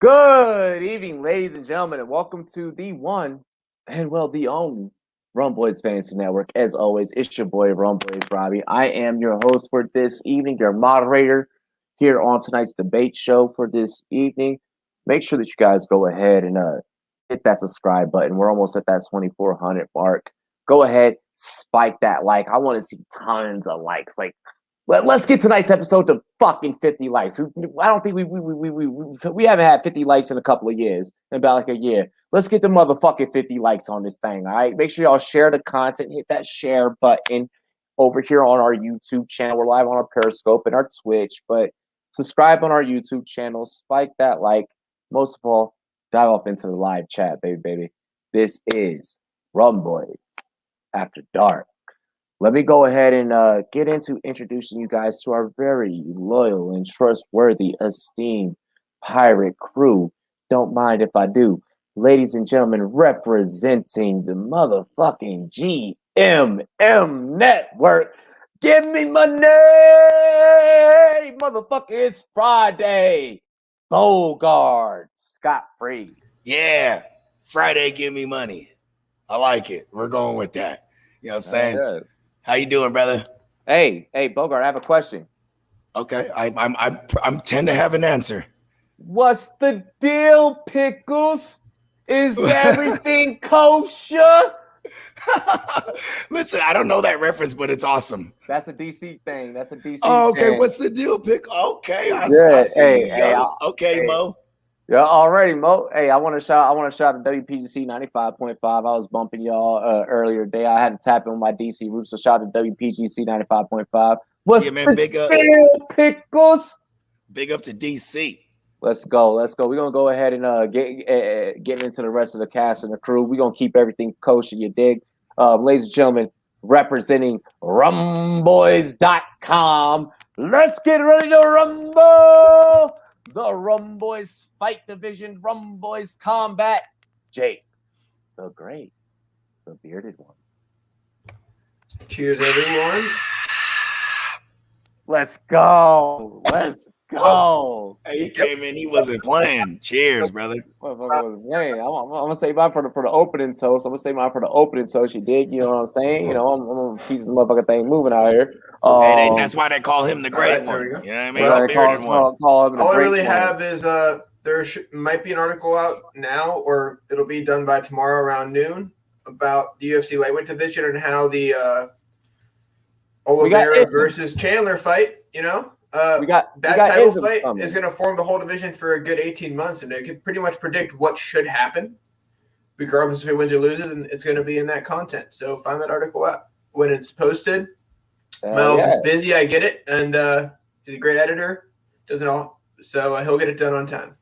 Good evening, ladies and gentlemen, and welcome to the one and the only Rumboyz Fantasy Network. As always, it's your boy Rumboyz Robbie. I am your host for this evening, your moderator here on tonight's debate show for this evening. Make sure that you guys go ahead and hit that subscribe button. We're almost at that 2,400 mark. Go ahead, spike that like. I want to see tons of likes. Let's get tonight's episode to fucking 50 likes. I don't think we haven't had 50 likes in a couple of years, in about like a year. Let's get the motherfucking 50 likes on this thing, all right? Make sure y'all share the content, hit that share button over here on our YouTube channel. We're live on our Periscope and our Twitch, but subscribe on our YouTube channel, spike that like. Most of all, dive off into the live chat, baby. This is Rumboyz After Dark. Let me go ahead and get into introducing you guys to our very loyal and trustworthy, esteemed pirate crew. Don't mind if I do. Ladies and gentlemen, representing the motherfucking GMM Network. Give me money! Motherfucker, it's Friday. Bogart, scot-free. Yeah, Friday, give me money. I like it. We're going with that. You know what I'm saying? Good. How you doing, brother? Hey, Bogart, I have a question. Okay, I'm tend to have an answer. What's the deal, Pickles? Is everything kosher? Listen, I don't know that reference, but it's awesome. That's a DC thing. That's a DC Oh, okay. thing. What's the deal, Pick? Okay, I see. Hey, Mo. Yeah, already, Mo. Hey, I want to shout to WPGC 95.5. I was bumping y'all earlier today. I had to tap in my DC roots, so shout out to WPGC 95.5. What's man, the deal, Pickles? Big up to DC. Let's go. We're gonna go ahead and get into the rest of the cast and the crew. We're gonna keep everything kosher, you dig? Ladies and gentlemen, representing Rumboyz.com. Let's get ready to rumble! The Rumboyz Fight Division, Rumboyz Combat. Jake, the Great, the Bearded One. Cheers, everyone. Let's go. Go. Hey, he came in. He wasn't playing. Cheers, brother. I'm gonna say mine for the opening toast. You dig? You know what I'm saying? You know, I'm gonna keep this motherfucking thing moving out here. Hey, that's why they call him the Great One. You know what I mean? All I really have is there might be an article out now, or it'll be done by tomorrow around noon about the UFC lightweight division and how the Oliveira versus Chandler fight. You know. That title fight is going to form the whole division for a good 18 months, and it can pretty much predict what should happen, regardless if he wins or loses, and it's going to be in that content. So find that article out when it's posted. Miles is busy, I get it, and he's a great editor, does it all, so he'll get it done on time.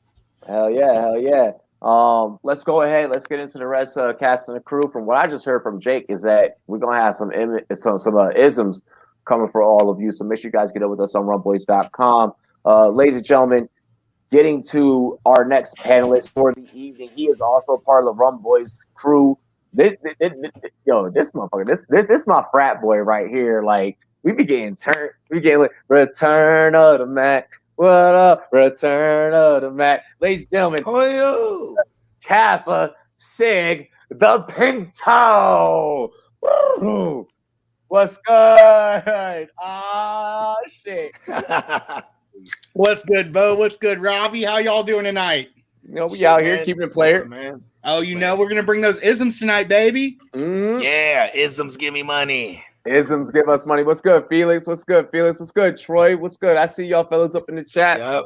Hell yeah. Let's go ahead. Let's get into the rest of cast and the crew. From what I just heard from Jake is that we're going to have some isms coming for all of you. So make sure you guys get up with us on Rumboyz.com. Ladies and gentlemen, getting to our next panelist for the evening. He is also part of the Rumboyz crew. This motherfucker, this my frat boy right here. Like, we be getting turned. We get like, Return of the Mac. What up? Return of the Mac. Ladies and gentlemen, Kappa Sig the Pinto. Woo! What's good? Ah, shit. What's good, Bo? What's good, Robbie? How y'all doing tonight? You know, we out here keeping it player. Man. Oh, know we're going to bring those isms tonight, baby. Mm-hmm. Yeah, isms give me money. Isms give us money. What's good, Felix? What's good, Troy? What's good? I see y'all fellas up in the chat. Yep.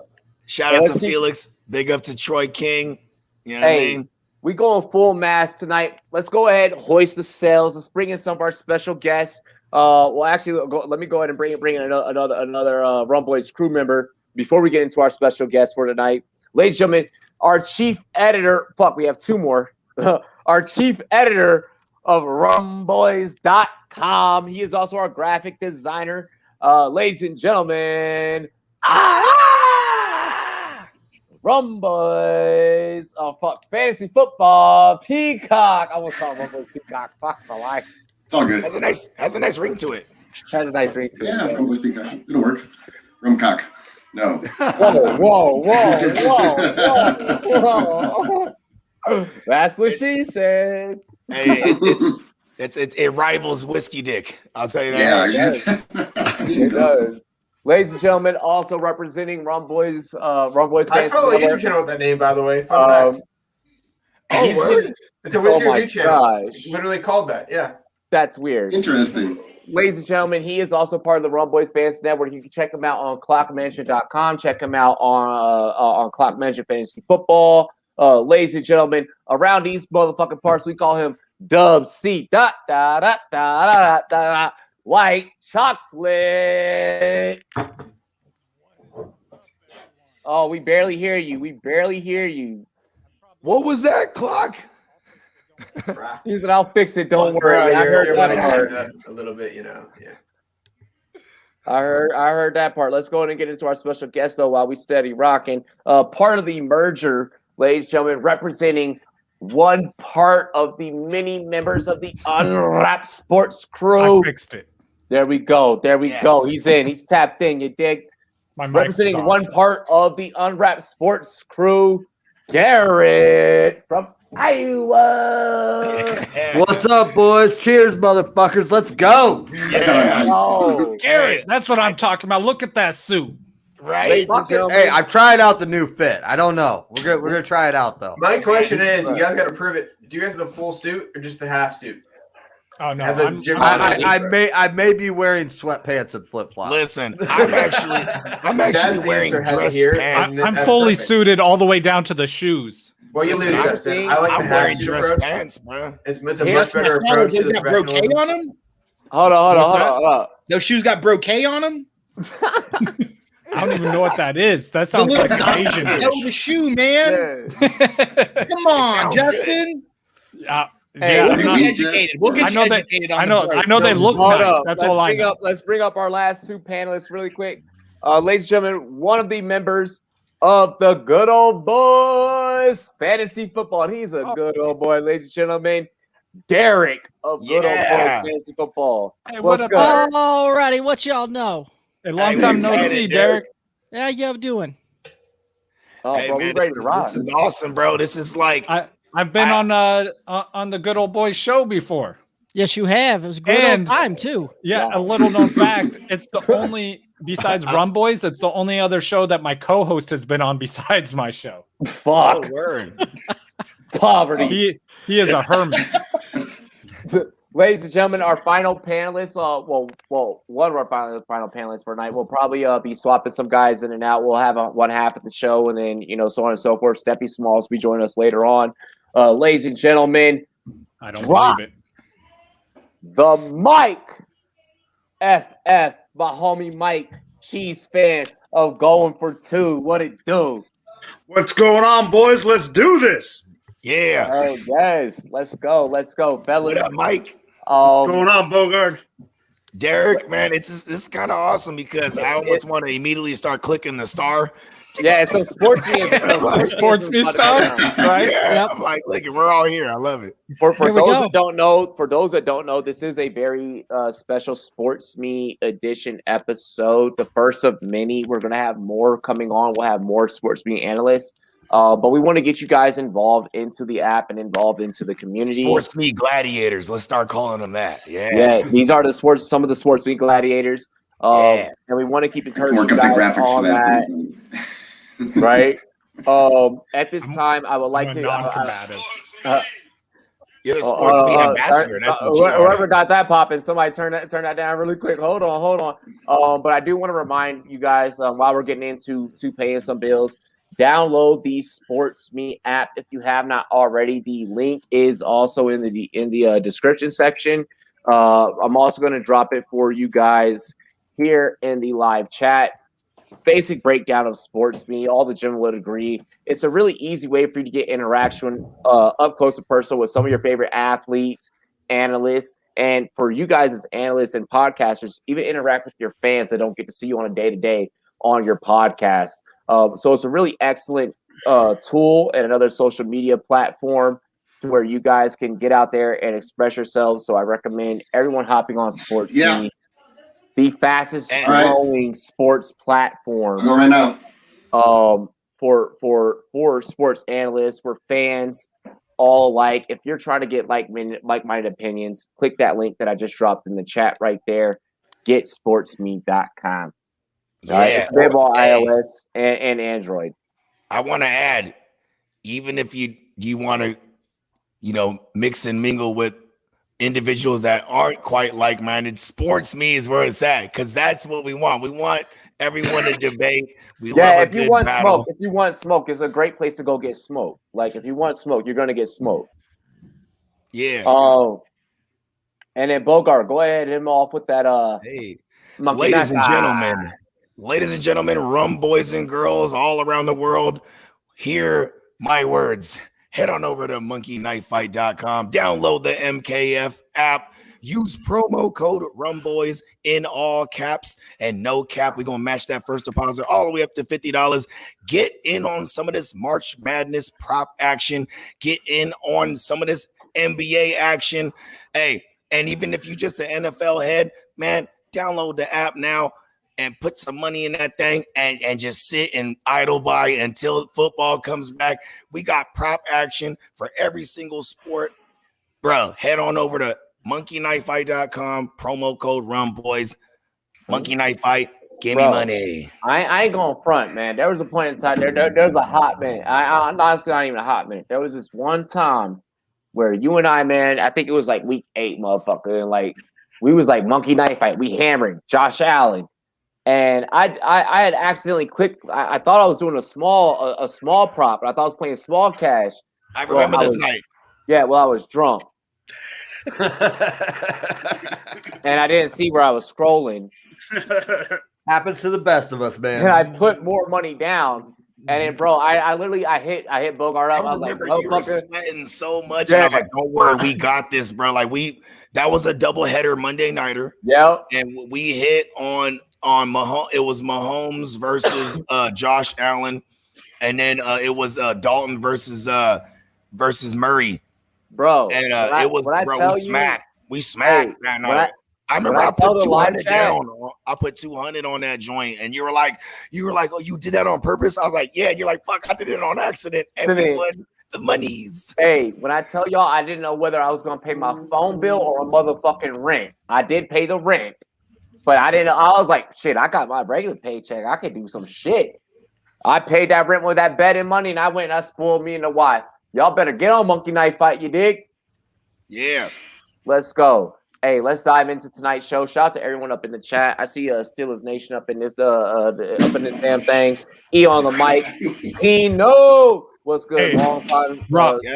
Shout out to Felix. Big up to Troy King. You know what I mean? We going full mass tonight. Let's go ahead, hoist the sails. Let's bring in some of our special guests. Let me go ahead and bring in another Rumboyz crew member before we get into our special guest for tonight. Ladies and gentlemen, our chief editor. We have two more. Our chief editor of Rumboyz.com. He is also our graphic designer. Ladies and gentlemen, Rumboyz, fantasy football, Peacock. I almost call Rumboyz Peacock. Fuck my life. It's all good. Has a nice ring to it. Has a nice ring to it. Yeah, Rumboyz Peacock. It'll work. Rumcock. No. Whoa. That's what she said. Hey, it rivals whiskey dick. I'll tell you that. Yeah, it does. Ladies and gentlemen, also representing Rumboyz I follow a YouTube channel with that name, by the way. Fun fact. Oh, word? It's a whiskey review channel. Gosh. Literally called that. Yeah. That's weird. Interesting. Ladies and gentlemen, he is also part of the Rumboyz Fantasy Network. You can check him out on clockmanagement.com. Check him out on Clock Management Fantasy Football. Ladies and gentlemen, around these motherfucking parts, we call him Dub C. White chocolate. Oh, we barely hear you. What was that, Clock? He said, "I'll fix it. Don't worry." I heard that part a little bit, Yeah. I heard that part. Let's go ahead and get into our special guest though while we steady rocking. Part of the merger, ladies and gentlemen, representing one part of the many members of the Unwrapped Sports crew. I fixed it. There we go. Go. He's in. He's tapped in. You dig? My mic representing one part of the Unwrapped Sports crew, Garrett from Iowa. What's up, boys? Cheers, motherfuckers. Let's go. Yeah. Oh, Garrett, that's what I'm talking about. Look at that suit. Right. Hey, I'm trying out the new fit. I don't know. We're gonna try it out though. My question is, you guys got to prove it. Do you guys have the full suit or just the half suit? Oh no, I may be wearing sweatpants and flip flops. Listen, I'm actually wearing dress pants. I'm fully suited all the way down to the shoes. Well, you lose, Justin. I like the wearing half dress approach. pants, bro. It's a much better approach to the brocade professionalism. on them? Hold on. Those shoes got brocade on them? I don't even know what that is. That sounds like an Asian dish. That was a shoe, man. Come on, Justin. Hey, we'll get educated. We'll get educated on I know they look nice. That's all I know. Let's bring up our last two panelists really quick. Ladies and gentlemen, one of the members of the Good Old Boys Fantasy Football. And he's a good old boy, ladies and gentlemen. Derek of Good Old Boys Fantasy Football. Hey, what's good? Alrighty, what y'all know? A long time no see, Derek. How y'all doing? Oh, hey, bro, man, we ready to rock. This is awesome, bro. This is like I've been on the Good Old Boys show before. Yes, you have. It was a great old time too. Yeah, a little known fact. It's the only, besides Rumboyz, it's the only other show that my co-host has been on besides my show. Fuck. Oh, word. Poverty. He is a hermit. Ladies and gentlemen, our final panelists, one of our final panelists for tonight, we'll probably be swapping some guys in and out. We'll have one half of the show and then, so on and so forth. Steppy Smalls will be joining us later on. Ladies and gentlemen, I don't believe it. The Mike FF, my homie Mike, Cheese fan of Going for Two. What it do? What's going on, boys? Let's do this. Yeah. Oh, yes. Let's go, fellas. What up, Mike? What's going on, Bogard? Derek, man, this is kind of awesome because I almost want to immediately start clicking the star. Yeah, so SportsMe is SportsMe stuff, right? Yeah, yep. I'm like, look, we're all here. I love it. For those that don't know, this is a very special SportsMe edition episode, the first of many. We're gonna have more coming on. We'll have more SportsMe analysts. But we want to get you guys involved into the app and involved into the community. SportsMe gladiators. Let's start calling them that. Yeah. These are some of the SportsMe gladiators. And we want to keep encouraging you guys on that. Right. At this time, I would like to. You're the SportsMe ambassador. Whoever got that popping, somebody turn that down really quick. Hold on. But I do want to remind you guys while we're getting into paying some bills. Download the SportsMe app if you have not already. The link is also in the description section. I'm also going to drop it for you guys here in the live chat. Basic breakdown of SportsMe. All the gentlemen would agree. It's a really easy way for you to get interaction up close and personal with some of your favorite athletes, analysts, and for you guys as analysts and podcasters, even interact with your fans that don't get to see you on a day-to-day on your podcast. So it's a really excellent tool and another social media platform to where you guys can get out there and express yourselves. So I recommend everyone hopping on SportsMe. the fastest growing sports platform. I'll go right now. For sports analysts, for fans, all alike. If you're trying to get like-minded opinions, click that link that I just dropped in the chat right there. Get SportsMe.com. Yeah, it's available on iOS and Android. I want to add, even if you want to, mix and mingle with individuals that aren't quite like-minded, SportsMe is where it's at, because that's what we want. We want everyone to debate. If you want smoke, it's a great place to go get smoke. Like, if you want smoke, you're gonna get smoke. Yeah. And then Bogart, go ahead and hit him off with that. Hey, ladies and gentlemen, Rumboyz and girls all around the world, hear my words. Head on over to monkeyknifefight.com. Download the MKF app. Use promo code Rumboyz in all caps and no cap. We're going to match that first deposit all the way up to $50. Get in on some of this March Madness prop action. Get in on some of this NBA action. Hey, and even if you're just an NFL head, man, download the app now and put some money in that thing and just sit and idle by until football comes back. We got prop action for every single sport. Bro, head on over to monkeyknifefight.com, promo code Rumboyz. Monkey Knife Fight, give me money. I ain't going front, man. There was a point in time, there was a hot minute. I'm honestly not even a hot minute. There was this one time where you and I, man, I think it was like week 8, motherfucker, and like we was like Monkey Knife Fight. We hammered Josh Allen. And I had accidentally clicked. I thought I was doing a small prop, but I thought I was playing small cash. I remember this night. Yeah, well, I was drunk. And I didn't see where I was scrolling. Happens to the best of us, man. And I put more money down. And then, bro, I literally hit Bogart up. I was like, you were sweating so much. And I was like, don't worry, we got this, bro. Like that was a doubleheader Monday nighter. Yeah. And we hit on Mahomes. It was Mahomes versus Josh Allen, and then it was Dalton versus Murray, bro. And it was we smacked that night. I remember I put 200 down. I put 200 on that joint, and you were like, oh, you did that on purpose? I was like, yeah. And you're like, fuck, I did it on accident, and we won the monies. Hey, when I tell y'all, I didn't know whether I was gonna pay my phone bill or a motherfucking rent. I did pay the rent. But I didn't. I was like, shit, I got my regular paycheck. I could do some shit. I paid that rent with that betting money, and I went and I spoiled me and the wife. Y'all better get on Monkey Knife Fight, you dig? Yeah. Let's go. Hey, let's dive into tonight's show. Shout out to everyone up in the chat. I see Steelers Nation up in this up in this damn thing. E on the mic. Tino, what's good? Hey, long time.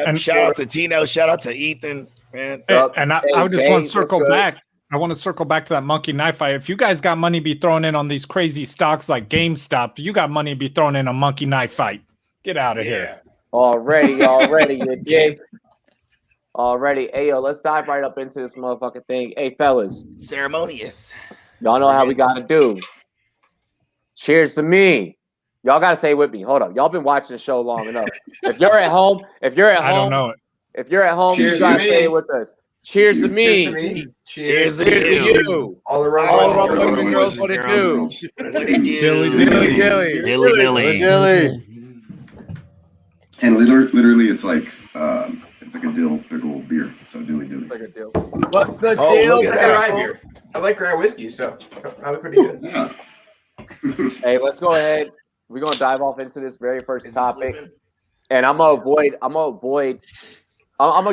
And shout out to Tino. Shout out to Ethan. Man. Hey, and I just want to circle back. I want to circle back to that Monkey Knife Fight. If you guys got money be thrown in on these crazy stocks like GameStop, you got money be thrown in a Monkey Knife Fight. Get out of here. Already, you dig? Already. Hey, yo, let's dive right up into this motherfucking thing. Hey, fellas. Ceremonious. Y'all know how we got to do. Cheers to me. Y'all got to say it with me. Hold up. Y'all been watching the show long enough. If you're at home, I don't know it. If you're at home, you got to say it with us. Cheers to me. Cheers to you. All around boys and girls, what it do? Dilly. And literally, it's like a big old beer. So dilly. It's like a deal. What's the deal? It's like a rye beer. I like rye whiskey, so probably pretty good. Yeah. Hey, let's go ahead. We're gonna dive off into this very first topic, and I'm gonna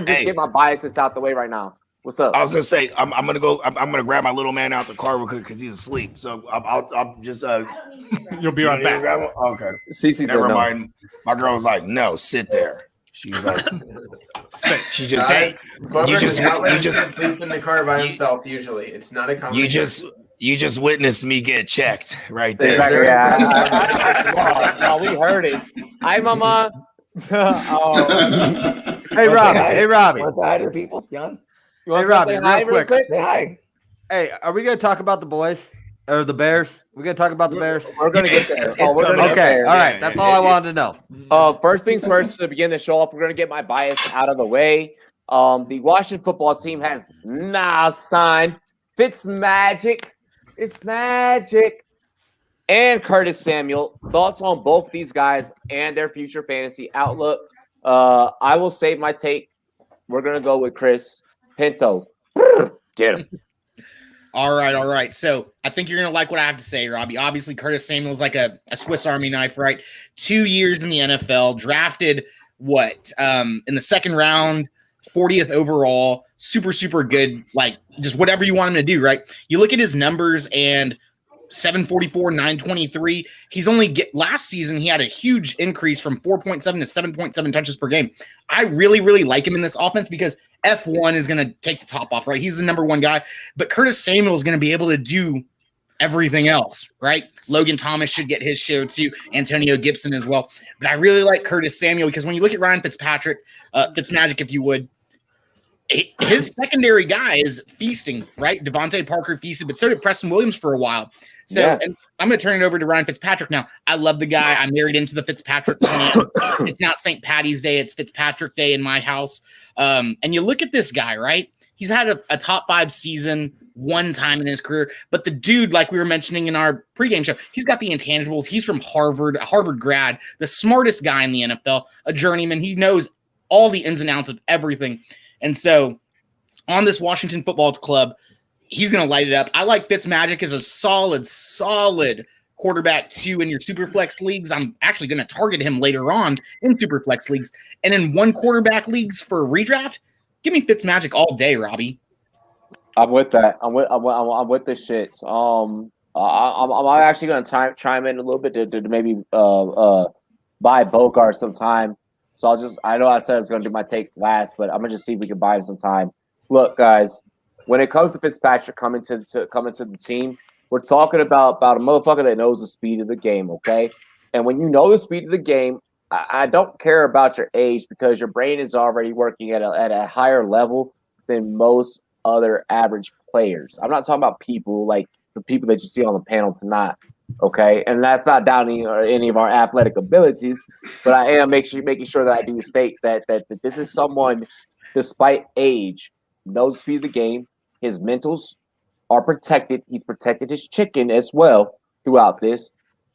just get my biases out the way right now. What's up? I was gonna say I'm gonna grab my little man out the car real quick because he's asleep. So I'll just You'll be right back. Okay. Cece Never mind. My girl was like, "No, sit there." She was like, "She just can't." You just sleep in the car by himself. Usually, it's not a conversation. You just witnessed me get checked right there. Exactly. Yeah. We heard it. Hi, Mama. Hey, Robbie. Want to hi to people, Jan? You want Hey, Robbie, to say hi real quick? Say hi. Hey, are we going to talk about the boys or the Bears? We're going to talk about the Bears? We're going to get there. We're gonna get Okay, there. all right. That's all I wanted to know. First things first, to begin the show off, we're going to get my bias out of the way. The Washington football team has now signed Fitzmagic It's magic. And Curtis Samuel. Thoughts on both these guys and their future fantasy outlook? I will save my take. We're going to go with Chris Pinto. Get him. All right. So I think you're going to like what I have to say, Robbie. Obviously, Curtis Samuel is like a Swiss Army knife, right? 2 years in the NFL, drafted in the second round, 40th overall, super good. Like just whatever you want him to do, right? You look at his numbers and 744, 923. He's only last season, he had a huge increase from 4.7 to 7.7 touches per game. I really like him in this offense because F1 is going to take the top off, right? He's the number one guy, but Curtis Samuel is going to be able to do everything else, right? Logan Thomas should get his share too, Antonio Gibson as well. But I really like Curtis Samuel because when you look at Ryan Fitzpatrick, Fitzmagic, if you would, his secondary guy is feasting, right? Devontae Parker feasted, but so did Preston Williams for a while. So and I'm going to turn it over to Ryan Fitzpatrick now. I love the guy. I married into the Fitzpatrick clan. It's not St. Patty's Day. It's Fitzpatrick Day in my house. And you look at this guy, right? He's had a top 5 season one time in his career. But the dude, like we were mentioning in our pregame show, he's got the intangibles. He's from Harvard, a Harvard grad, the smartest guy in the NFL, a journeyman. He knows all the ins and outs of everything. And so on this Washington Football Club, he's going to light it up. I like Fitzmagic as a solid quarterback too in your Superflex leagues. I'm actually going to target him later on in Superflex leagues. And in one quarterback leagues for redraft, give me Fitzmagic all day, Robbie. I'm with that. I'm with the shits. I'm actually going to chime in a little bit to maybe buy Bogart sometime. So I know I said I was going to do my take last, but I'm going to just see if we can buy him some time. Look, guys, when it comes to Fitzpatrick coming to the team, we're talking about a motherfucker that knows the speed of the game, okay? And when you know the speed of the game, I don't care about your age because your brain is already working at a higher level than most other average players. I'm not talking about people like the people that you see on the panel tonight, okay? And that's not downing any of our athletic abilities, but I am making sure that I do state that this is someone, despite age, knows the speed of the game. His mentals are protected. He's protected his chicken as well throughout this.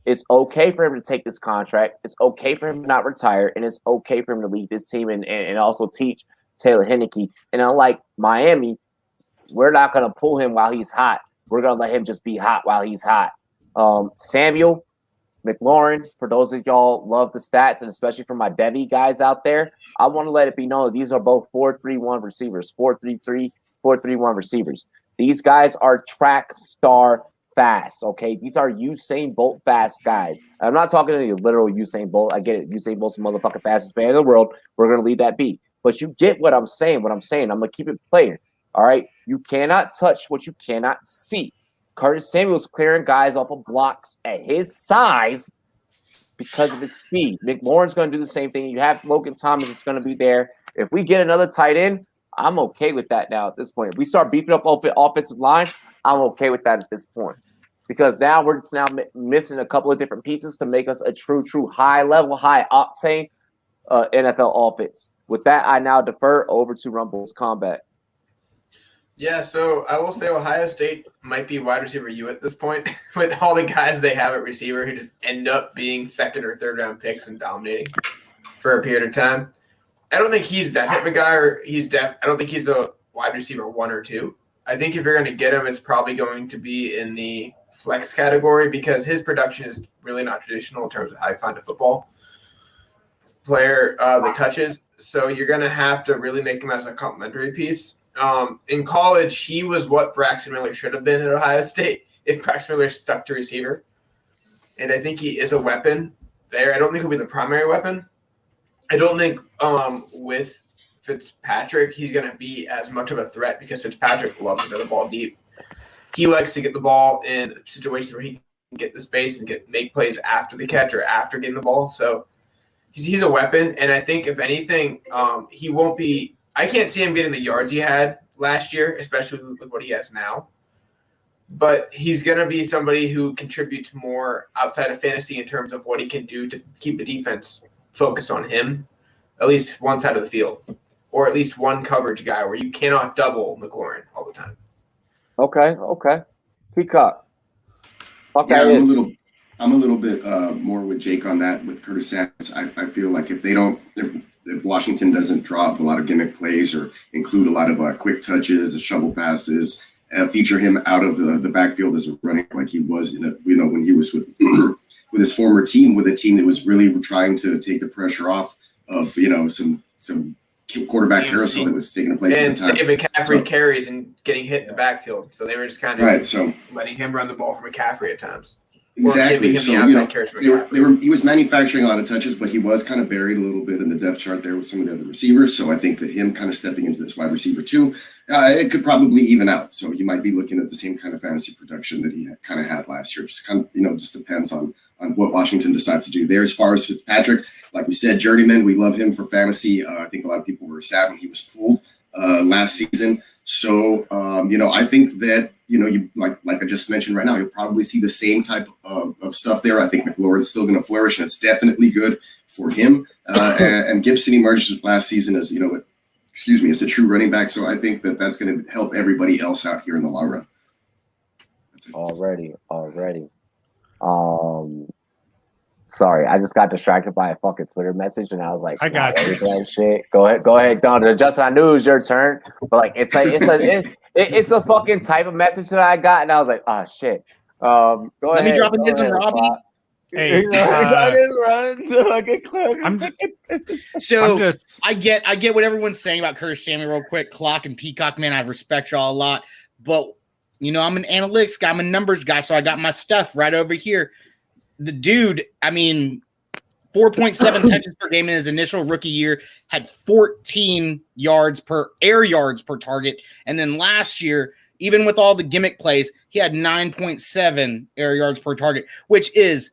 It's okay for him to take this contract. It's okay for him to not retire, and it's okay for him to lead this team and also teach Taylor Heinicke. And unlike Miami, we're not going to pull him while he's hot. We're going to let him just be hot while he's hot. Samuel, McLaurin, for those of y'all love the stats, and especially for my Devi guys out there, I want to let it be known that these are both 4.31 receivers, 4.33, 4.31 receivers. These guys are track star fast, okay? These are Usain Bolt fast guys. I'm not talking to the literal Usain Bolt. I get it. Usain Bolt's the motherfucking fastest man in the world. We're going to leave that be. But you get what I'm saying. I'm going to keep it playing, all right? You cannot touch what you cannot see. Curtis Samuel's clearing guys off of blocks at his size because of his speed. McLaurin's going to do the same thing. You have Logan Thomas that's going to be there. If we get another tight end, I'm okay with that now at this point. If we start beefing up offensive line, I'm okay with that at this point. Because now we're just missing a couple of different pieces to make us a true high-level, high-octane NFL offense. With that, I now defer over to Rumboyz Combat. Yeah, so I will say Ohio State might be wide receiver U at this point with all the guys they have at receiver who just end up being second or third round picks and dominating for a period of time. I don't think he's that type of guy, or I don't think he's a wide receiver 1 or 2. I think if you're going to get him, it's probably going to be in the flex category because his production is really not traditional in terms of how you find a football player that touches. So you're going to have to really make him as a complementary piece. In college, he was what Braxton Miller should have been at Ohio State if Braxton Miller stuck to receiver. And I think he is a weapon there. I don't think he'll be the primary weapon. I don't think with Fitzpatrick, he's going to be as much of a threat because Fitzpatrick loves to get the ball deep. He likes to get the ball in situations where he can get the space and make plays after the catch or after getting the ball. So he's a weapon. And I think, if anything, he won't be – I can't see him getting the yards he had last year, especially with what he has now. But he's going to be somebody who contributes more outside of fantasy in terms of what he can do to keep the defense focused on him, at least one side of the field, or at least one coverage guy where you cannot double McLaurin all the time. Okay. Peacock. Yeah, I'm a little bit more with Jake on that with Curtis Samuels. I feel like if Washington doesn't drop a lot of gimmick plays or include a lot of quick touches, shovel passes, feature him out of the backfield as a running like he was, when he was with with his former team, with a team that was really trying to take the pressure off of some quarterback carousel that was taking place and at the time. And McCaffrey carries and getting hit in the backfield, so they were just kind of letting him run the ball for McCaffrey at times. Exactly. So he was manufacturing a lot of touches, but he was kind of buried a little bit in the depth chart there with some of the other receivers. So I think that him kind of stepping into this wide receiver too, it could probably even out. So you might be looking at the same kind of fantasy production that he kind of had last year. Just kind of, just depends on what Washington decides to do there. As far as Fitzpatrick, like we said, journeyman, we love him for fantasy. I think a lot of people were sad when he was pulled last season. So, I think that, you like I just mentioned right now, you'll probably see the same type of stuff there. I think McLaurin's still going to flourish, and it's definitely good for him. And Gibson emerged last season as, as a true running back. So I think that that's going to help everybody else out here in the long run. That's it. Already. Sorry, I just got distracted by a fucking Twitter message, and I was like, I got you. That shit. Go ahead, Don. Justin, I knew it was your turn, but it's a fucking type of message that I got, and I was like, oh shit. Go Let ahead. me drop in some Robbie. Hey, I get what everyone's saying about Curtis Samuel real quick. Clock and Peacock, man, I respect y'all a lot, but I'm an analytics guy, I'm a numbers guy, so I got my stuff right over here. The dude, 4.7 touches per game in his initial rookie year, had 14 air yards per target. And then last year, even with all the gimmick plays, he had 9.7 air yards per target, which is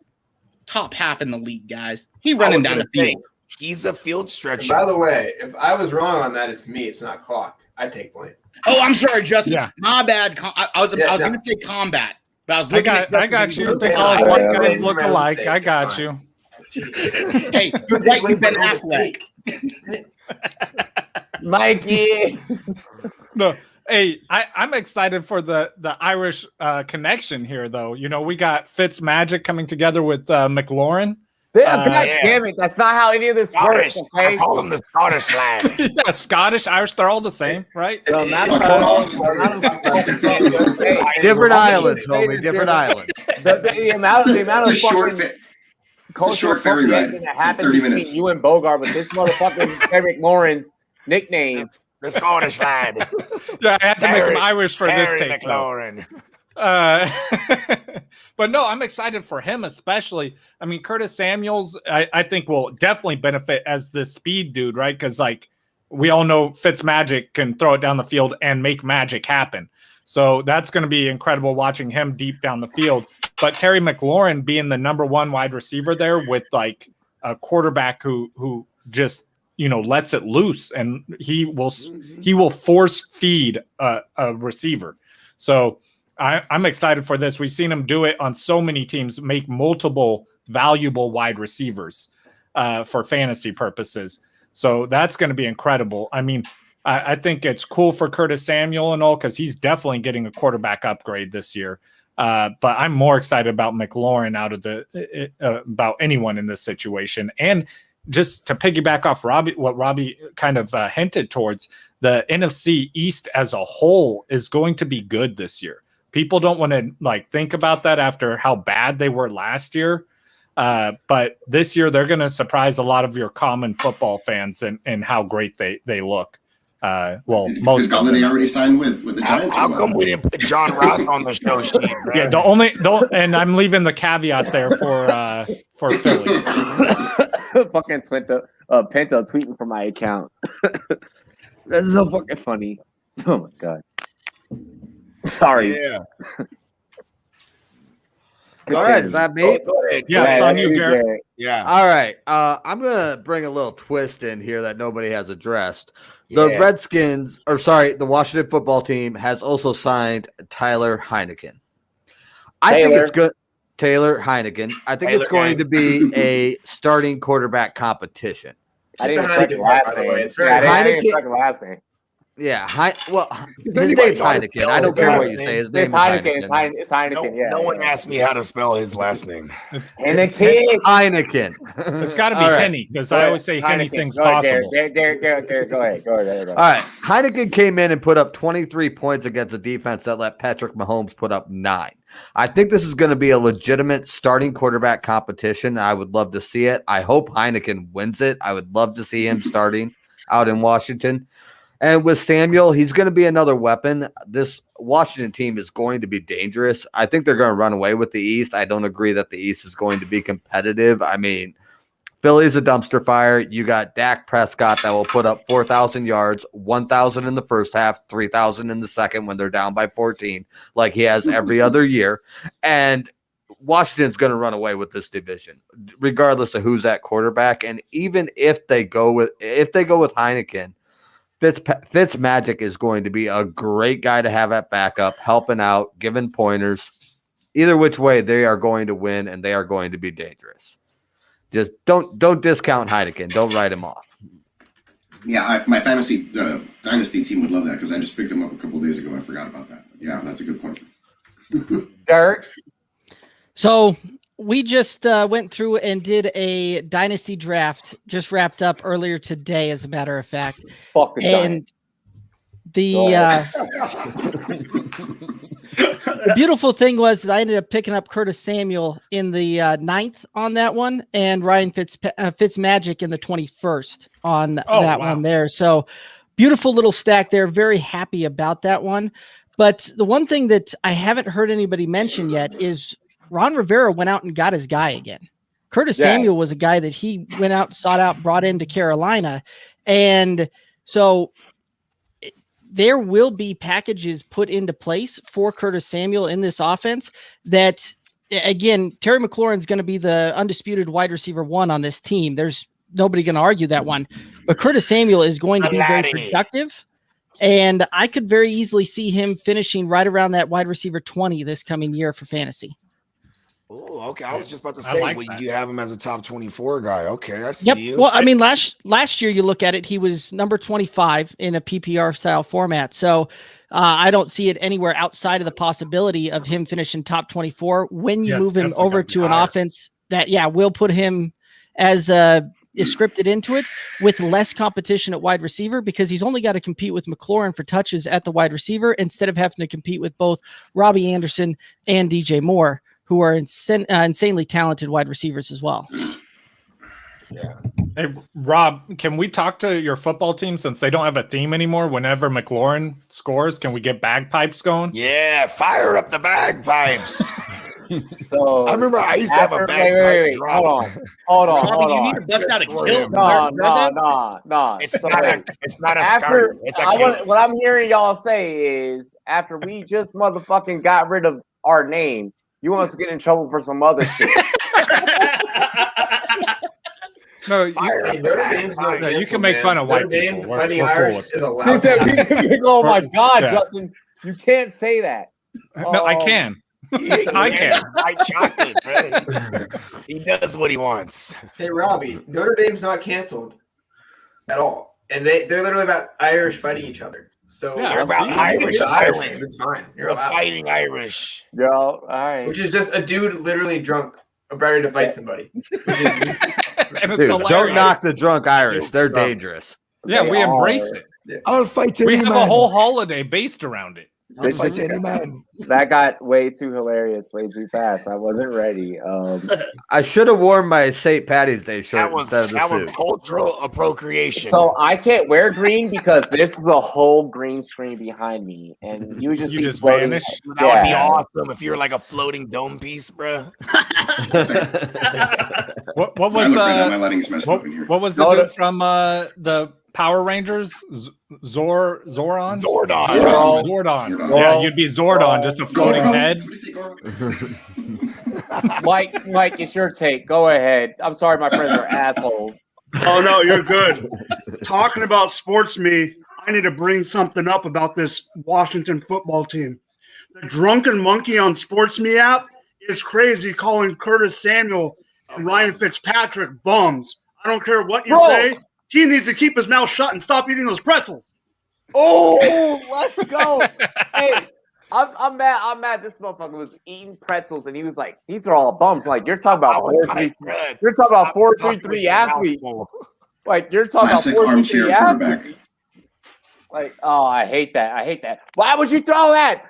top half in the league, guys. He's running down the field. He's a field stretcher. By the way, if I was wrong on that, it's me. It's not Clock. I take blame. Oh, I'm sorry, Justin. Yeah. My bad. I was going to say combat. But I got you. Think all white guys look alike. I got you. Hey, you're right. You've been Affleck. Mikey. No. Hey, I'm excited for the Irish connection here, though. We got Fitz Magic coming together with McLaurin. God damn it. That's not how any of this works. Okay? I call them the Scottish lad. Yeah, Scottish, Irish, they're all the same, right? Different islands, homie. Different islands. The amount of short ferry ride. That happens between you and Bogart with this motherfucking Terry McLaurin's nickname. The Scottish lad. Yeah, I had to make him Irish for this take. McLaurin. But no, I'm excited for him, especially. Curtis Samuels, I think will definitely benefit as the speed dude, right? Because we all know Fitzmagic can throw it down the field and make magic happen. So that's going to be incredible watching him deep down the field. But Terry McLaurin being the number one wide receiver there with a quarterback who just lets it loose, and he will force feed a receiver. So I'm excited for this. We've seen him do it on so many teams, make multiple valuable wide receivers for fantasy purposes. So that's going to be incredible. I think it's cool for Curtis Samuel and all, because he's definitely getting a quarterback upgrade this year. But I'm more excited about McLaurin about anyone in this situation. And just to piggyback off what Robbie kind of hinted towards, the NFC East as a whole is going to be good this year. People don't want to think about that after how bad they were last year. But this year they're going to surprise a lot of your common football fans and how great they look. Most of them. They already signed with the Giants. How come we didn't put John Ross on the show sheet? Bro? Yeah, and I'm leaving the caveat there for Philly. Fucking Pinto tweeting from my account. That's so fucking funny. Oh my god. Sorry. Yeah. All right, is that me? Yeah, it's on you, Garrett. Yeah. All right. I'm gonna bring a little twist in here that nobody has addressed. The the Washington football team has also signed Tyler Heineken. I think it's good. Taylor Heineken. I think it's going to be a starting quarterback competition. I didn't expect the last name. Heineken. Yeah, his name's Heineken. I don't care what you say. His name is Heineken. It's Heineken. No one asked me how to spell his last name. It's Heineken. It's got to be Henny because I always say anything's possible. Go ahead. All right. Heineken came in and put up 23 points against a defense that let Patrick Mahomes put up 9. I think this is going to be a legitimate starting quarterback competition. I would love to see it. I hope Heineken wins it. I would love to see him starting out in Washington. And with Samuel, he's going to be another weapon. This Washington team is going to be dangerous. I think they're going to run away with the East. I don't agree that the East is going to be competitive. I mean, Philly's a dumpster fire. You got Dak Prescott that will put up 4,000 yards, 1,000 in the first half, 3,000 in the second when they're down by 14, like he has every other year. And Washington's going to run away with this division, regardless of who's at quarterback. And even if they go with Heineken, Fitzmagic is going to be a great guy to have at backup, helping out, giving pointers. Either which way, they are going to win, and they are going to be dangerous. Just don't discount Heineken. Don't write him off. Yeah, my fantasy dynasty team would love that because I just picked him up a couple of days ago. I forgot about that. Yeah, that's a good point. Derek? So we just went through and did a dynasty draft, just wrapped up earlier today, as a matter of fact. Fuck the and the beautiful thing was that I ended up picking up Curtis Samuel in the 9th on that one, and Ryan Fitzmagic in the 21st on one there. So beautiful little stack there. Very happy about that one. But the one thing that I haven't heard anybody mention yet is Ron Rivera went out and got his guy again. Curtis Samuel was a guy that he went out, sought out, brought into Carolina. And so there will be packages put into place for Curtis Samuel in this offense that, again, Terry McLaurin's going to be the undisputed wide receiver 1 on this team. There's nobody going to argue that one. But Curtis Samuel is going to be very productive. And I could very easily see him finishing right around that wide receiver 20 this coming year for fantasy. Oh, okay. I was just about to say, you have him as a top 24 guy. Okay, I see you. Well, I mean, last year you look at it, he was number 25 in a PPR style format. So I don't see it anywhere outside of the possibility of him finishing top 24 when you move him over to an offense that, will put him as is scripted into it with less competition at wide receiver, because he's only got to compete with McLaurin for touches at the wide receiver instead of having to compete with both Robbie Anderson and DJ Moore, who are insanely talented wide receivers as well. Yeah. Hey, Rob, can we talk to your football team since they don't have a theme anymore? Whenever McLaurin scores, can we get bagpipes going? Yeah, fire up the bagpipes. So I remember I used to have a bagpipe drop. Hold on. You need to bust out a kilt. No. It's not a start. It's a kilt. What I'm hearing y'all say is after we just motherfucking got rid of our name, you want us to get in trouble for some other shit. No, you can make fun of white people. Fighting Irish is allowed. He said, "Oh my God, Justin, you can't say that." No, I can. I can. White chocolate, right? He does what he wants. Hey, Robbie, Notre Dame's not canceled at all, and they're literally about Irish fighting each other. So they're about Irish. It's fine. You're fighting Irish. Yo, all right. Which is just a dude literally drunk, ready to fight somebody. Dude, don't knock the drunk Irish. They're dangerous. Yeah, we embrace it. Yeah. I'll fight we have a whole holiday based around it. That got way too hilarious, way too fast. I wasn't ready. I should have worn my St. Patty's Day shirt instead of the suit. Was cultural appropriation. So I can't wear green because this is a whole green screen behind me, and you just vanish. That would be awesome if you're like a floating dome piece, bro. What was what was the dude from the Power Rangers? Zordon. Yeah, you'd be Zordon, just a floating head. Mike, it's your take. Go ahead. I'm sorry, my friends are assholes. Oh no, you're good. Talking about SportsMe, I need to bring something up about this Washington football team. The drunken monkey on SportsMe app is crazy, calling Curtis Samuel and Ryan Fitzpatrick bums. I don't care what you say. He needs to keep his mouth shut and stop eating those pretzels. Oh, let's go. Hey, I'm mad. I'm mad. This motherfucker was eating pretzels, and he was like, "These are all bums." Like you're talking about 4-3. You're talking about 4-3-3 athletes. Like you're talking Classic about 4-3-3 armchair quarterback. athletes. Like, oh, I hate that. I hate that. Why would you throw that?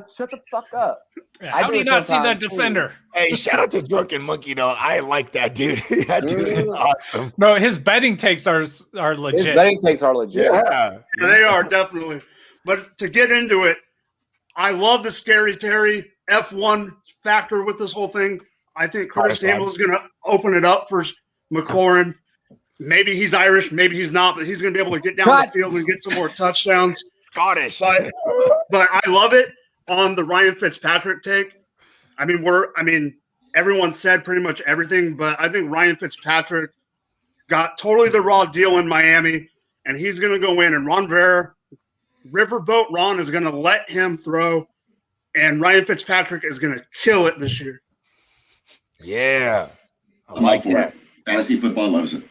Shut the fuck up. Yeah, how do you not see that defender? Hey, shout out to Drunken Monkey, though. I like that dude. That dude is awesome. No, his betting takes are legit. His betting takes are legit. Yeah, they are definitely. But to get into it, I love the Scary Terry F1 factor with this whole thing. I think Curtis Samuel is going to open it up for McLaurin. Maybe he's Irish, maybe he's not, but he's going to be able to get down the field and get some more touchdowns. Scottish. But I love it on the Ryan Fitzpatrick take. I mean, everyone said pretty much everything, but I think Ryan Fitzpatrick got totally the raw deal in Miami, and he's going to go in, and Ron Rivera, Riverboat Ron is going to let him throw, and Ryan Fitzpatrick is going to kill it this year. Yeah. I like that. Fantasy football loves it.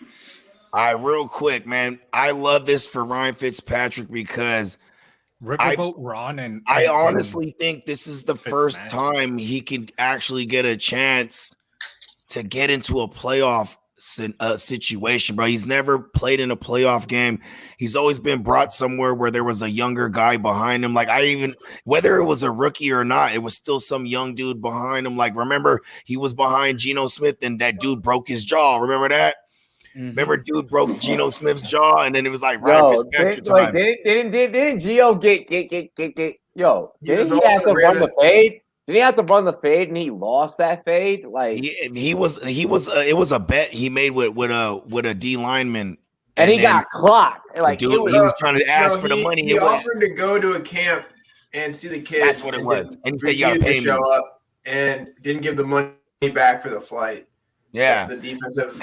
All right, real quick, man. I love this for Ryan Fitzpatrick because Riverboat Ron and I honestly think this is the first time he can actually get a chance to get into a playoff situation, bro. He's never played in a playoff game. He's always been brought somewhere where there was a younger guy behind him. Like whether it was a rookie or not, it was still some young dude behind him. Like, remember, he was behind Geno Smith and that dude broke his jaw. Remember that? Remember, dude broke Geno Smith's jaw, and then it was like Ryan Fitzpatrick time. Didn't Gio get yo? Didn't he have to run the fade? Did he have to run the fade, and he lost that fade? Like he was. It was a bet he made with a D lineman, and he got clocked. Like dude, he was trying to ask for the money. He offered to go to a camp and see the kids. That's what it was. And he said, "You got to pay me." Show up and didn't give the money back for the flight. Yeah, the defensive.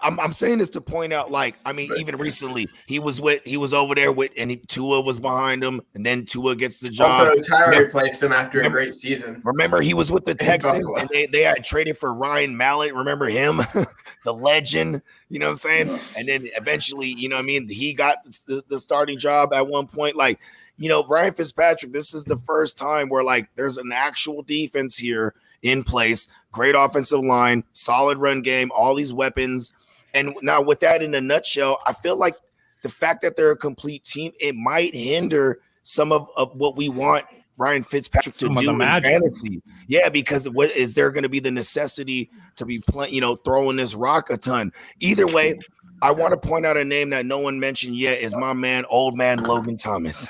I'm saying this to point out, like, I mean, even recently he was over there with, and Tua was behind him, and then Tua gets the job. Also, Tyler replaced him after a great season. Remember, he was with the Texans, and they had traded for Ryan Mallett. Remember him, the legend. You know what I'm saying? And then eventually, you know what I mean, he got the starting job at one point. Like, you know, Ryan Fitzpatrick, this is the first time where, like, there's an actual defense here in place, great offensive line, solid run game, all these weapons. And now with that in a nutshell, I feel like the fact that they're a complete team, it might hinder some of what we want Ryan Fitzpatrick to do in fantasy. Yeah, because what is there going to be the necessity to be playing, you know, throwing this rock a ton? Either way, I want to point out a name that no one mentioned yet is my man, old man Logan Thomas.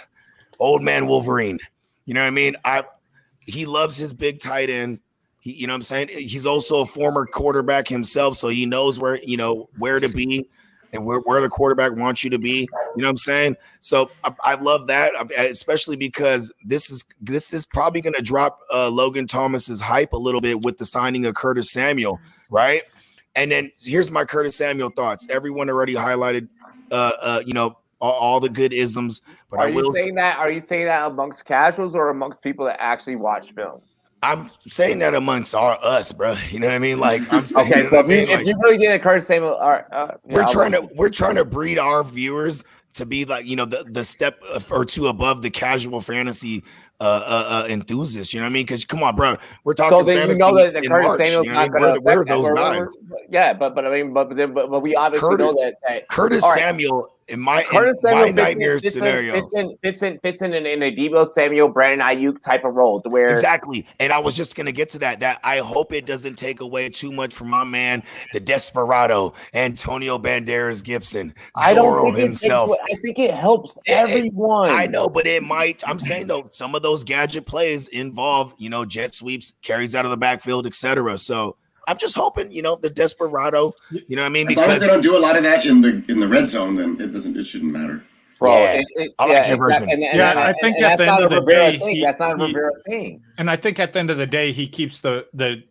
Old man Wolverine. You know what I mean? He loves his big tight end. You know what I'm saying? He's also a former quarterback himself, so he knows where to be and where the quarterback wants you to be. You know what I'm saying? So I love that, especially because this is probably going to drop Logan Thomas's hype a little bit with the signing of Curtis Samuel, right? And then here's my Curtis Samuel thoughts. Everyone already highlighted, all the good isms. But are you saying that amongst casuals or amongst people that actually watch film? I'm saying that amongst us, bro. You know what I mean? Like, I'm saying, okay. So if you really get a Curtis Samuel, we're trying to breed our viewers to be like, you know, the step or two above the casual fantasy enthusiast. You know what I mean? Because come on, bro, we're talking. So then fantasy, you know that the Curtis Samuel's not going to affect those guys. Yeah, but we obviously know that Curtis Samuel. In my nightmare scenario, fits in a Deebo Samuel, Brandon Ayuk type of role, where exactly. And I was just gonna get to that. That I hope it doesn't take away too much from my man, the Desperado, Antonio Banderas Gibson. I don't think himself. I think it helps everyone. I know, but it might. I'm saying though, some of those gadget plays involve, you know, jet sweeps, carries out of the backfield, etc. So I'm just hoping, you know, the Desperado, you know what I mean? As long as they don't do a lot of that in the red zone, then it shouldn't matter. Bro, I think at the end of the day, that's not a Rivera thing. And I think at the end of the day, he keeps the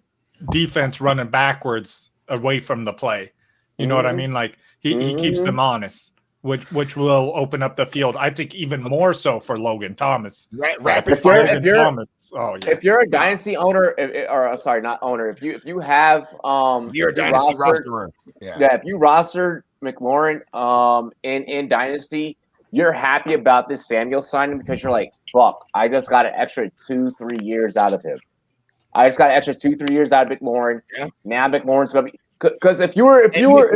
defense running backwards away from the play. You know what I mean? Like he keeps them honest, which will open up the field. I think even more so for Logan Thomas. If you're a dynasty owner, if you have you're a dynasty rosterer. If you rostered McLaurin in Dynasty, you're happy about this Samuel signing because you're like, fuck, I just got an extra 2-3 years out of him. I just got an extra 2-3 years out of McLaurin. Yeah. Now McLaurin's gonna be because if you had here's the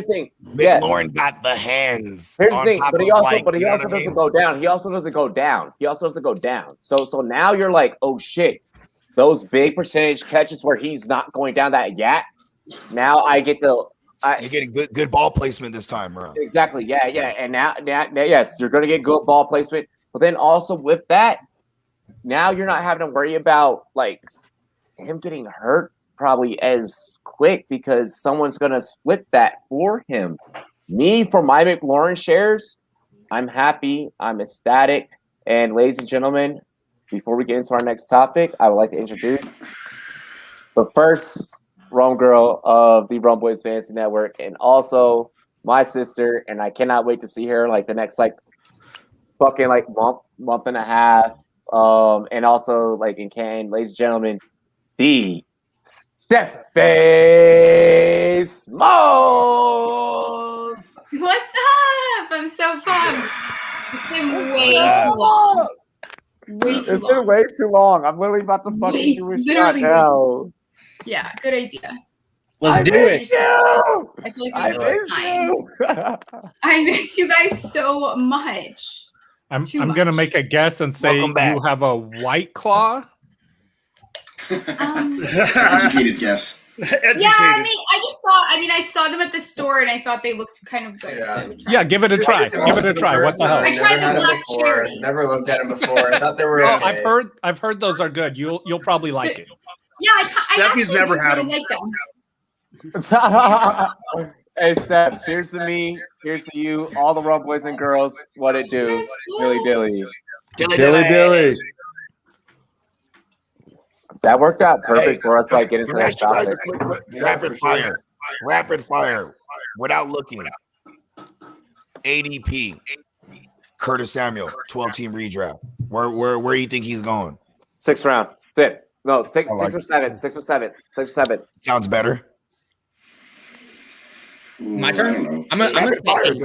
thing. McLaurin got the hands. Here's the thing, but he also doesn't go down. He also doesn't go down. So now you're like, oh shit, those big percentage catches where he's not going down that yet. Now I get to. You're getting good ball placement this time around. Exactly. Yeah. And now, yes, you're going to get good ball placement. But then also with that, now you're not having to worry about like him getting hurt probably as quick because someone's going to split that for him. Me, for my McLaurin shares, I'm happy. I'm ecstatic. And ladies and gentlemen, before we get into our next topic, I would like to introduce the first Rum girl of the Rumboyz Fantasy Network, and also my sister, and I cannot wait to see her like the next like fucking like month and a half. And also like in Canton, ladies and gentlemen, the Steffi Smalls. What's up? I'm so pumped. It's been way too long. It's been way too long. I'm literally about to fucking do a shot now. Yeah, good idea. Let's do it. I feel like I miss you guys so much. I'm gonna make a guess and say you have a White Claw. Educated guess. Yeah, I saw them at the store and I thought they looked kind of good. Yeah, so give it a try. Give it a try. What the hell? I tried the black cherry. Never looked at them before. I thought they were. I've heard those are good. You'll probably like it. Yeah, Steffi's never had them. Like them. Hey, Steph, cheers to me. Cheers to you. All the Rum boys and girls. What it do? Dilly. That worked out perfect for us. Like getting to that topic. Rapid fire. Without looking. ADP. Curtis Samuel, 12-team redraft. Where do you think he's going? 6th round, 5th. No, six or seven. Sounds better. My turn. I'm gonna fire.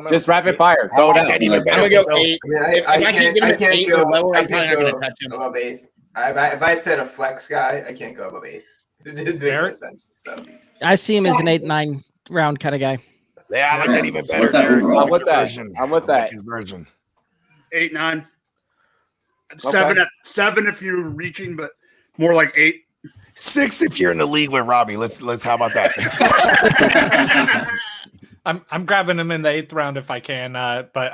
Just rapid fire. Go down. I'm gonna go 8. I can't go above 8. If I said a flex guy, I can't go above 8. It didn't make no sense. So. I see him as an 8-9 round kind of guy. Yeah, I like that even better. I'm with that. His version. 8-9. 7 if you're reaching, but more like 8. 6 if you're in the league with Robbie. Let's how about that? I'm grabbing him in the 8th round if I can, but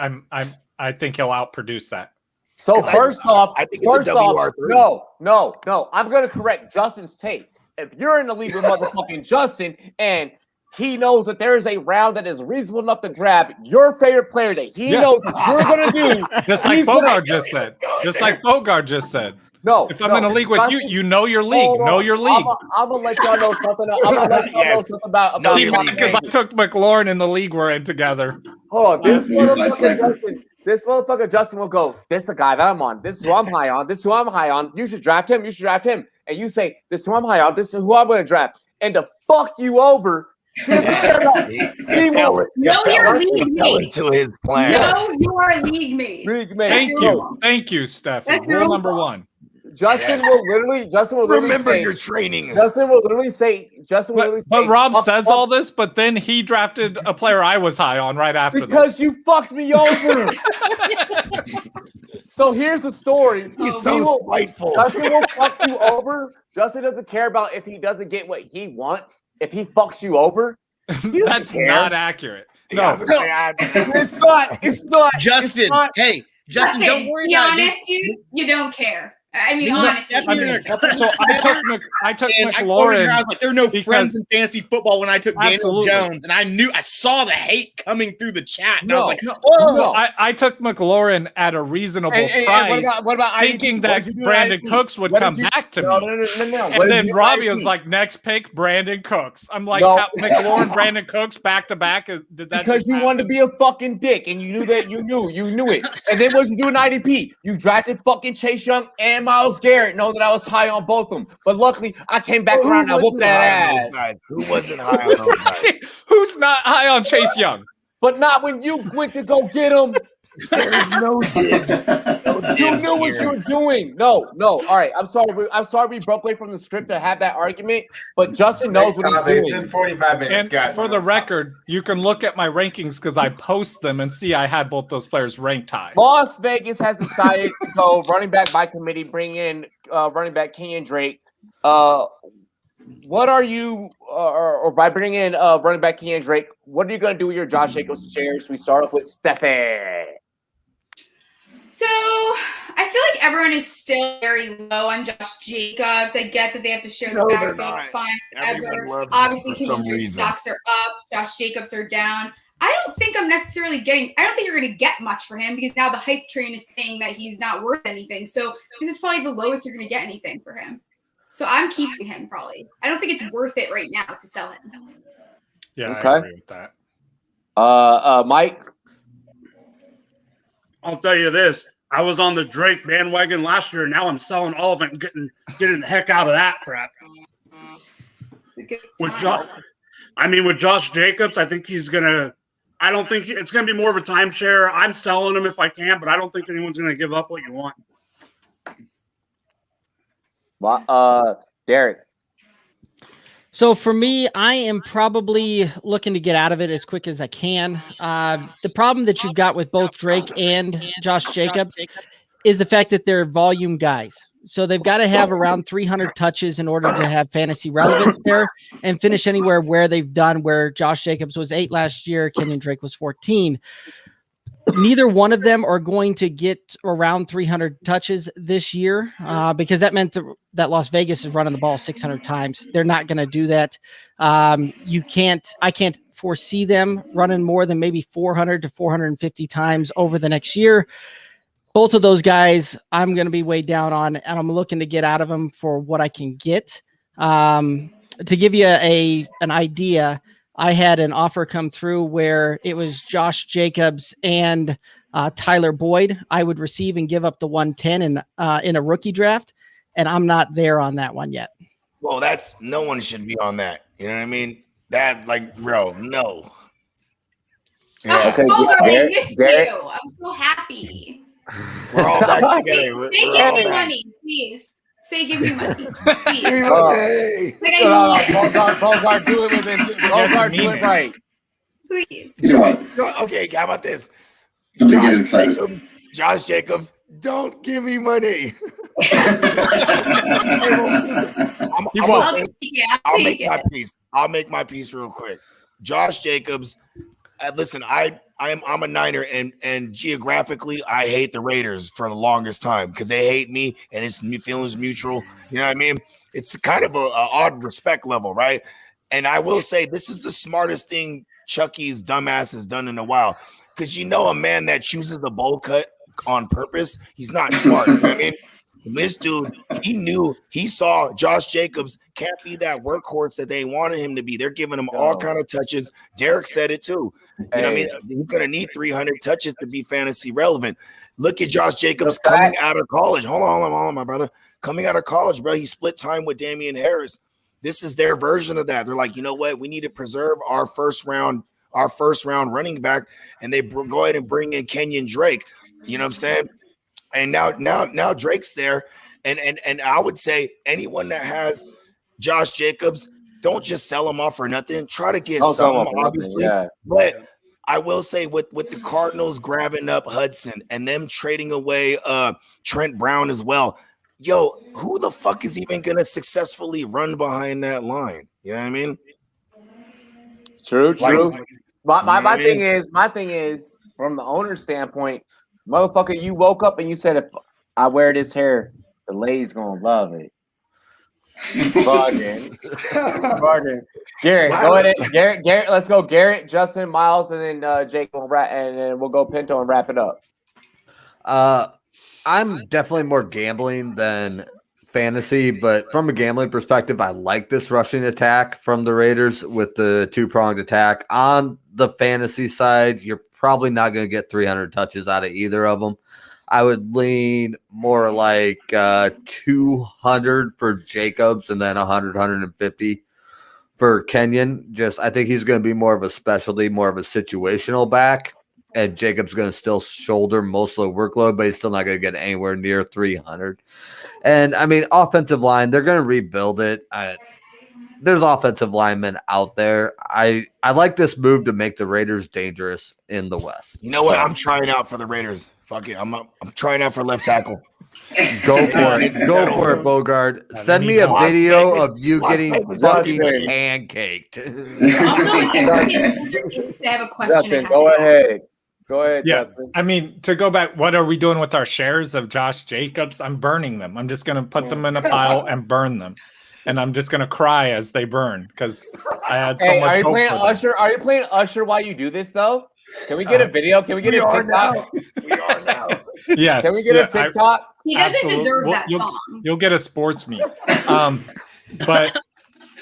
I think he'll outproduce that. So first off, WR3. no. I'm gonna correct Justin's take. If you're in the league with motherfucking Justin and he knows that there is a round that is reasonable enough to grab your favorite player that he knows that you're gonna do, just like Bogart just said. No, if I'm in a league with you, you know your league. Know your league. I'm gonna let y'all know something. I'm gonna let y'all know something about because I took McLaurin in the league we're in together. Hold on, this motherfucker Justin will go, this is the guy that I'm on. This is who I'm high on. You should draft him. And you say, this is who I'm high on. This is who I'm going to draft. And to fuck you over, he will know your league mate. To his plan. Know your league mate. Thank you, Steph. Rule number 1. Justin will literally remember say, your training. Justin will literally say. But Rob says all this, but then he drafted a player I was high on right after because you fucked me over. So here's the story. He's so spiteful. Justin will fuck you over. Justin doesn't care about if he doesn't get what he wants. If he fucks you over, that's not accurate. No, it's not. Justin, hey, Justin, don't worry about it. Be honest, dude. You don't care. I mean, honestly. So I took McLaurin. I was like, there are no friends in fantasy football when I took Daniel Jones, and I saw the hate coming through the chat, and I was like, no. I took McLaurin at a reasonable price, what about thinking that Brandon Cooks would come back to me. No. And then Robbie was like, next pick, Brandon Cooks. I'm like, McLaurin, Brandon Cooks back to back. Did that because you wanted to be a fucking dick, and you knew that you knew it. And then what did you do in IDP? You drafted fucking Chase Young and and Myles Garrett know that I was high on both of them. But luckily, I came back around and I whooped that ass. Who wasn't high on those guys? Who's not high on Chase Young? But not when you went to go get him. There's no dibs. You knew what you were doing. No. All right. I'm sorry we broke away from the script to have that argument, but Justin knows what he's doing. It's been 45 minutes, and guys. For the record, you can look at my rankings because I post them and see I had both those players ranked high. Las Vegas has decided to go running back by committee, bring in running back Kenyon Drake. What are you, or by bringing in running back Kenyon Drake, what are you going to do with your Josh Jacobs shares? We start off with Stefan. So I feel like everyone is still very low on Josh Jacobs. I get that they have to share the backfield. It's fine. Obviously, Kenyon Drake's stocks are up. Josh Jacobs are down. I don't think you're going to get much for him because now the hype train is saying that he's not worth anything. So this is probably the lowest you're going to get anything for him. So I'm keeping him probably. I don't think it's worth it right now to sell him. Yeah, okay. I agree with that. Mike? I'll tell you this. I was on the Drake bandwagon last year. Now I'm selling all of it and getting the heck out of that crap. With Josh Jacobs, I think I don't think it's going to be more of a timeshare. I'm selling him if I can, but I don't think anyone's going to give up what you want. Derek. So for me, I am probably looking to get out of it as quick as I can. The problem that you've got with both Drake and Josh Jacobs is the fact that they're volume guys. So they've got to have around 300 touches in order to have fantasy relevance there and finish anywhere where they've done, where Josh Jacobs was 8 last year, Kenyon Drake was 14. Neither one of them are going to get around 300 touches this year because that meant that Las Vegas is running the ball 600 times. They're not going to do that. I can't foresee them running more than maybe 400 to 450 times over the next year. Both of those guys I'm going to be way down on, and I'm looking to get out of them for what I can get. To give you an idea, I had an offer come through where it was Josh Jacobs and Tyler Boyd. I would receive and give up the 110 in a rookie draft, and I'm not there on that one yet. Well, no one should be on that. You know what I mean? Bro, no. Yeah. Okay, I missed you. I'm so happy. We're all back together. Give me money, please. Say, give me money. Please. Bogart, do it within. Bogart, do it right. Please. Okay, how about this? Somebody get excited. Josh Jacobs, don't give me money. I'll make my piece real quick. Josh Jacobs, listen, I'm a Niner, and geographically, I hate the Raiders for the longest time because they hate me, and it's feelings mutual. You know what I mean? It's kind of a odd respect level, right? And I will say this is the smartest thing Chucky's dumbass has done in a while, because a man that chooses the bowl cut on purpose, he's not smart. You know what I mean? This dude, he saw Josh Jacobs can't be that workhorse that they wanted him to be. They're giving him all kind of touches. Derek said it too. You know what I mean? He's going to need 300 touches to be fantasy relevant. Look at Josh Jacobs coming out of college. Hold on, my brother. Coming out of college, bro, he split time with Damian Harris. This is their version of that. They're like, you know what? We need to preserve our first round running back, and they go ahead and bring in Kenyon Drake. You know what I'm saying? And now Drake's there, and I would say anyone that has Josh Jacobs, don't just sell him off for nothing. Try to get something, obviously. Yeah. But I will say with the Cardinals grabbing up Hudson and them trading away Trent Brown as well. Yo, who the fuck is even gonna successfully run behind that line? You know what I mean? True. My thing is from the owner's standpoint. Motherfucker, you woke up and you said, if I wear this hair, the lady's gonna love it. Bargain. Garrett, go ahead. Garrett, let's go. Garrett, Justin, Miles, and then Jake will wrap, and then we'll go Pinto and wrap it up. I'm definitely more gambling than fantasy, but from a gambling perspective, I like this rushing attack from the Raiders with the two-pronged attack. On the fantasy side, you're probably not going to get 300 touches out of either of them. I would lean more like 200 for Jacobs and then 100, 150 for Kenyon. I think he's going to be more of a specialty, more of a situational back. And Jacobs going to still shoulder most of the workload, but he's still not going to get anywhere near 300. And, I mean, offensive line, they're going to rebuild it. There's offensive linemen out there. I like this move to make the Raiders dangerous in the West. You know what? I'm trying out for the Raiders. Fuck it. I'm trying out for left tackle. Go for it. Go for it, Bogard. Send me a video of you getting fucking pancaked. Also, I have a question. Justin, go ahead. Go ahead, yeah. Justin. I mean, to go back, what are we doing with our shares of Josh Jacobs? I'm burning them. I'm just going to put them in a pile and burn them. And I'm just going to cry as they burn because I had so much hope for them. Are you playing Usher while you do this, though? Can we get a video? Can we get a TikTok? We are now. Yes. Can we get a TikTok? He doesn't deserve that song. You'll get a SportsMe. But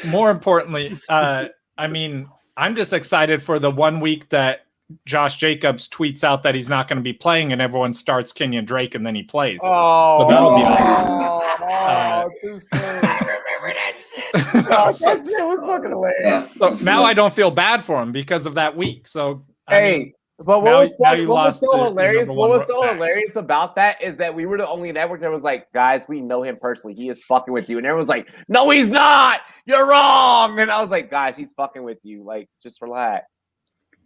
more importantly, I mean, I'm just excited for the 1 week that Josh Jacobs tweets out that he's not going to be playing and everyone starts Kenyon Drake and then he plays. Oh, so that'll be awesome. Too soon. I remember that shit. That shit was fucking hilarious. So now I don't feel bad for him because of that week. So but what was so hilarious? What was so hilarious about that is that we were the only network that was like, guys, we know him personally. He is fucking with you, and everyone was like, no, he's not. You're wrong. And I was like, guys, he's fucking with you. Like, just relax.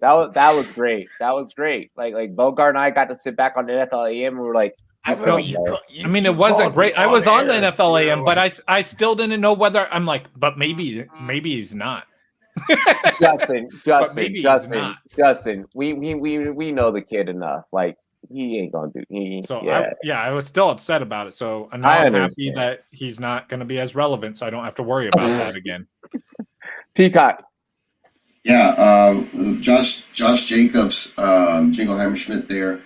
That was great. That was great. Like Bogart and I got to sit back on NFL AM and we were like, I mean, it wasn't great. I was on the NFL AM, but I still didn't know whether I'm like, but maybe he's not. Justin. We know the kid enough. Like he ain't gonna do. I was still upset about it. So now I'm happy that he's not going to be as relevant, so I don't have to worry about that again. Peacock. Yeah, Josh Jacobs, Jingleheimer Schmidt there.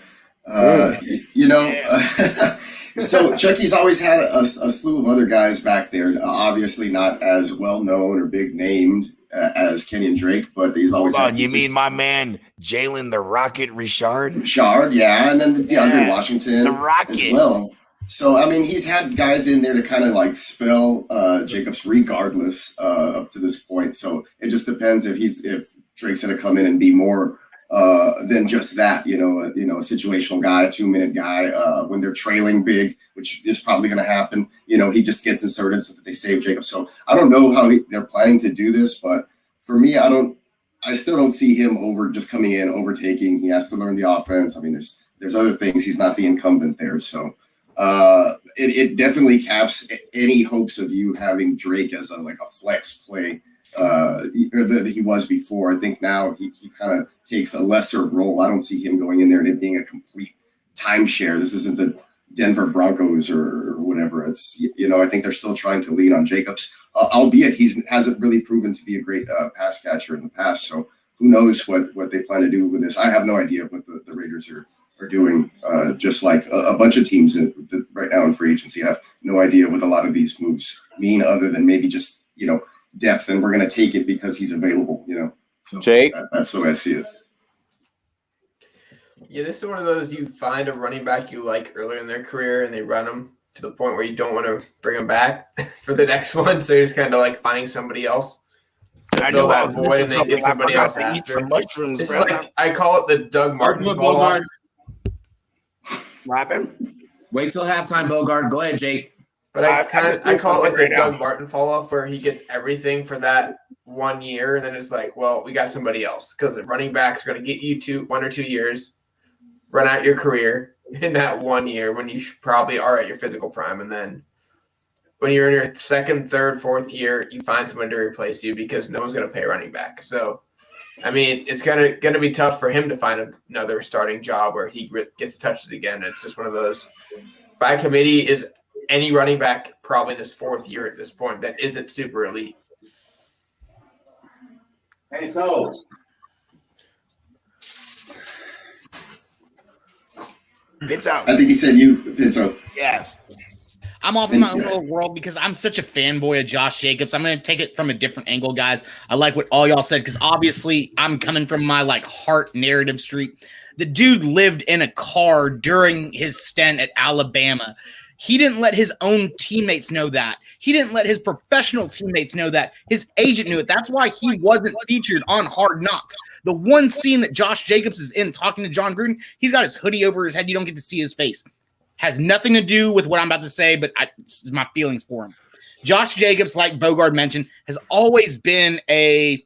So Chucky's always had a slew of other guys back there. Obviously not as well known or big named as Kenyon Drake, but he's always. Hold on, you mean my man Jalen the Rocket Richard? Richard, yeah, and then DeAndre Washington, the Rocket as well. So I mean, he's had guys in there to kind of like spell Jacobs regardless up to this point. So it just depends if Drake's going to come in and be more than just that, a situational guy, a 2-minute guy when they're trailing big, which is probably going to happen. He just gets inserted so that they save Jacobs. So I don't know how they're planning to do this, but for me, I still don't see him just coming in, overtaking. He has to learn the offense. I mean, there's other things. He's not the incumbent there, so. It definitely caps any hopes of you having Drake as a flex play that he was before. I think now he kind of takes a lesser role. I don't see him going in there and it being a complete timeshare. This isn't the Denver Broncos or whatever. It's I think they're still trying to lean on Jacobs, albeit he hasn't really proven to be a great pass catcher in the past. So who knows what they plan to do with this? I have no idea what the Raiders are doing, just like a bunch of teams right now in free agency. I have no idea what a lot of these moves mean other than maybe just, depth, and we're going to take it because he's available, So Jake? That's the way I see it. Yeah, this is one of those you find a running back you like earlier in their career and they run them to the point where you don't want to bring them back for the next one. So you're just kind of like finding somebody else. I know that void and then get somebody else after. Eat some mushrooms, this is like, I call it the Doug Martin fall off. Wait till halftime, Bogart. Go ahead, Jake. But I call it like the Doug Martin fall off, where he gets everything for that 1 year, and then it's like, well, we got somebody else because the running backs are going to get you 1 or 2 years, run out your career in that 1 year when you probably are at your physical prime, and then when you're in your second, third, fourth year, you find someone to replace you because no one's going to pay running back. So, I mean, it's going to be tough for him to find another starting job where he gets touches again. It's just one of those. By committee is any running back probably in his 4th year at this point that isn't super elite. Hey, so. Pinto. I think he said you, Pinto. Yeah. I'm off in my own little world because I'm such a fanboy of Josh Jacobs. I'm going to take it from a different angle, guys. I like what all y'all said because obviously I'm coming from my like heart narrative street. The dude lived in a car during his stint at Alabama. He didn't let his own teammates know that. He didn't let his professional teammates know that. His agent knew it. That's why he wasn't featured on Hard Knocks. The one scene that Josh Jacobs is in talking to John Gruden, he's got his hoodie over his head. You don't get to see his face. Has nothing to do with what I'm about to say, but it's my feelings for him. Josh Jacobs, like Bogard mentioned, has always been a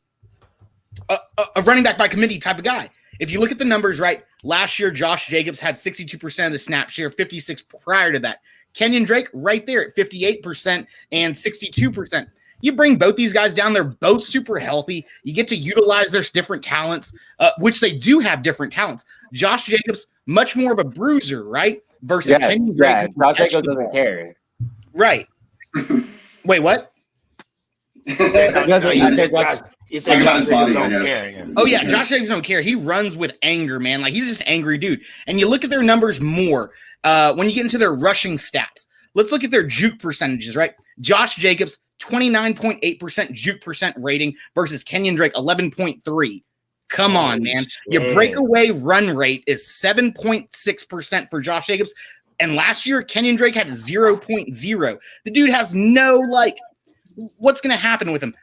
running back by committee type of guy. If you look at the numbers, right, last year Josh Jacobs had 62% of the snap share, 56% prior to that. Kenyon Drake right there at 58% and 62%. You bring both these guys down. They're both super healthy. You get to utilize their different talents, which they do have different talents. Josh Jacobs, much more of a bruiser, right? Versus Kenyon Drake. Yeah, Josh Jacobs doesn't care. Right. Wait, what? Oh yeah, Josh Jacobs don't care. He runs with anger, man. Like he's just angry dude. And you look at their numbers more when you get into their rushing stats. Let's look at their juke percentages, right? Josh Jacobs 29.8% juke percent rating versus Kenyon Drake 11.3. Come on, man. Your breakaway run rate is 7.6% for Josh Jacobs. And last year, Kenyon Drake had 0.0. The dude has no, like, what's going to happen with him?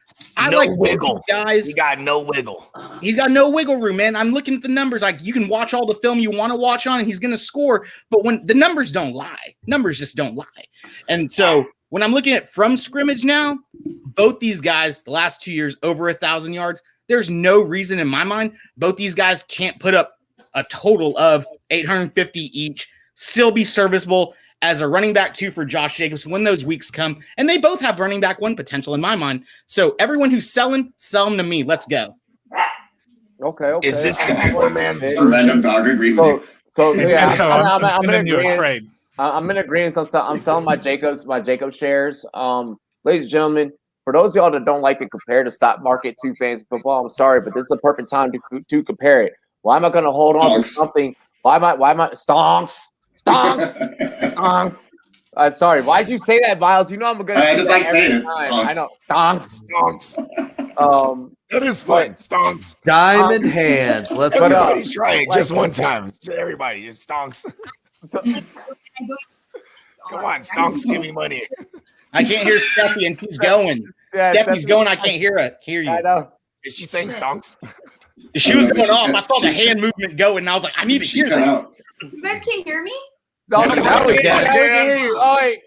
No wiggle. Guys. He got no wiggle. He's got no wiggle room, man. I'm looking at the numbers. Like, you can watch all the film you want to watch on, and he's going to score. But when the numbers don't lie, numbers just don't lie. And so when I'm looking at from scrimmage now, both these guys, the last 2 years, over 1,000 yards, there's no reason in my mind both these guys can't put up a total of 850 each, still be serviceable as a running back 2 for Josh Jacobs when those weeks come. And they both have running back 1 potential in my mind. So everyone who's selling, sell them to me. Let's go. Okay. Is this the one man? Random dog agreed with you. So yeah, I'm in agreement. I'm in agreement. I'm selling my Jacobs shares. Ladies and gentlemen, for those of y'all that don't like to compare the stock market to fantasy football, I'm sorry, but this is a perfect time to compare it. Why am I going to hold on to something? Why am I stonks? Sorry, why'd you say that, Miles? You know I'm gonna. I just like saying it. I know, stonks. That is fun. Stonks. Diamond hands. Let's everybody try it just one time. Everybody, just stonks. Come on, stonks, give me money. I can't hear Steffi, and he's going. Yeah, Steffi's going. I can't hear you. I know. Is she saying stonks? She was going off. I saw the hand movement go, and I was like, I need to hear that. You guys can't hear me? No, now we can hear you. Oh, wait.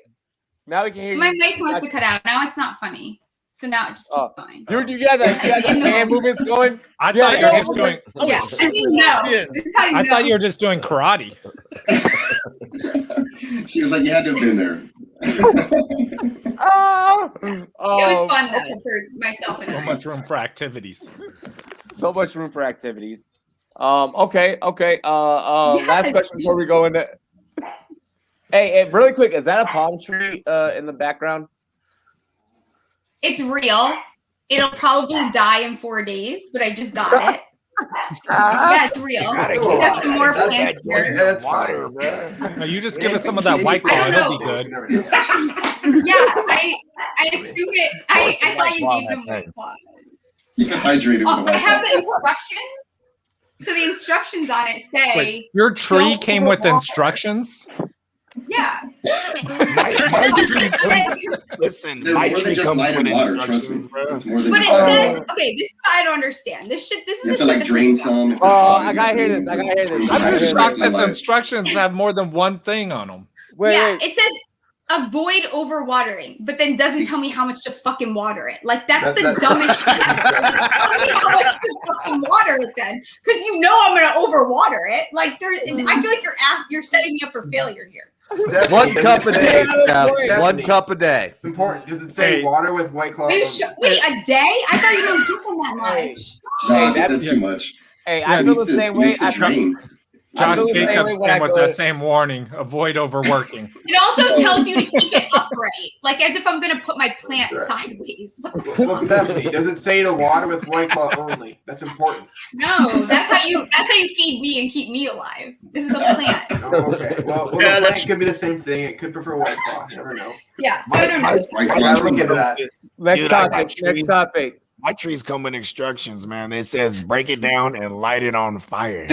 Now we can hear you. My mic must have cut out. Now it's not funny. So now it just keeps going. You got the hand movements going? I thought you were just doing. Yeah, as you know. This is how you know. I thought you were just doing karate. She was like, you had to have been there. It was fun though for myself and so much room for activities. So much room for activities. Okay. Last question before we go into. Hey, really quick, is that a palm tree in the background? It's real. It'll probably die in 4 days, but I just got it. Yeah, it's real. We have some more plants here. That's fine. No, you just give us some of that White Claw. It'll be good. Yeah, I assume it. I thought you gave them White Claw. You can hydrate it. I have the instructions. So the instructions on it say. Wait, your tree came with instructions? Yeah. My tree listen, my tree comes with instructions, bro. But it says, okay, this is what I don't understand. This is you have to like drain some. I gotta hear this. I'm just shocked that the instructions have more than one thing on them. Wait. It says avoid overwatering, but then doesn't tell me how much to fucking water it. Like that's the dumbest shit ever. Tell me how much to fucking water it then, because you know I'm gonna overwater it. Like I feel like you're setting me up for failure here. Stephanie, 1 cup a day. 1 cup a day. It's important. Does it say water with White Claw? Wait, a day? I thought you don't give them that much. No, I think that's too much. Hey, I feel the same way. Josh Jacobs came with that same warning: avoid overworking. It also tells you to keep it upright, like as if I'm going to put my plant sideways. Well, Stephanie, does it say to water with White Claw only? That's important. No, that's how you feed me and keep me alive. This is a plant. Oh, okay. Well, the plant could be the same thing. It could prefer White Claw. You never know. Yeah. So I don't know. I'll look into that. Next topic. My trees come with instructions, man. It says break it down and light it on fire.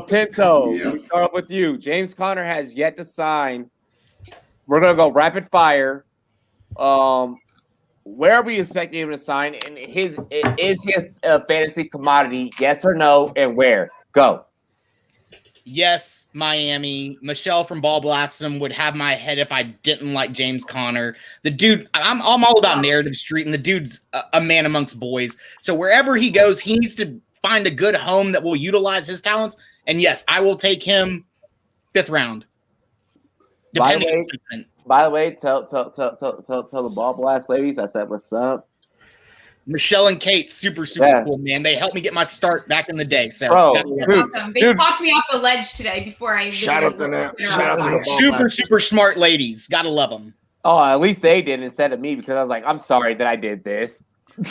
Pinto, we start off with you. James Conner has yet to sign. We're gonna go rapid fire. Where are we expecting him to sign? And is he a fantasy commodity? Yes or no? And where? Go. Yes, Miami. Michelle from Ball Blossom would have my head if I didn't like James Conner. The dude, I'm all about narrative street, and the dude's a man amongst boys. So wherever he goes, he needs to find a good home that will utilize his talents. And yes, I will take him 5th round. By the way, tell the Ball Blast ladies I said what's up. Michelle and Kate, super cool, man. They helped me get my start back in the day. So awesome. They talked me off the ledge today before I shout out to them. Super smart ladies. Gotta love them. Oh, at least they did instead of me, because I was like, I'm sorry that I did this.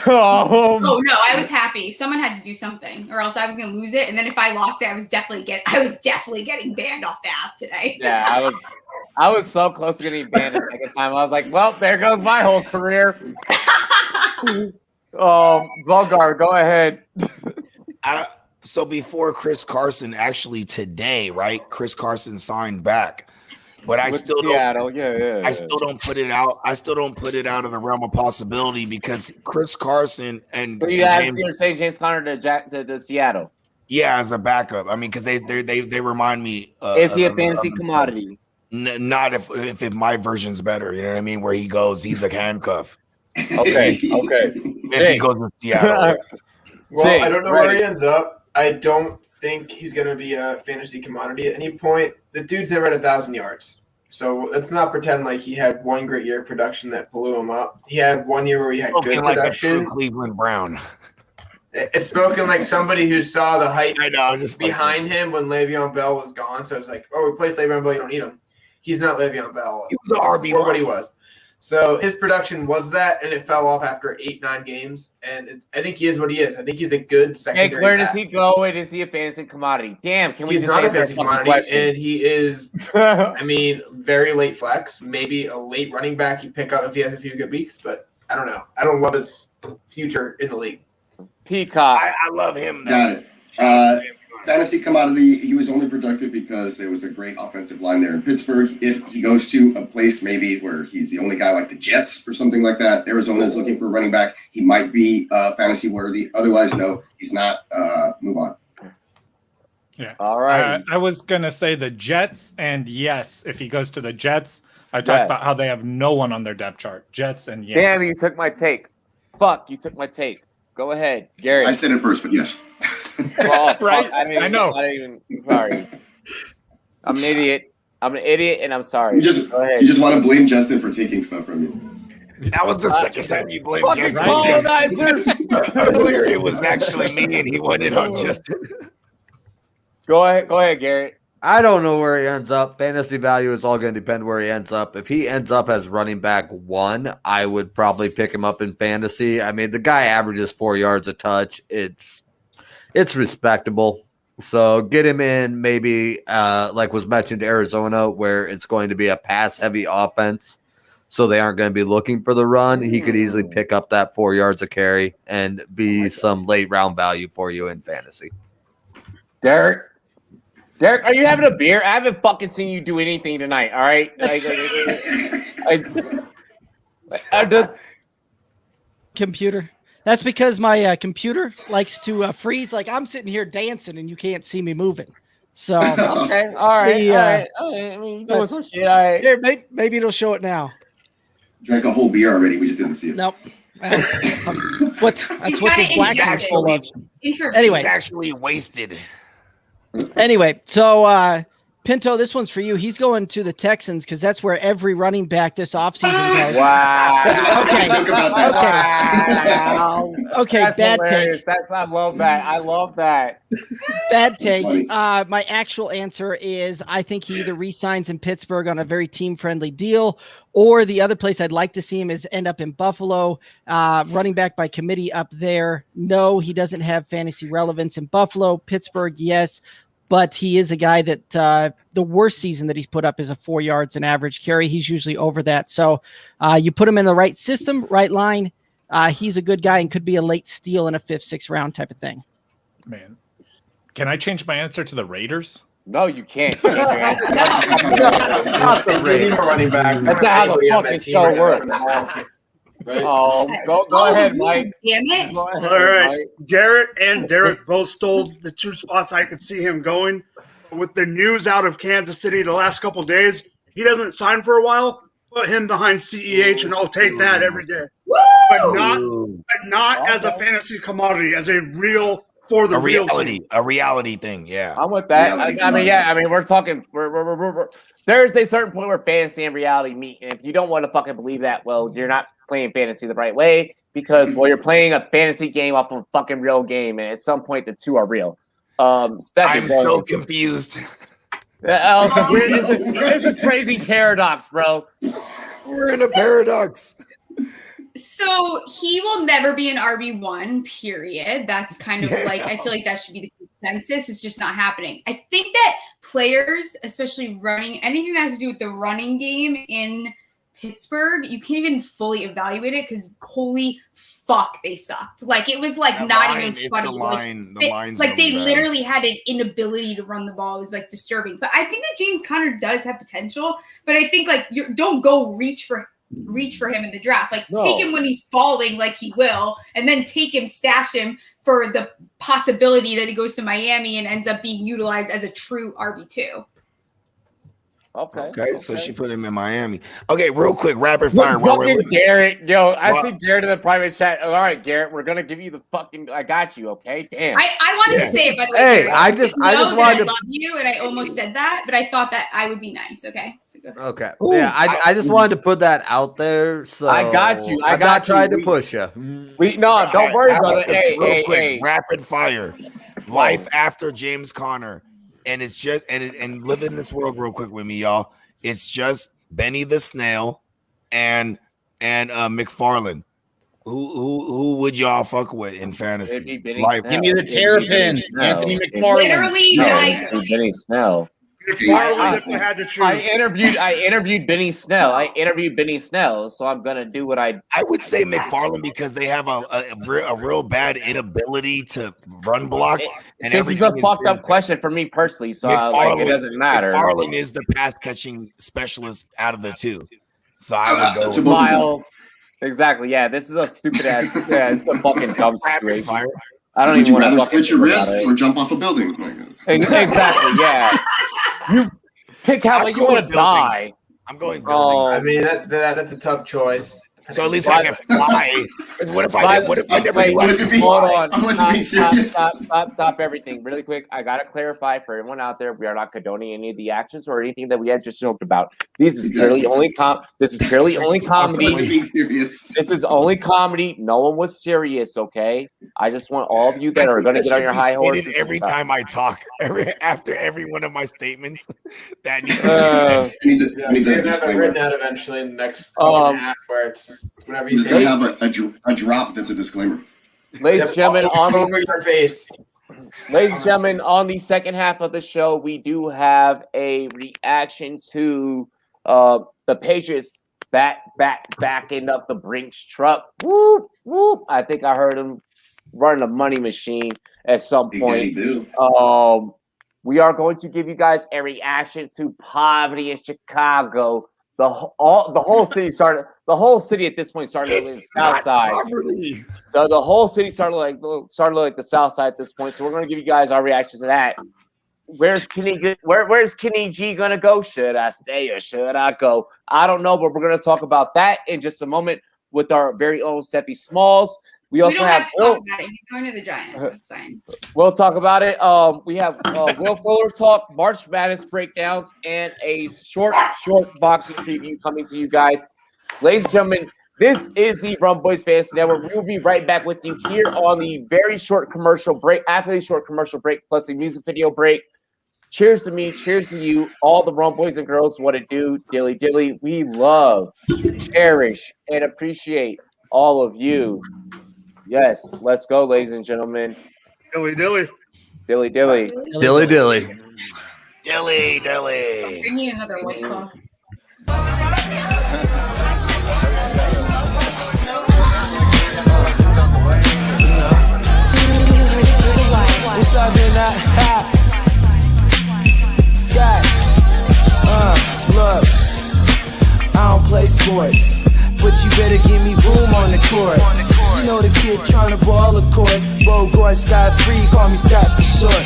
Oh no, I was happy. Someone had to do something, or else I was gonna lose it. And then if I lost it, I was definitely getting banned off the app today. Yeah, I was so close to getting banned the second time. I was like, well, there goes my whole career. Bogart, go ahead. So before Chris Carson, actually today, right? Chris Carson signed back, but I still don't. I still don't put it out. I still don't put it out of the realm of possibility, because Chris Carson and so you're saying James Conner to Seattle? Yeah, as a backup. I mean, because they remind me. Is he a fantasy commodity? Not if my version's better. You know what I mean? Where he goes, he's a handcuff. Okay. If he goes to Seattle. Well, I don't know where he ends up. I don't think he's going to be a fantasy commodity at any point. The dude's never had 1,000 yards. So let's not pretend like he had one great year of production that blew him up. He had 1 year where he had good like production. A true Cleveland Brown. It's spoken like somebody who saw the hype behind him when Le'Veon Bell was gone. So it's like, oh, replace Le'Veon Bell, you don't need him. He's not Le'Veon Bell. He was the RB1. What he was. So his production was that, and it fell off after 8-9 games. And I think he is what he is. I think he's a good secondary. Where does he go? And is he a fantasy commodity? Damn, can we He's just not a fantasy commodity, and he is, I mean, very late flex, maybe a late running back you pick up if he has a few good weeks, but I don't know. I don't love his future in the league. Peacock. I love him. Got it. Fantasy commodity, he was only productive because there was a great offensive line there in Pittsburgh. If he goes to a place maybe where he's the only guy like the Jets or something like that, Arizona is looking for a running back, he might be fantasy worthy. Otherwise, no, he's not. Move on. Yeah. All right. I was going to say the Jets, and yes, if he goes to the Jets, I talked about how they have no one on their depth chart. Jets and yes. Damn, you took my take. Fuck, you took my take. Go ahead, Gary. I said it first, but yes. Well, right? I know. Sorry. I'm an idiot. And I'm sorry. You just want to blame Justin for taking stuff from you. That was the second time you blamed Justin. Earlier it was actually me, and he went in on Justin. Go ahead, Garrett. I don't know where he ends up. Fantasy value is all going to depend where he ends up. If he ends up as running back 1, I would probably pick him up in fantasy. I mean, the guy averages 4 yards a touch. It's respectable. So get him in maybe, like was mentioned, Arizona, where it's going to be a pass-heavy offense. So they aren't going to be looking for the run. He could easily pick up that 4 yards a carry and be some late round value for you in fantasy. Derek, are you having a beer? I haven't fucking seen you do anything tonight. All right. Computer. That's because my computer likes to freeze. Like I'm sitting here dancing and you can't see me moving. So okay, all right. I mean, you doing some shit. All right. Here, maybe it'll show it now. Drank a whole beer already. We just didn't see it. Nope. That's what this black is full of. Anyway, he's actually wasted. Anyway, so Pinto, this one's for you. He's going to the Texans because that's where every running back this offseason goes. Wow. Okay, That's bad hilarious. take. I love that. Bad take. My actual answer is I think he either re-signs in Pittsburgh on a very team-friendly deal, or the other place I'd like to see him is end up in Buffalo, running back by committee up there. No, he doesn't have fantasy relevance in Buffalo. Pittsburgh, yes. But he is a guy that the worst season that he's put up is a 4 yards an average carry. He's usually over that. So you put him in the right system, right line. He's a good guy and could be a late steal in a 5th, 6th round type of thing. Man, can I change my answer to the Raiders? No, you can't. Not the Raiders. Running backs. That's not how the fucking show works. Right. Oh, go ahead, Mike. Damn it. All right. Garrett and Derek both stole the 2 spots I could see him going. With the news out of Kansas City the last couple of days, he doesn't sign for a while. Put him behind CEH, and I'll take that every day. But not as a fantasy commodity, as a real for the real team. A reality thing. Yeah, I'm with that. I mean, we're talking. We're there's a certain point where fantasy and reality meet, and if you don't want to fucking believe that, well, you're not playing fantasy the right way because you're playing a fantasy game off of a fucking real game, and at some point the two are real. I'm so confused. It's a crazy paradox, bro. We're in a paradox. So he will never be an RB1, period. That's kind of like, I feel like that should be the consensus. It's just not happening. I think that players, especially running, anything that has to do with the running game in Pittsburgh, you can't even fully evaluate it because holy fuck, they sucked. Like, it was like not even funny. They literally had an inability to run the ball. It was like disturbing. But I think that James Conner does have potential. But I think like don't go reach for him in the draft. Like take him when he's falling, like he will, and then take him, stash him for the possibility that he goes to Miami and ends up being utilized as a true RB2. Okay. So she put him in Miami. Okay, real quick, rapid fire. Garrett, I see Garrett in the private chat. All right, Garrett, we're gonna give you the fucking. I got you. Okay, damn. I wanted to say it, by the way. Hey, Garrett, I just wanted to love you, and I almost said that, but I thought that I would be nice. Okay, so go ahead. Okay. Yeah, I just wanted to put that out there. So I got you. I'm not trying to push you. Don't worry, brother. Hey, rapid fire. Life after James Conner. And it's just and live in this world real quick with me, y'all. It's just Benny the Snail and McFarland. Who would y'all fuck with in fantasy? Give me the Terrapin, Anthony McFarland. Literally, Benny Snell. I interviewed Benny Snell. So I'm gonna do what I would say McFarland because they have a real bad inability to run block. And this is a fucked up question for me personally, so it doesn't matter. McFarland is the pass catching specialist out of the two, so I would go with Miles. Exactly. Yeah, this is a stupid ass. Yeah, it's a fucking dumb situation. I don't even want to slit your wrist or jump off a building. Exactly. Yeah. You pick how you want to die. I'm going building. I mean that's a tough choice. So at least I can fly. What if I never do? Hold on. Stop everything. Really quick. I gotta clarify for everyone out there, we are not condoning any of the actions or anything that we had just joked about. This is purely only comedy. This is only comedy. No one was serious, okay? I just want all of you that are gonna get on your high horses. Every time I talk, after every one of my statements, that needs to be written out eventually in the next half where it's whenever you say have a drop that's a disclaimer. Ladies and gentlemen, on the second half of the show, we do have a reaction to the Patriots backing up the Brinks truck. Whoop, whoop. I think I heard him running a money machine at some point. We are going to give you guys a reaction to poverty in Chicago. The whole city at this point started in the South Side. The whole city started like the South Side at this point. So we're going to give you guys our reactions to that. Where's Kenny G gonna go? Should I stay or should I go? I don't know, but we're going to talk about that in just a moment with our very own Steffi Smalls. We don't have to talk about it. He's going to the Giants. It's fine. We'll talk about it. We have Will Fuller talk, March Madness breakdowns, and a short boxing preview coming to you guys. Ladies and gentlemen, this is the Rumboyz Fantasy Network. We will be right back with you here on the very short commercial break, after the short commercial break, plus the music video break. Cheers to me, cheers to you, all the Rumboys and girls. What it do, dilly dilly. We love, cherish, and appreciate all of you. Yes, let's go, ladies and gentlemen. Dilly dilly. Dilly dilly. Dilly dilly. Dilly dilly. I need another white claw. What's up in that? Sky. Look, I don't play sports, but you better give me room on the court. You know the kid tryna ball, of course. Bogart, Scott free, call me Scott for short.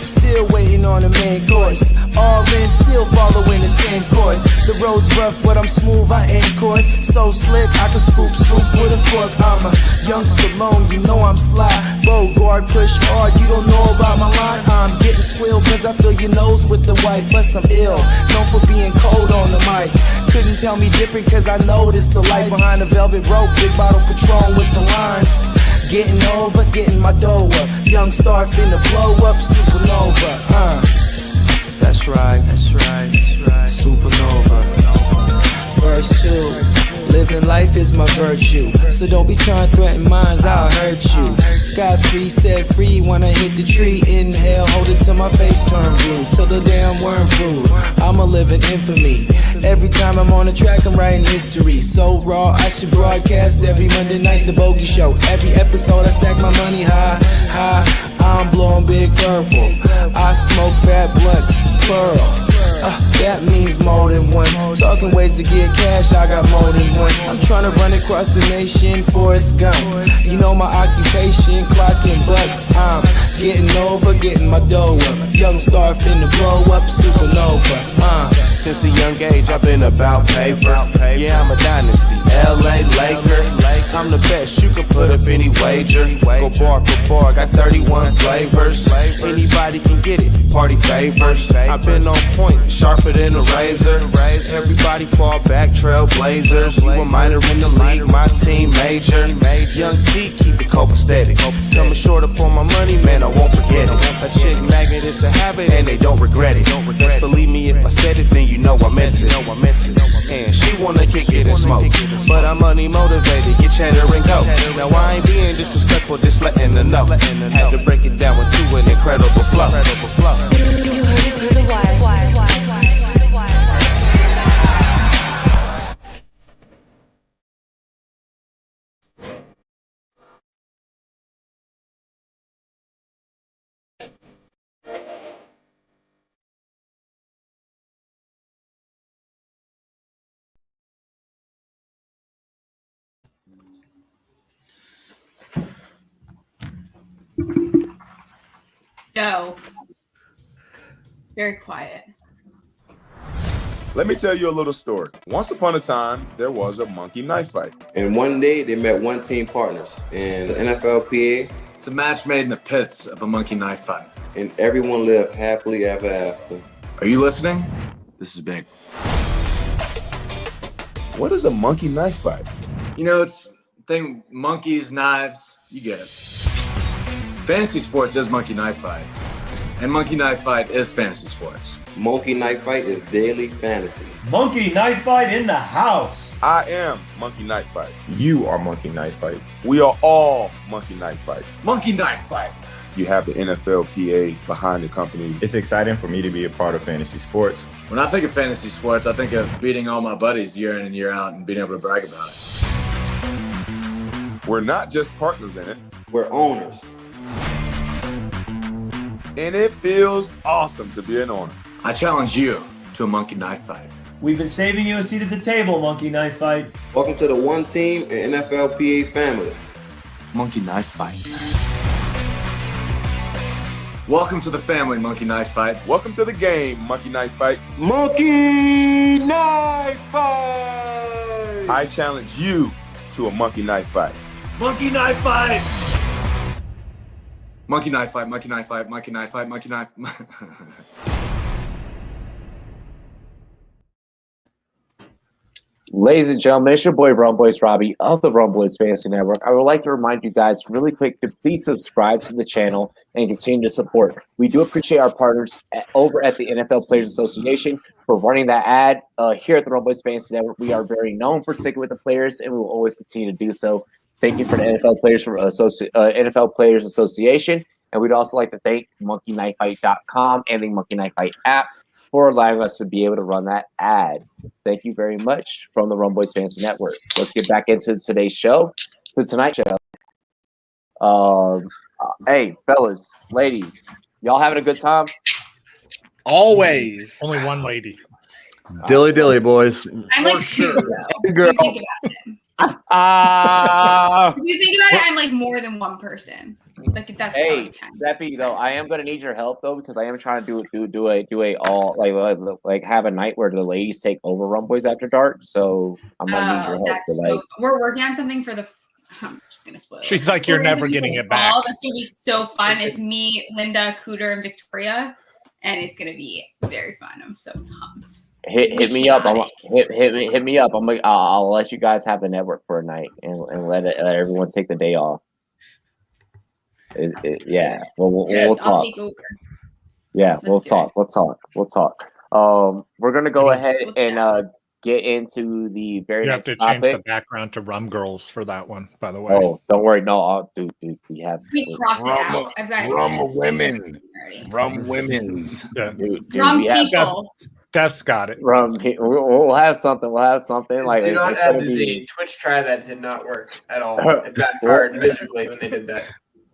Still waiting on the main course. All in, still following the same course. The road's rough, but I'm smooth, I ain't course. So slick, I can scoop soup with a fork. I'm a youngster alone, you know I'm sly. Bogart, push hard, you don't know about my line. I'm getting squeal, cause I fill your nose with the white. Plus I'm ill, known for being cold on the mic. Couldn't tell me different, cause I noticed the light behind the velvet rope. Big bottle Patron with the limes. Getting over, getting my dough up. Young star finna blow up, supernova. That's right, supernova. Verse 2, living life is my virtue. So don't be trying to threaten mines, I'll hurt you. Scott free, set free when I hit the tree. Inhale, hold it till my face turn blue. Till the damn worm food, I'm a living infamy. Every time I'm on the track, I'm writing history. So raw, I should broadcast every Monday night, the Bogey Show. Every episode, I stack my money high. I'm blowing big purple. I smoke fat blunts, plural. That means more than one. Talking ways to get cash, I got more than one. I'm trying to run across the nation, Forrest Gump. You know my occupation, clocking bucks. I'm getting over, getting my dough up. Young star finna blow up, supernova. Since a young age, I've been about paper. Yeah, I'm a dynasty, LA Laker. I'm the best, you can put up any wager. Go bar for bar, got 31 flavors. Anybody can get it, party favors. I've been on point, sharper than a razor. Everybody fall back, trailblazers. You a minor in the league, my team major. Young T, keep it copacetic. Coming short up on my money, man, I won't forget it. A chick magnet is a habit and they don't regret it. Just believe me if I said it, then you know I meant it. And she wanna kick it and smoke, but I'm money motivated, get cheddar and go. Now I ain't being disrespectful, just letting her know. Had to break it down into an incredible flow. You heard it through the wire. No. It's very quiet. Let me tell you a little story. Once upon a time, there was a monkey knife fight. And one day, they met one team partners in the NFLPA. It's a match made in the pits of a monkey knife fight. And everyone lived happily ever after. Are you listening? This is big. What is a monkey knife fight? You know, it's thing monkeys, knives, you get it. Fantasy sports is monkey knife fight. And monkey knife fight is fantasy sports. Monkey knife fight is daily fantasy. Monkey knife fight in the house. I am Monkey Knife Fight. You are Monkey Knife Fight. We are all Monkey Knife Fight. Monkey Knife Fight. You have the NFLPA behind the company. It's exciting for me to be a part of fantasy sports. When I think of fantasy sports, I think of beating all my buddies year in and year out and being able to brag about it. We're not just partners in it. We're owners. And it feels awesome to be an owner. I challenge you to a monkey knife fight. We've been saving you a seat at the table, Monkey Knife Fight. Welcome to the one team and NFLPA family. Monkey Knife Fight. Welcome to the family, Monkey Knife Fight. Welcome to the game, Monkey Knife Fight. Monkey Knife Fight! I challenge you to a Monkey Knife Fight. Monkey Knife Fight. Monkey Knife Fight, Monkey Knife Fight, Monkey Knife Fight, Monkey Knife. Ladies and gentlemen, it's your boy Rumboyz Robbie of the Rumboyz Fantasy Network. I would like to remind you guys really quick to please subscribe to the channel and continue to support. We do appreciate our partners over at the NFL Players Association for running that ad. Here at the Rumboyz Fantasy Network, we are very known for sticking with the players, and we will always continue to do so. Thank you for the NFL Players Association, and we'd also like to thank MonkeyKnifeFight.com and the Monkey Knife Fight app for allowing us to be able to run that ad. Thank you very much from the Rumboyz Fantasy Network. Let's get back into today's show, the Tonight Show. Hey, fellas, ladies, y'all having a good time? Always. Only one lady. Dilly dilly, boys. I'm like two. Girl. If you think about it. If you think about it, I'm like more than one person. Like that's hey, Steffi, though, I am gonna need your help though because I am trying to do a all like have a night where the ladies take over Rumboyz After Dark. So I'm gonna need your help. We're working on something for the. I'm just gonna spoil. She's like, you're never getting it back. That's gonna be so fun. It's me, Linda, Cooter, and Victoria, and it's gonna be very fun. I'm so pumped. Hit me up. Hit me up. I'll let you guys have the network for a night and let everyone take the day off. Yeah, we'll talk. I'll take over. Yeah, we'll talk. We're gonna go ahead and get into the very next topic. You have to change the background to Rum Girls for that one, by the way. Oh, don't worry. No, I'll do. We have cross it out. I've got Rum Women. Rum Women's. Yeah. Dude, Rum People. Steph's got it. Rum. We'll have something. Like do not add the Z. Twitch try that did not work at all. It backfired miserably when they did that.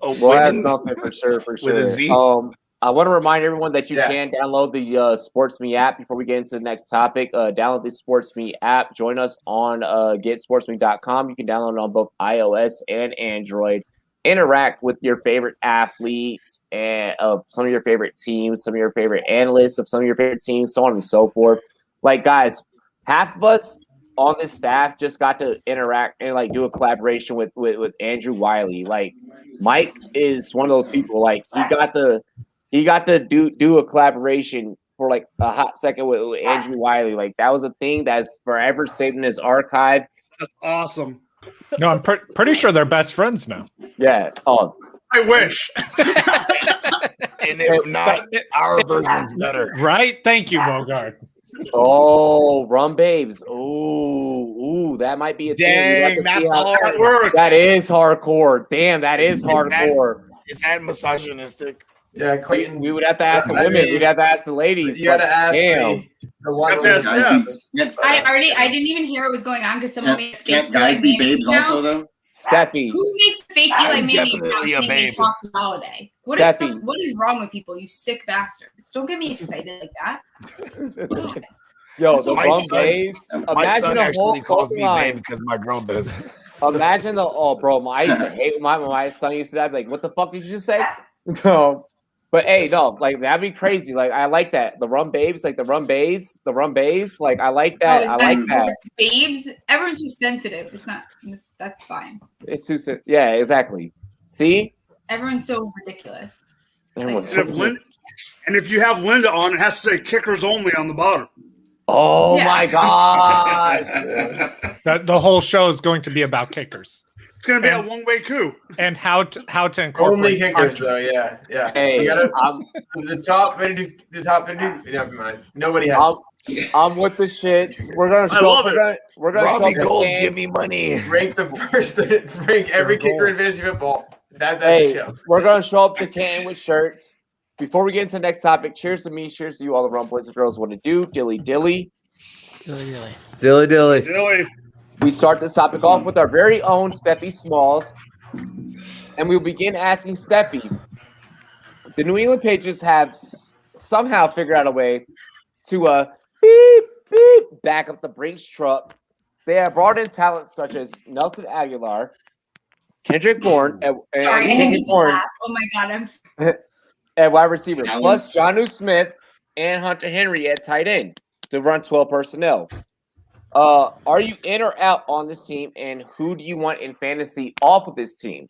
Oh, we'll have something for sure. With a Z. I want to remind everyone that you can download the SportsMe app before we get into the next topic. Download the SportsMe app. Join us on getsportsme.com. You can download it on both iOS and Android. Interact with your favorite athletes and some of your favorite teams, some of your favorite analysts of some of your favorite teams, so on and so forth. Like, guys, half of us on this staff just got to interact and like do a collaboration with Andrew Wiley. Like, Mike is one of those people. Like, he got to do a collaboration for like a hot second with Andrew Wiley. Like, that was a thing that's forever saved in his archive. That's awesome. No, I'm pretty sure they're best friends now. Yeah. Oh, I wish. And if not, our version's better. Right? Thank you, Bogart. Oh, Rum Babes. Ooh, that might be a thing. Dang, that's hard. That is hardcore. Damn, that is hardcore. Is that misogynistic? Yeah, Clayton. We would have to ask the women. We'd have to ask the ladies. You got to ask the one. I didn't even hear what was going on because someone made a fake. Can't guys be babes also though? Steffi. Who makes a fake like Mandy saying they talk to Holiday? What is wrong with people? You sick bastards! Don't get me excited like that. Yo, the Rum Babes. My son actually calls me babe because my girl does. Imagine I used to hate my son used to that. Like, what the fuck did you just say? No, but hey, no, like that'd be crazy. Like, I like that. The Rum Babes, like the Rum Bays. Like, I like that. I like that. Babes, everyone's too sensitive. It's not. That's fine. It's too sensitive. Yeah, exactly. See, everyone's so ridiculous. And if you have Linda on, it has to say kickers only on the bottom. Oh my god! The whole show is going to be about kickers. It's going to be a one-way coup. And how to incorporate only kickers, though. Yeah. Hey, the top 50. Never mind. Nobody has. I'm with the shits. We're gonna show. We're gonna Robbie show Gold, give me money. Rank every kicker in fantasy football. That's the show. We're gonna show up the can with shirts. Before we get into the next topic, cheers to me, cheers to you, all the Rum Boys and girls want to do. Dilly dilly. Dilly dilly. We start this topic off with our very own Steffi Smalls, and we'll begin asking Steffi. The New England Patriots have somehow figured out a way to beep back up the Brinks truck. They have brought in talent such as Nelson Aguilar, Kendrick Bourne, and oh my god, at wide receiver, plus Jonnu Smith and Hunter Henry at tight end to run 12 personnel. Are you in or out on this team, and who do you want in fantasy off of this team?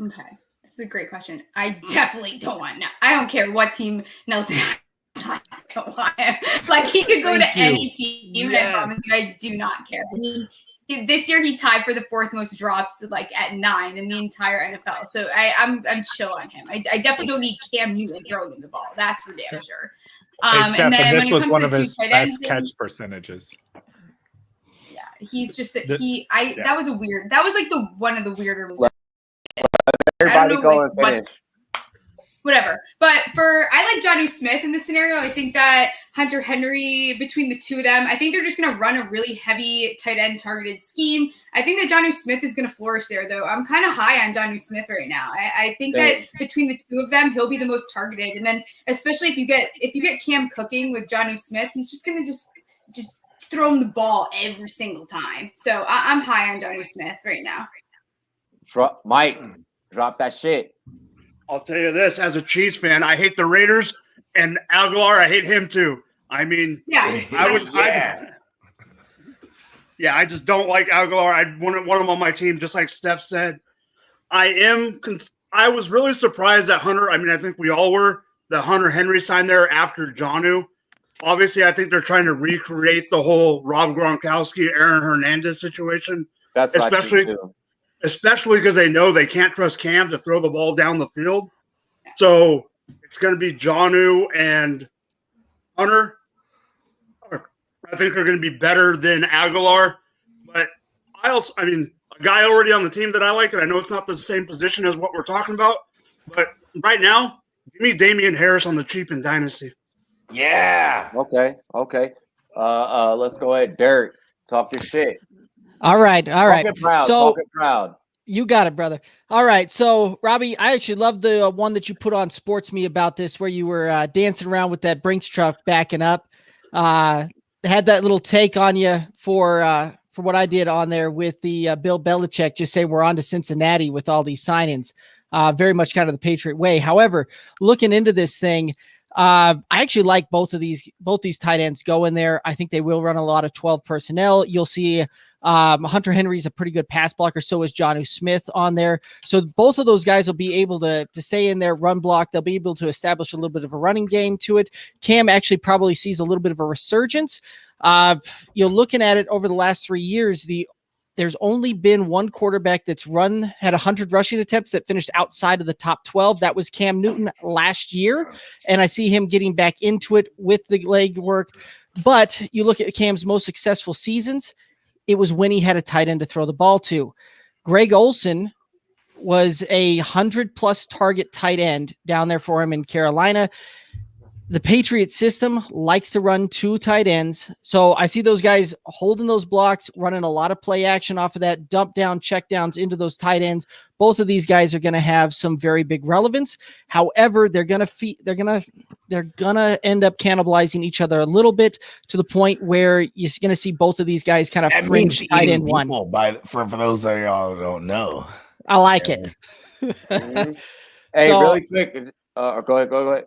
Okay, this is a great question. I definitely don't want. I don't care what team Nelson. I don't want him. Like he could go to any team, and I promise you, I do not care. This year he tied for the 4th most drops, like at 9 in the entire NFL. So I'm chill on him. I definitely don't need Cam Newton throwing him the ball. That's for damn sure. Hey, Steph, and then this was one of his best catch percentages. Yeah, he's just that was like one of the weirder moves. Everybody go and finish. Whatever. But I like Jonnu Smith in this scenario. I think that Hunter Henry, between the two of them, I think they're just going to run a really heavy tight end targeted scheme. I think that Jonnu Smith is going to flourish there, though. I'm kind of high on Jonnu Smith right now. I think that between the two of them, he'll be the most targeted. And then especially if you get Cam cooking with Jonnu Smith, he's just going to just throw him the ball every single time. So I'm high on Jonnu Smith right now. Mike, drop that shit. I'll tell you this, as a Chiefs fan, I hate the Raiders, and Aguilar, I hate him too. I mean, I just don't like Aguilar. I want him on my team, just like Steph said. I was really surprised that Hunter, I mean, I think we all were, that Hunter Henry signed there after Jonnu. Obviously, I think they're trying to recreate the whole Rob Gronkowski, Aaron Hernandez situation. That's especially because they know they can't trust Cam to throw the ball down the field. So it's going to be Jonnu and Hunter. I think are going to be better than Aguilar. But a guy already on the team that I like, and I know it's not the same position as what we're talking about, but right now, give me Damian Harris on the cheap in Dynasty. Yeah. Okay. Let's go ahead. Derek, talk your shit. All right. Talk it proud. You got it, brother. All right. So, Robbie, I actually love the one that you put on SportsMe about this, where you were dancing around with that Brinks truck backing up. Had that little take on you for what I did on there with the Bill Belichick. Just say we're on to Cincinnati with all these signings. Very much kind of the Patriot way. However, looking into this thing, I actually like both these tight ends go in there. I think they will run a lot of 12 personnel. You'll see Hunter Henry's a pretty good pass blocker. So is Jonnu Smith on there. So both of those guys will be able to stay in there, run block. They'll be able to establish a little bit of a running game to it. Cam actually probably sees a little bit of a resurgence. You're looking at it over the last 3 years. There's only been one quarterback that's had 100 rushing attempts that finished outside of the top 12. That was Cam Newton last year. And I see him getting back into it with the leg work. But you look at Cam's most successful seasons, it was when he had a tight end to throw the ball to. Greg Olsen was a 100+ target tight end down there for him in Carolina. The Patriot system likes to run 2 tight ends. So I see those guys holding those blocks, running a lot of play action off of that, dump down, check downs into those tight ends. Both of these guys are going to have some very big relevance. However, they're going to end up cannibalizing each other a little bit to the point where you're going to see both of these guys kind of fringe tight end one. For those that y'all don't know. I like it. Hey, really quick. Go ahead.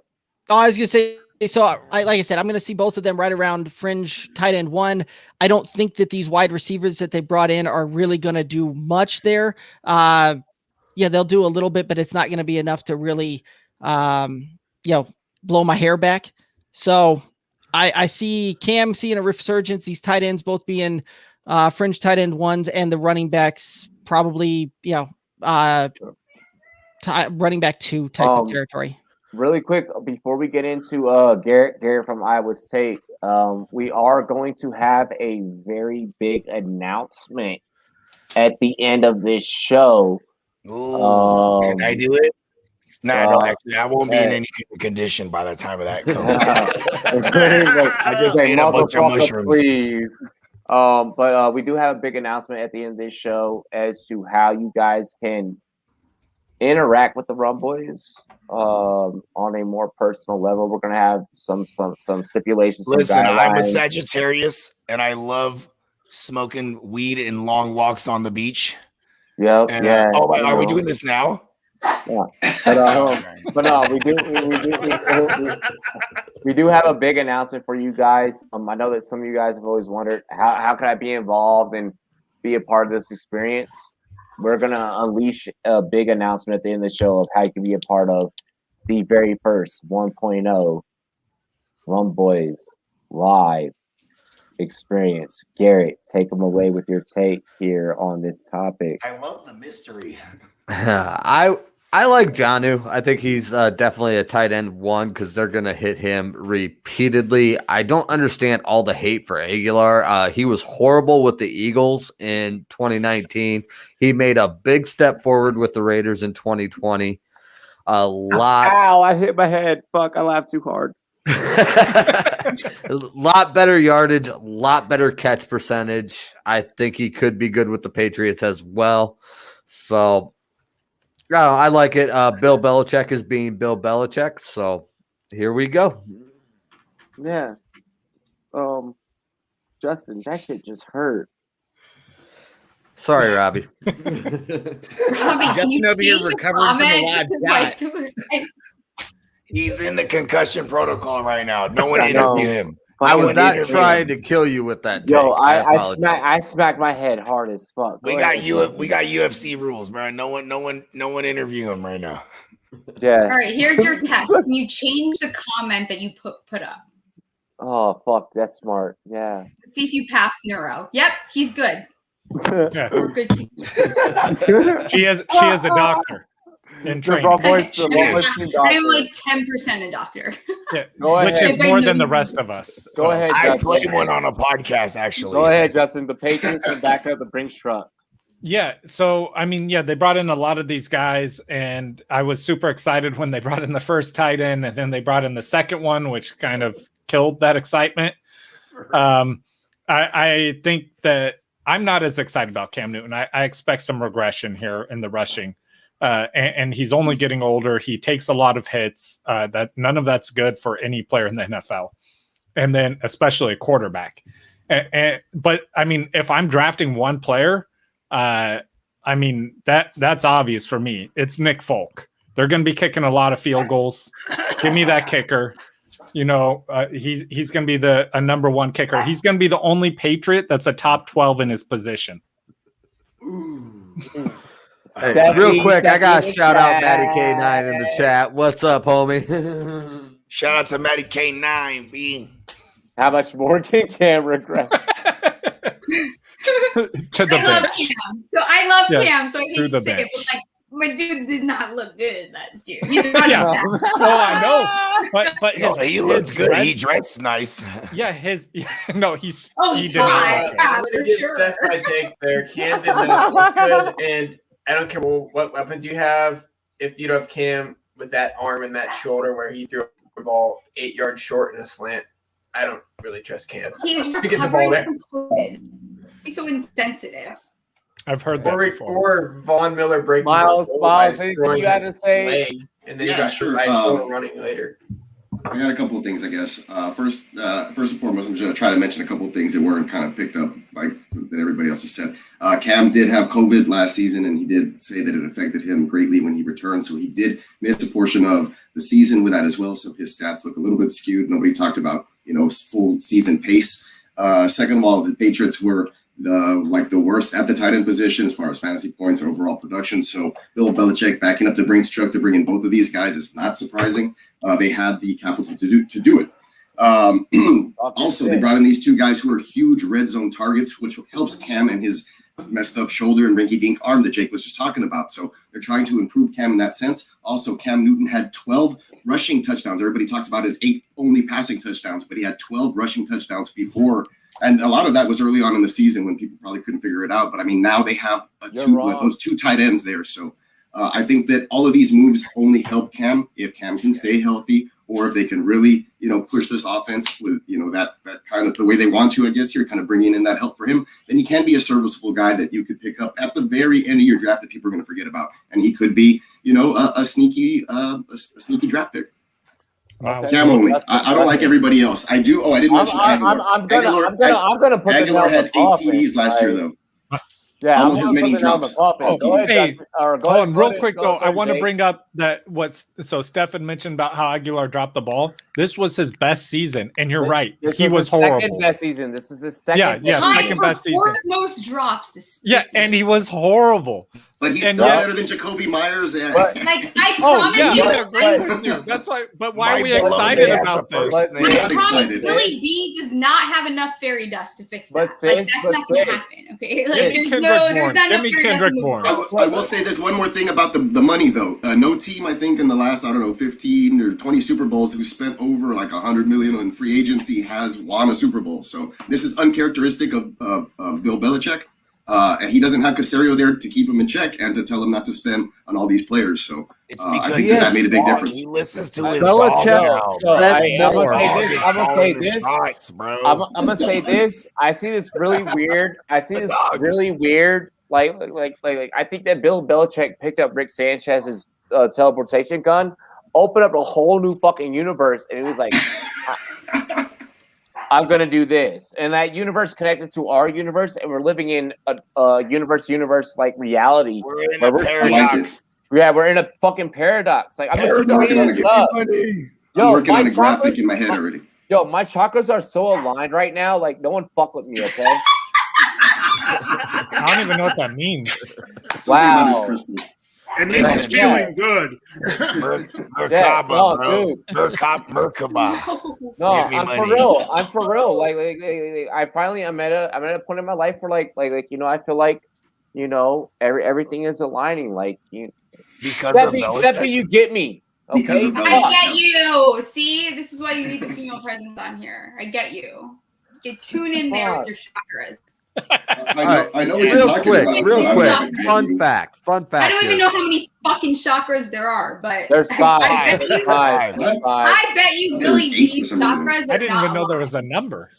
Oh, I was going to say, so like I said, I'm going to see both of them right around fringe tight end one. I don't think that these wide receivers that they brought in are really going to do much there. They'll do a little bit, but it's not going to be enough to really, blow my hair back. So I see Cam seeing a resurgence, these tight ends both being fringe tight end ones, and the running backs probably, running back 2 type of territory. Really quick, before we get into Garrett from Iowa State, we are going to have a very big announcement at the end of this show. Can I do it? No, actually, I won't be in any condition by the time of that comes. I just ate a bunch of mushrooms. Please. But we do have a big announcement at the end of this show as to how you guys can interact with the Rumboyz on a more personal level. We're gonna have some stipulations. Listen, I'm a Sagittarius, and I love smoking weed and long walks on the beach. Yep. Are we doing this now? Yeah. But no, we do. We do have a big announcement for you guys. I know that some of you guys have always wondered how can I be involved and be a part of this experience. We're gonna unleash a big announcement at the end of the show of how you can be a part of the very first 1.0 Rumboyz live experience. Garrett, take them away with your take here on this topic. I love the mystery. I like Jonnu. I think he's definitely a tight end one because they're going to hit him repeatedly. I don't understand all the hate for Aguilar. He was horrible with the Eagles in 2019. He made a big step forward with the Raiders in 2020. A lot. Ow, I hit my head. Fuck, I laughed too hard. A lot better yardage, a lot better catch percentage. I think he could be good with the Patriots as well. So, I like it. Bill Belichick is being Bill Belichick. So, here we go. Yeah. Justin, that shit just hurt. Sorry, Robbie. Robbie, can you over here recovering from a live shot. He's in the concussion protocol right now. No one interview him. I was not trying to kill you with that. Yo, I smacked my head hard as fuck. We got UFC rules, bro. No one interview him right now. Yeah. All right, here's your test. Can you change the comment that you put up? Oh fuck, that's smart. Yeah. Let's see if you pass neuro. Yep, he's good. Yeah. We're good too. She is a doctor in training. I am like 10% a doctor. Yeah. Go which ahead. is more than the rest of us. Go ahead, I Justin. played one on a podcast, actually. Go ahead, Justin. The Patriots are back up the Brinks truck. Yeah. So, I mean, they brought in a lot of these guys, and I was super excited when they brought in the first tight end, and then they brought in the second one, which kind of killed that excitement. I think that I'm not as excited about Cam Newton. I expect some regression here in the rushing. And he's only getting older. He takes a lot of hits. That none of that's good for any player in the NFL, and then especially a quarterback. But I mean, if I'm drafting one player, I mean that's obvious for me. It's Nick Folk. They're going to be kicking a lot of field goals. Give me that kicker. You know, he's going to be a number one kicker. He's going to be the only Patriot that's a top 12 in his position. Hey, real quick, I got to shout out Matty K9 in the chat. What's up, homie? Shout out to Matty K9, B. How much more can Cam regret? To the I love bench. Cam. So I love Cam. So I hate to say bench. it, but like my dude did not look good last year. He's running back. Oh, I know. But he looks good. He dressed nice. Yeah, he's he's he high. didn't. Yeah, To for get sure. Steph my take there. Cam did not look good, and I don't care what weapons you have. If you don't have Cam with that arm and that shoulder where he threw the ball 8 yards short in a slant, I don't really trust Cam. He's To get the ball recovering there. from COVID. He's so insensitive. I've heard that before. Or Von Miller breaking Miles, his by anything destroying you got to his say? leg, and then Yeah, he got sure. right shoulder running later. I got a couple of things, I guess. First and foremost, I'm just going to try to mention a couple of things that weren't kind of picked up like that everybody else has said. Cam did have COVID last season, and he did say that it affected him greatly when he returned. So he did miss a portion of the season with that as well. So his stats look a little bit skewed. Nobody talked about, full season pace. Second of all, the Patriots were the worst at the tight end position as far as fantasy points or overall production. So Bill Belichick backing up the Brinks truck to bring in both of these guys is not surprising. They had the capital to do it. Also, they brought in these two guys who are huge red zone targets, which helps Cam and his messed up shoulder and rinky-dink arm that Jake was just talking about. So they're trying to improve Cam in that sense. Also, Cam Newton had 12 rushing touchdowns. Everybody talks about his 8 only passing touchdowns, but he had 12 rushing touchdowns before. And a lot of that was early on in the season when people probably couldn't figure it out. But I mean, now they have those two tight ends there. So I think that all of these moves only help Cam if Cam can stay healthy, or if they can really, push this offense with, that kind of the way they want to, I guess, you're kind of bringing in that help for him. Then he can be a serviceable guy that you could pick up at the very end of your draft that people are going to forget about. And he could be, a sneaky draft pick. Wow. Cam only. I don't like everybody else. I didn't mention Aguilar. I'm gonna put Aguilar had 8 TDs last year, though. Yeah, almost as many drops. Hold on, real quick though. I want to bring up that Stefan mentioned about how Aguilar dropped the ball. This was his best season, and you're right. He was horrible. Second best season. This was his second. Second best season. Fourth most drops this Yeah, season. and he was horrible. But he's still better than Jacoby Myers. I promise you. I agree with you. That's why. But why are we excited about this? I promise Billy B does not have enough fairy dust to fix that. That's not going to happen. Okay, there's not enough fairy dust in the world. I will say this one more thing about the money though. No team, I think, in the last 15 or 20 Super Bowls who spent over like $100 million on free agency has won a Super Bowl. So this is uncharacteristic of Bill Belichick. And he doesn't have Caserio there to keep him in check and to tell him not to spend on all these players. So I think that made a big difference. He listens to his dog. I'm gonna say this. I see this really weird. Like I think that Bill Belichick picked up Rick Sanchez's teleportation gun, opened up a whole new fucking universe, and it was like. I'm gonna do this, and that universe connected to our universe, and we're living in a universe like reality. We're in a paradox. We're in a fucking paradox. Like I'm working on a graphic in my head already. Yo, my chakras are so aligned right now. Like no one fuck with me, okay? I don't even know what that means. Wow. It means it's feeling good. Merkaba. No, I'm for real. Like I'm at a point in my life where like I feel like everything is aligning. Like because of Stephanie, you get me. Okay, I get you. See, this is why you need the female presence on here. I get you. You tune in there with your chakras. I know what you're talking about. Real quick. Fun fact. I don't even know how many fucking chakras there are, but there's five. I bet you Billy D's chakras are I didn't even know there was a number.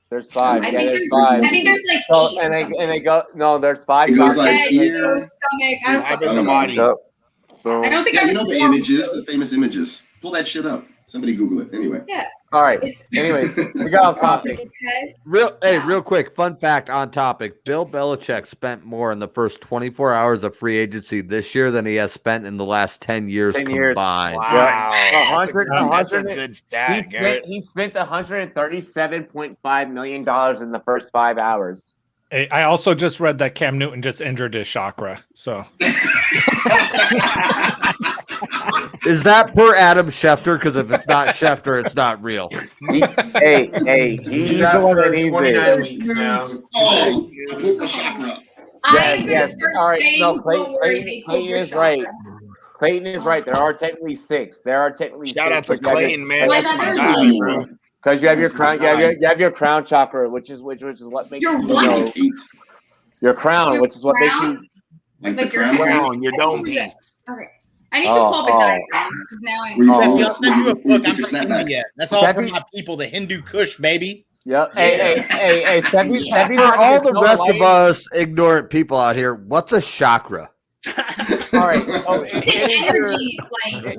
There's five. I think there's like 8. And they go. No, there's 5. It goes like here. Stomach. I don't know. I don't think you know the images, the famous images. Pull that shit up. Somebody Google it. Anyway. Yeah. All right. Anyways, we got off topic. Real quick, fun fact on topic. Bill Belichick spent more in the first 24 hours of free agency this year than he has spent in the last 10 years combined. Wow. That's a good stat, he spent $137.5 million in the first 5 hours. Hey, I also just read that Cam Newton just injured his chakra. So is that per Adam Schefter? Because if it's not Schefter, it's not real. He's the one that needs 29 weeks now. All right. No, Clayton is right. Clayton is right. There are technically 6. Shout out to Clayton, man. That's my guy, bro. Because you have your crown, you have your crown chakra, which is what makes your crown, which is what makes you like your crown, your dome piece. Okay, I need to pull up a diagram because now I'm. That's all for my people, the Hindu Kush, baby. Yep. Hey, Steffi, for all the rest of us ignorant people out here, what's a chakra? All right. It's an energy.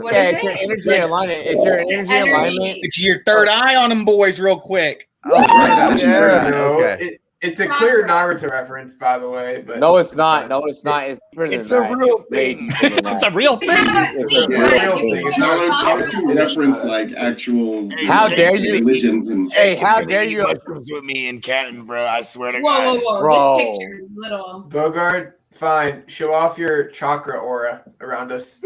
What is it's your energy alignment. It's your energy alignment. It's your third eye on them boys, real quick. Okay. It's a clear Naruto reference, by the way. But no, it's not. It's a real thing. It's a real thing. It's not a reference like actual. How dare you? Religions and how dare you? With me in Canton, bro. I swear to God. Whoa. Bro. This picture is little. Bogart. Fine, show off your chakra aura around us.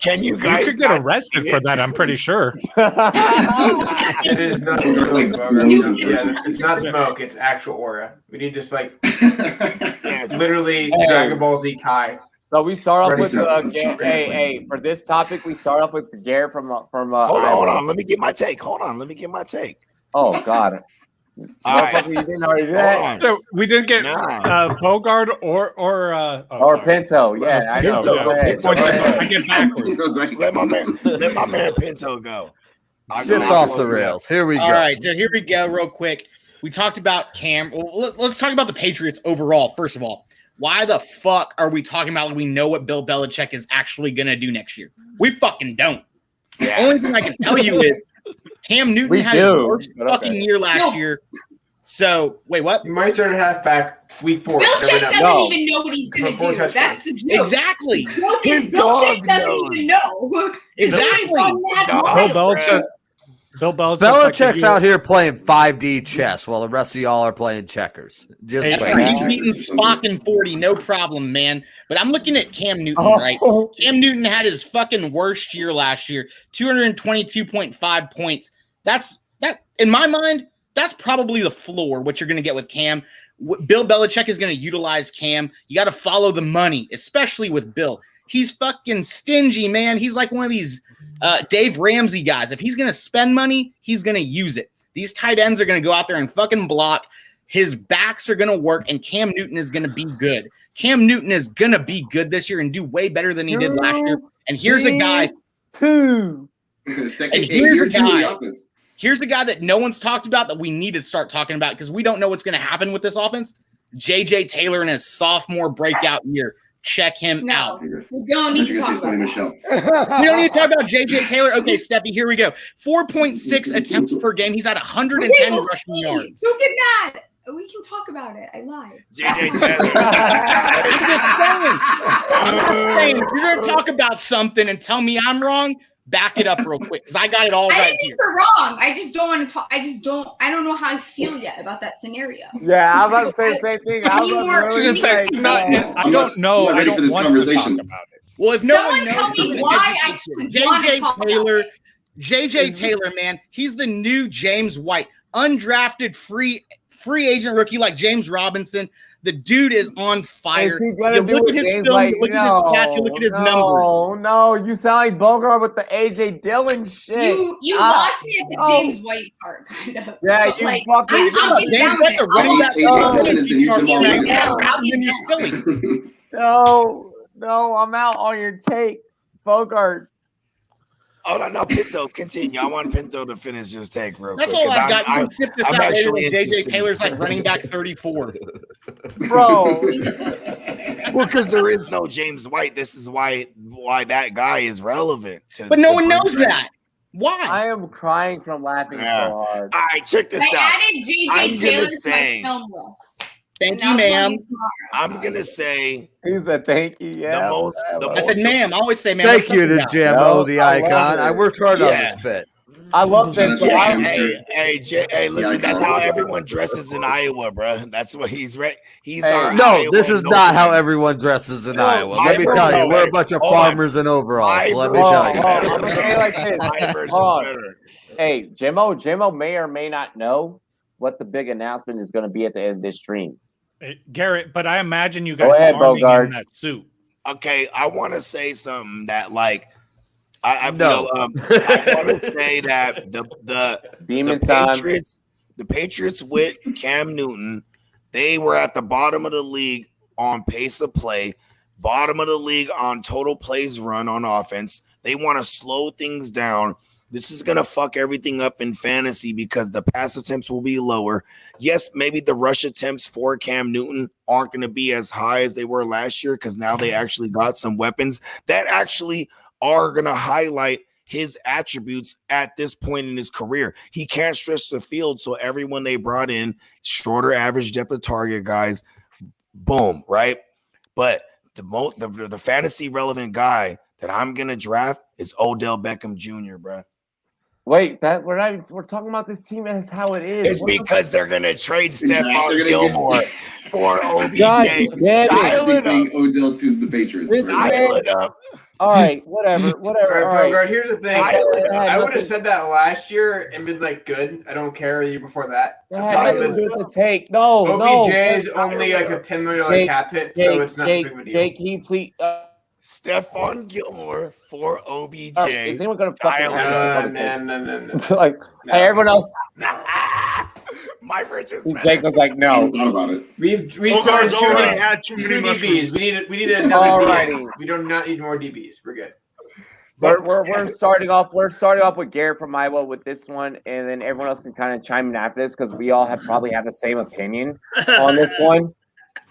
Can you guys? You could get arrested for that. I'm pretty sure. It is not smoke. It's not smoke. It's actual aura. We need just like literally Dragon Ball Z Kai. So we start off with for this topic, we start off with Garrett from. Hold on. Let me get my take. Oh God. Right. You didn't already do that. So we didn't get Bogard or Pinto. Yeah, I know. Pinto. I get backwards. Let my man Pinto go. Shit's off the rails. Here we go. All right, so here we go. Real quick, we talked about Cam. Well, let's talk about the Patriots overall. First of all, why the fuck are we talking about like we know what Bill Belichick is actually gonna do next year? We fucking don't. The only thing I can tell you is Cam Newton had his worst fucking year last year. So wait, what? You might start a halfback week 4. Belichick doesn't even know what he's going to do. That's the joke. Exactly. Belichick doesn't even know. Exactly. Bill Belichick's Belichick's out here playing 5D chess while the rest of y'all are playing checkers. Just he's beating Spock in 40, no problem, man. But I'm looking at Cam Newton, right? Cam Newton had his fucking worst year last year, 222.5 points. That in my mind, that's probably the floor, what you're going to get with Cam. Bill Belichick is going to utilize Cam. You got to follow the money, especially with Bill. He's fucking stingy, man. He's like one of these Dave Ramsey guys. If he's going to spend money, he's going to use it. These tight ends are going to go out there and fucking block. His backs are going to work, and Cam Newton is going to be good. Cam Newton is going to be good this year and do way better than he did last year. And here's a guy. Here's a guy that no one's talked about that we need to start talking about because we don't know what's going to happen with this offense. J.J. Taylor in his sophomore breakout year. Check him out. We don't need to talk about We don't need to talk about J.J. Taylor. Okay, Steffi, here we go. 4.6 attempts per game. He's at 110 rushing yards. Don't get mad. We can talk about it. I lied. J.J. Taylor. I'm just saying. If you're going to talk about something and tell me I'm wrong, back it up real quick because I got it all right here. I didn't think you're wrong. I just don't want to talk. I don't know how I feel yet about that scenario. Yeah, I was about to say the same thing. I don't know. I don't want to talk about it. Well, if no Someone one knows, tell me why I should want to talk about it. J.J. Taylor, man, he's the new James White, undrafted free agent rookie like James Robinson. The dude is on fire. You look at his film, you look at his stats, you look at his numbers. No, you sound like Bogart with the A.J. Dillon shit. You lost me at the James White part, kind of. Yeah, but you like, fucking. James White's a running back. No, I'm out on your take, Bogart. Oh, no, Pinto, continue. I want Pinto to finish his take real quick. That's all I've got. You can sip this out later when J.J. Taylor's like running back 34. Bro. Well, because there is no James White. This is why that guy is relevant. But no one knows that. Why? I am crying from laughing so hard. All right, check this out. I added J.J. Taylor to my film list. Thank you, ma'am. I'm gonna say. He said thank you. Yeah. I said, ma'am. I always say, ma'am. Thank you to Jambo, the icon. I worked hard on this fit. I love that. Hey, listen. That's how everyone dresses in Iowa, bro. That's what he's right. He's our no. Iowa This is not how everyone dresses in Iowa. Let me tell you, we're a bunch of farmers in overalls. Let me tell you. Hey, Jimmo may or may not know what the big announcement is going to be at the end of this stream. Garrett, but I imagine you guys farming in that suit. Okay, I want to say something that like I want to say that the Patriots with Cam Newton, they were at the bottom of the league on pace of play, bottom of the league on total plays run on offense. They want to slow things down. This is going to fuck everything up in fantasy because the pass attempts will be lower. Yes, maybe the rush attempts for Cam Newton aren't going to be as high as they were last year because now they actually got some weapons that actually are going to highlight his attributes at this point in his career. He can't stretch the field, so everyone they brought in, shorter average depth of target guys, boom, right? But the fantasy relevant guy that I'm going to draft is Odell Beckham Jr., bro. Wait, we're talking about this team as how it is. It's because they're gonna trade Stephon Gilmore for OBJ. God damn it. Odell to the Patriots. Dial it up. All right, whatever. All right, here's the thing. I would have said that last year and been like, good. I don't care. The year before that. Take no. OBJ is only like a $10 million cap hit, so it's not a big of a deal. Jake, can you please? Stephon Gilmore for OBJ. Is anyone gonna fucking no. Like, hey, everyone else. My riches. Jake was like, no. Thought about it. We started two DBs. We need another DB. We do not need more DBs. We're good. We're starting off. We're starting off with Garrett from Iowa with this one, and then everyone else can kind of chime in after this because we all probably have the same opinion on this one.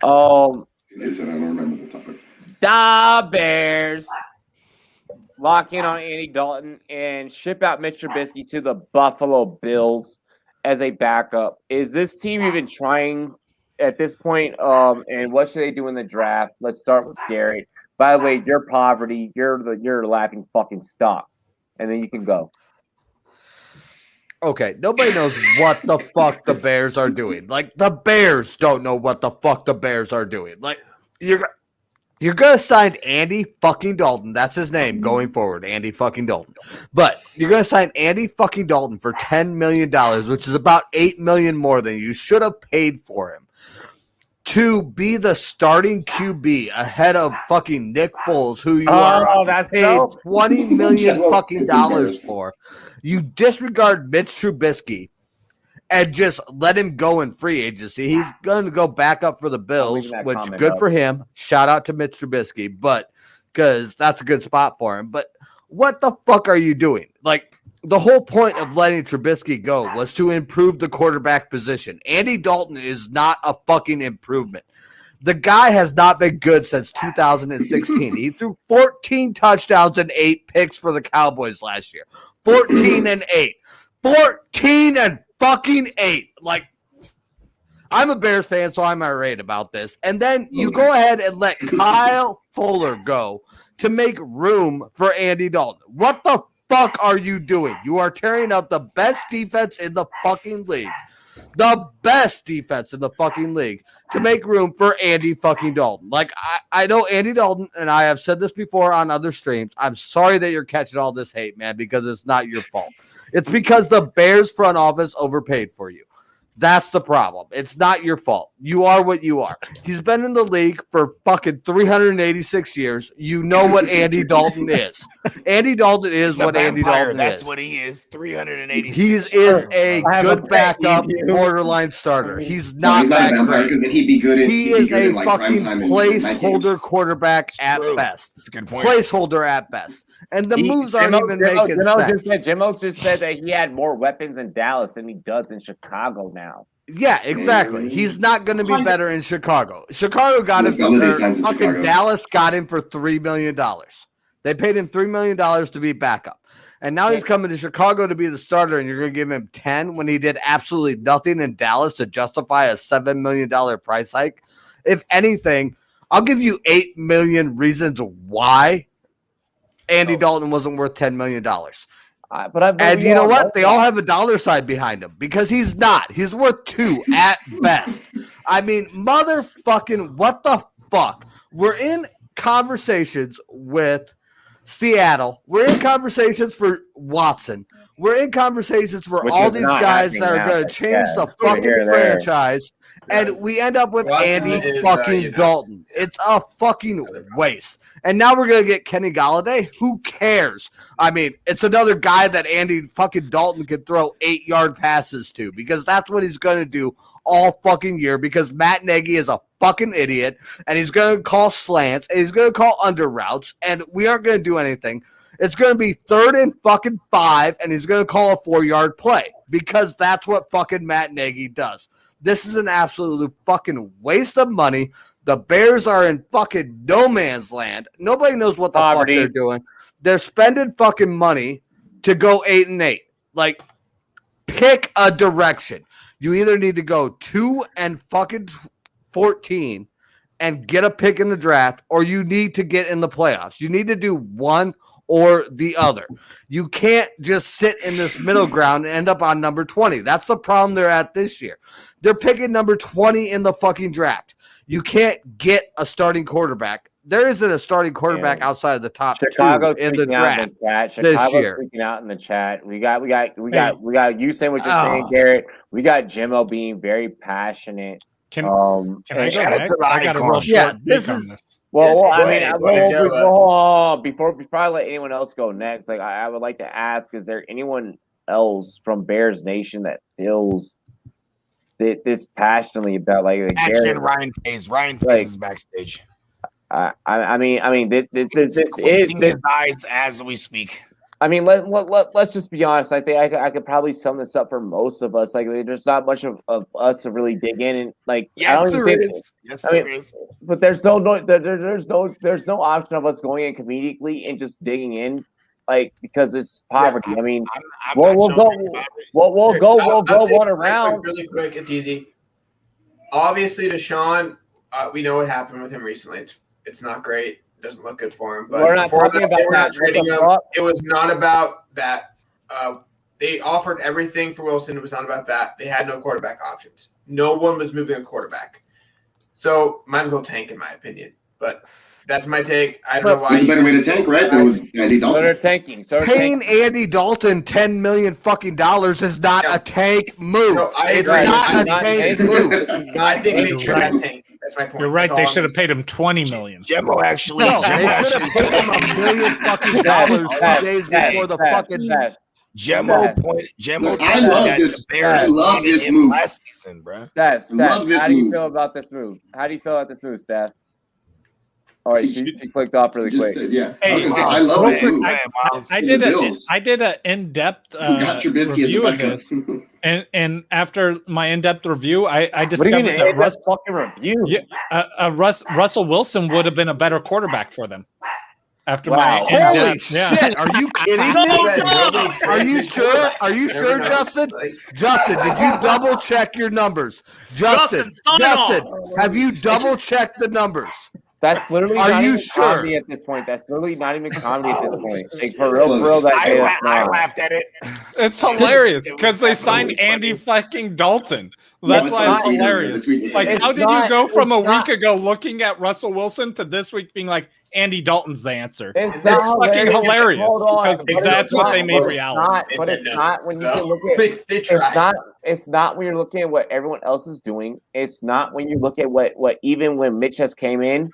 I don't remember the topic. The Bears lock in on Andy Dalton and ship out Mitch Trubisky to the Buffalo Bills. as a backup. Is this team even trying at this point? And what should they do in the draft? Let's start with Garrett. By the way, you're poverty. You're the laughing fucking stock, and then you can go. Okay, nobody knows what the fuck the Bears are doing. Like, the Bears don't know what the fuck the Bears are doing. Like, you're gonna sign Andy fucking Dalton. That's his name going forward, Andy fucking Dalton. But you're gonna sign Andy fucking Dalton for $10 million, which is about $8 million more than you should have paid for him, to be the starting QB ahead of fucking Nick Foles, who you are paid $20 million fucking dollars for. You disregard Mitch Trubisky and just let him go in free agency. He's going to go back up for the Bills, which good for him. Shout out to Mitch Trubisky, but because that's a good spot for him. But what the fuck are you doing? Like, the whole point of letting Trubisky go was to improve the quarterback position. Andy Dalton is not a fucking improvement. The guy has not been good since 2016. He threw 14 touchdowns and 8 picks for the Cowboys last year. 14 and 8. 14 and fucking 8. Like, I'm a Bears fan, so I'm irate about this. And then you go ahead and let Kyle Fuller go to make room for Andy Dalton. What the fuck are you doing? You are tearing up the best defense in the fucking league. The best defense in the fucking league to make room for Andy fucking Dalton. Like, I know Andy Dalton, and I have said this before on other streams. I'm sorry that you're catching all this hate, man, because it's not your fault. It's because the Bears front office overpaid for you. That's the problem. It's not your fault. You are what you are. He's been in the league for fucking 386 years. You know what Andy Dalton is. Andy Dalton is what Andy Dalton is. That's what he is. 386. He is a good backup, borderline starter. He's not that great. Because then he'd be good. He is a fucking placeholder quarterback at best. That's a good point. Placeholder at best. And the moves aren't even making sense. Jimmo just said that he had more weapons in Dallas than he does in Chicago now. Yeah, exactly. He's not going to be better in Chicago. Chicago got him. Fucking Dallas got him for $3 million. They paid him $3 million to be backup. And now he's coming to Chicago to be the starter, and you're going to give him 10 when he did absolutely nothing in Dallas to justify a $7 million price hike. If anything, I'll give you 8 million reasons why Andy Dalton wasn't worth $10 million. And you know what? They all have a dollar sign behind him because he's not. He's worth 2 at best. I mean, motherfucking what the fuck? We're in conversations with Seattle. We're in conversations for Watson. We're in conversations for all these guys that are going to change the fucking franchise. And we end up with Andy fucking Dalton. It's a fucking waste. And now we're going to get Kenny Golladay. Who cares? I mean, it's another guy that Andy fucking Dalton could throw 8-yard passes to because that's what he's going to do all fucking year because Matt Nagy is a fucking idiot and he's going to call slants and he's going to call under routes and we aren't going to do anything. It's going to be 3rd and fucking 5 and he's going to call a 4-yard play because that's what fucking Matt Nagy does. This is an absolute fucking waste of money. The Bears are in fucking no man's land. Nobody knows what the fuck they're doing. They're spending fucking money to go 8-8. Like, pick a direction. You either need to go 2 and fucking 14 and get a pick in the draft, or you need to get in the playoffs. You need to do one or the other. You can't just sit in this middle ground and end up on number 20. That's the problem they're at this year. They're picking number 20 in the fucking draft. You can't get a starting quarterback. There isn't a starting quarterback outside of the top Chicago's 2 in the draft this year. Freaking out in the chat. We got you saying what you're saying, Garrett. We got Jimmo being very passionate. Can I go next? I got a real short this on is this. Before I let anyone else go next, like I would like to ask: is there anyone else from Bears Nation that feels this passionately about Actually, Ryan Pace is backstage. I mean, this is his eyes as we speak. I mean, let's just be honest. I think I could probably sum this up for most of us. Like, there's not much of us to really dig in and like. Yes, there is. There is. But there's no option of us going in comedically and just digging in like because it's poverty. Yeah, I mean, we'll go one around really quick. It's easy. Obviously, Deshaun, we know what happened with him recently. It's not great. It doesn't look good for him. But we're not talking about that. Trading him. It was not about that. They offered everything for Wilson. It was not about that. They had no quarterback options. No one was moving a quarterback. So might as well tank, in my opinion. But that's my take. I don't know why. It's a better way to tank, right? Than with Andy Dalton. So they're tanking. Paying Andy Dalton $10 million fucking dollars is not a tank move. No, it's not a tank move. I think they should have tanked. That's my point. You're right. They should have paid him $20 million. Jimbo actually. No, they should have paid him $1 million fucking dollars 2 days before the fucking. Look, I love this. I love this move last season, bro. Steph, how do you feel about this move? How do you feel about this move, Steph? All right, she clicked off really quick. Yeah, I was gonna say I love this move. I did an in-depth review of this, and after my in-depth review, I discovered that Russell Wilson would have been a better quarterback for them. After my holy shit, are you kidding me? Are you sure? Are you sure, Justin? Justin, did you double check your numbers? Justin, have you double checked the numbers? That's literally not even comedy at this point. That's literally not even comedy at this point. Like, for real, I laughed at it. It's hilarious because they signed Andy fucking Dalton. That's why it's hilarious. Like, how did you go from a week ago looking at Russell Wilson to this week being like Andy Dalton's the answer? It's fucking hilarious because that's what they made reality. But it's not when you can look at. It's not when you're looking at what everyone else is doing. It's not when you look at what even when Mitch has came in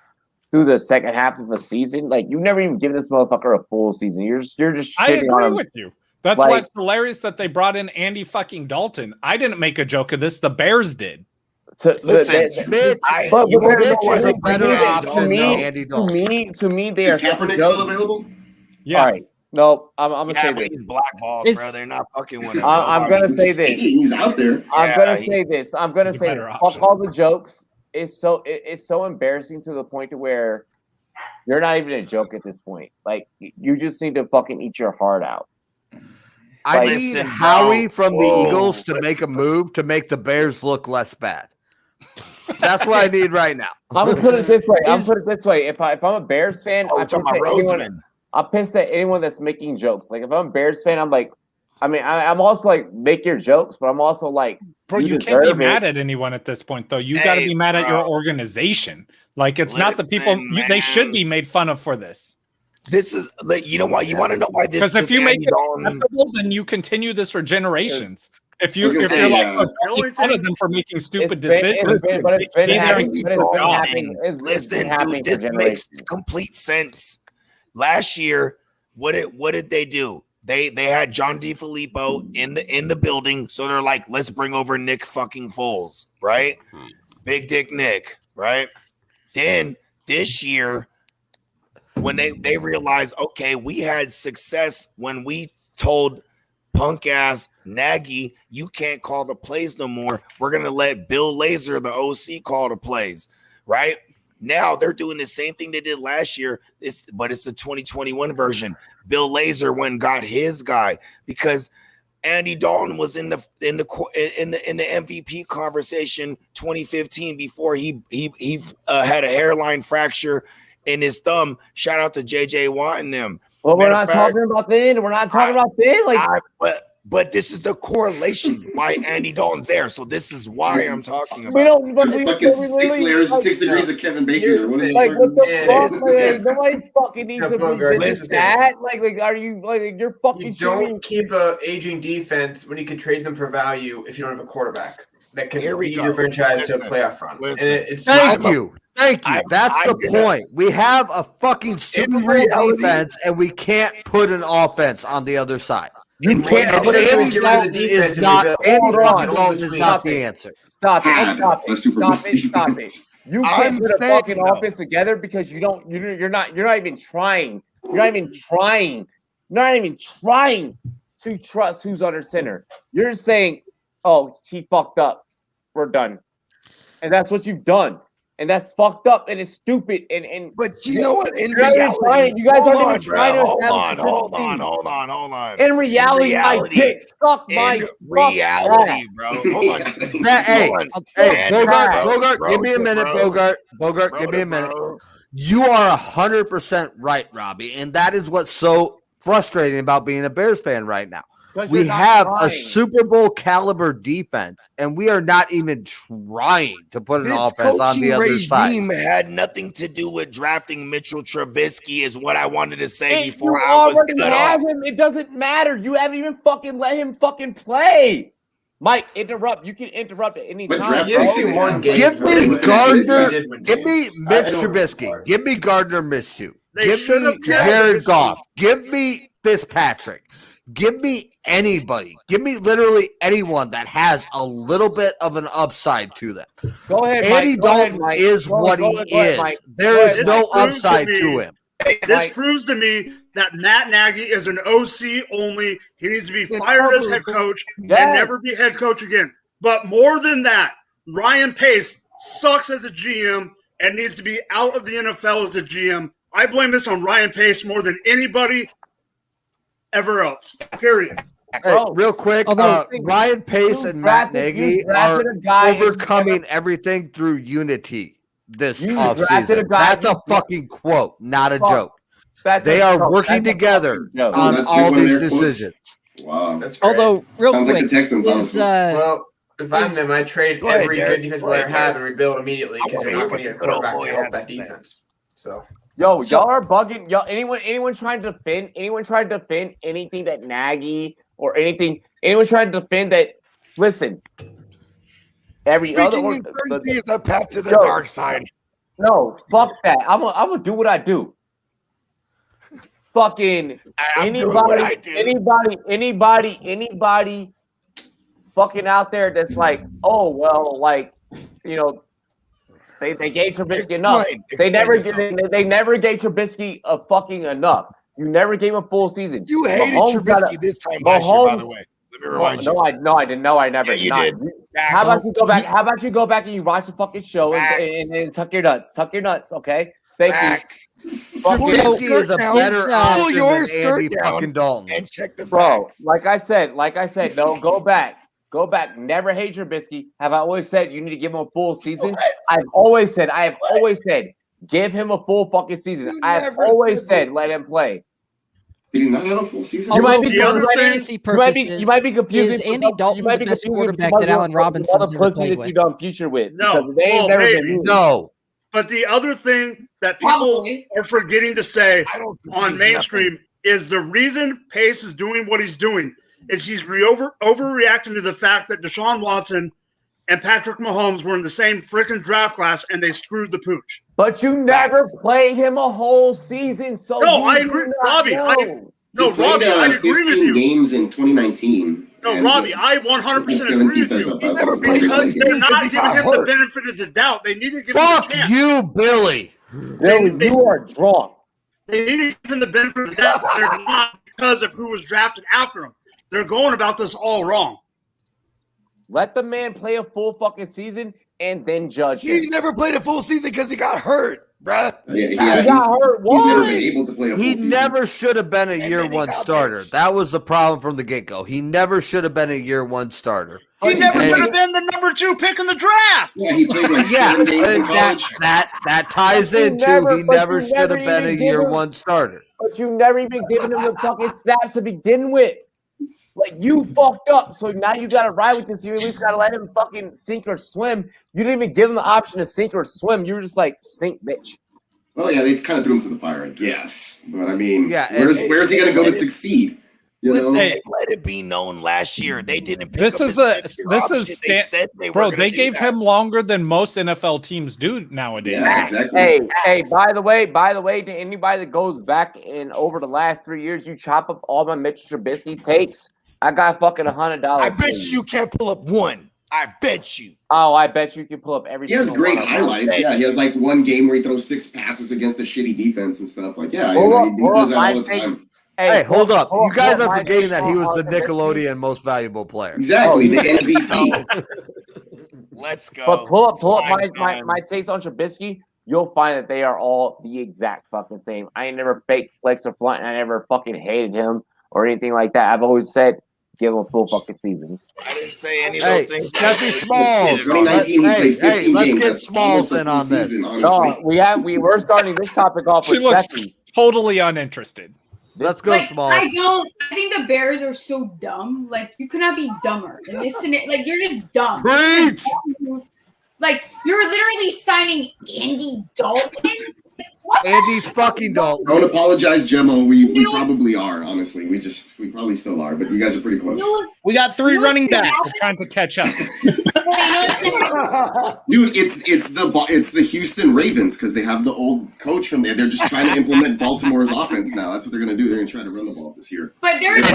through the second half of a season, like you've never even given this motherfucker a full season. You're just shitting on him. With you. That's why it's hilarious that they brought in Andy fucking Dalton. I didn't make a joke of this. The Bears did. Listen, Mitch, is a better option than Andy Dalton. To me, they are. Is Kaepernick still available? Yeah. All right. No, I'm gonna say this. He's blackballed, bro. They're not fucking with him. I'm gonna say this. He's out there. I'm gonna say this. Fuck all the jokes. It's so embarrassing to the point to where you're not even a joke at this point. Like you just need to fucking eat your heart out. I need Howie from the Eagles to make a move to make the Bears look less bad. That's what I need right now. I'm gonna put it this way. If I'm a Bears fan, I'm pissed at anyone that's making jokes. Like if I'm a Bears fan, I'm like, I'm also like, make your jokes, but I'm also like, bro, you can't be mad at anyone at this point, though. You got to be mad at your organization. Like it's not the people they should be made fun of for this. This is like, you know why? You want to know why this? Because if you make it acceptable, then you continue this for generations. If you're like making fun of them for making stupid decisions, it's been happening. This makes complete sense. Last year, what did they do? They had John DeFilippo in the building, so they're like, let's bring over Nick fucking Foles, right? Big Dick Nick, right? Then this year, when they realized, okay, we had success when we told punk ass Nagy, you can't call the plays no more. We're gonna let Bill Lazor, the OC, call the plays, right? Now they're doing the same thing they did last year, but it's the 2021 version. Bill Lazor went and got his guy because Andy Dalton was in the MVP conversation 2015 before he had a hairline fracture in his thumb. Shout out to JJ Watt and them. Well, we're not talking about then. We're not talking about then. Like, but this is the correlation why Andy Dalton's there. So this is why I'm talking about. We don't. Fucking 6 layers, 6 degrees of Kevin Bacon. Like what the fuck? Like, nobody fucking needs to revisit that. Like, are you like you're fucking? You don't keep a aging defense when you can trade them for value if you don't have a quarterback that can lead your franchise to a playoff run. Thank you. That's the point. We have a fucking Super Bowl defense, and we can't put an offense on the other side. You can't. Andy Dalton is not the answer. Stop it. You can't put a fucking offense together because you're not even trying. You're not even trying to trust who's under center. You're just saying, oh, he fucked up. We're done. And that's what you've done. And that's fucked up and it's stupid. And but you know what? In reality, you guys aren't even trying to hold on. In reality, my dick suck my reality, bro. Hold on. Hey, Bogart, give me a minute, Bogart, give me a minute. You are 100% right, Robbie, and that is what's so frustrating about being a Bears fan right now. We have a Super Bowl caliber defense, and we are not even trying to put an offense on the other side. This coaching had nothing to do with drafting Mitchell Trubisky, is what I wanted to say before you I was already cut have off. him. It doesn't matter. You haven't even fucking let him fucking play. Mike, interrupt. You can interrupt at any time. Give me Gardner. Give me Mitch Trubisky. Give me Gardner Minshew. Give me Jared Goff. Give me Fitzpatrick. Give me anybody. Give me literally anyone that has a little bit of an upside to them. Go ahead, Andy Mike. Dalton is what he is. There is no upside to him. This proves to me that Matt Nagy is an OC only. He needs to be fired as head coach and never be head coach again. But more than that, Ryan Pace sucks as a GM and needs to be out of the NFL as a GM. I blame this on Ryan Pace more than anybody ever else. Period. Hey, real quick, Ryan Pace and Matt Nagy are overcoming everything through unity this offseason. That's a fucking quote, not a joke. They are working together on all these decisions. Wow. That's great. Although, real Sounds quick, like the Texans, honestly. Well, if I'm them, I trade every good defensive player I have and rebuild immediately because you're not going to get a quarterback to help that defense. So. Yo, y'all are bugging. Yo, anyone trying to defend anything that Nagy or anyone trying to defend that? Listen, every other one is a path to the dark side. No, fuck that. I'm gonna do what I do. Fucking anybody, fucking out there that's like, oh well, like, you know. They gave Trubisky enough. They never gave Trubisky a fucking enough. You never gave him a full season. You hated Trubisky this time last year, by the way. Let me remind you. No, I didn't. No, I never. Yeah, you did. How about you go back? How about you go back and you watch the fucking show and tuck your nuts? Tuck your nuts, okay? Thank you. Trubisky is a better option than Andy fucking Dalton. And check the facts. Like I said, no, go back. Go back. Never hate Trubisky. Have I always said you need to give him a full season? I have always said, give him a full fucking season. I have always said, let him play. Did he not have a full season? You might be confused. Is Andy Dalton the best quarterback that Allen Robinson's ever played with? You done future with? No. But the other thing that people are forgetting to say on mainstream is the reason Pace is doing what he's doing is he's overreacting to the fact that Deshaun Watson and Patrick Mahomes were in the same freaking draft class and they screwed the pooch. But you never played him a whole season, so no, I agree, Robbie. I agree with you. Games in 2019. No, Robbie, I 100% agree with you. Because they're not giving him the benefit of the doubt. They need to give him a chance. Fuck you, Billy. You are drunk. They need to give him the benefit of the doubt. They're not because of who was drafted after him. They're going about this all wrong. Let the man play a full fucking season and then judge him. He never played a full season because he got hurt, bruh. He got hurt. He's never been able to play a full He season. never should have been a year one starter. That was the problem from the get-go. He never should have been a year one starter. He never should have been the number 2 pick in the draft. Yeah, he played like 7 games in college. That ties into he never should have been a year one starter. But you never even given him the fucking stats to begin with. Like, you fucked up, so now you got to ride with this. You at least got to let him fucking sink or swim. You didn't even give him the option to sink or swim. You were just like, sink, bitch. Well, yeah, they kind of threw him to the fire, I guess. But, I mean, where's he going to go to succeed? You know? Let it be known last year they didn't pick this up is they said they bro, were they gave him longer than most NFL teams do nowadays. Yeah, exactly. Hey, by the way, to anybody that goes back and over the last 3 years, you chop up all my Mitch Trubisky takes, I got fucking $100. I bet you can't pull up one. I bet you. Oh, I bet you can pull up every. He has great highlights. Yeah, he has like one game where he throws 6 passes against a shitty defense and stuff. Like, yeah, he does that all the time. Hey, hold up. You guys are forgetting that he was the Nickelodeon most valuable player. Exactly, the MVP. Let's go. But pull up my takes on Trubisky. You'll find that they are all the exact fucking same. I ain't never fake flex or blunt, and I never fucking hated him or anything like that. I've always said, give him a full fucking season. I didn't say any of those things. Jesse Smalls. 2019, he played 15 let's games. get Smalls in on this. We're starting this topic off with Stephanie. Totally uninterested. Let's go, Smalls. I think the Bears are so dumb. Like, you could not be dumber in this scenario. Like, you're just dumb. Preach! Like, you're literally signing Andy Dalton. Andy fucking Dalton. Don't apologize, Gemma. We probably are, honestly. We probably still are, but you guys are pretty close. We got 3 running backs. Trying to catch up. Dude, it's the Houston Ravens because they have the old coach from there. They're just trying to implement Baltimore's offense now. That's what they're going to do. They're going to try to run the ball this year. But there's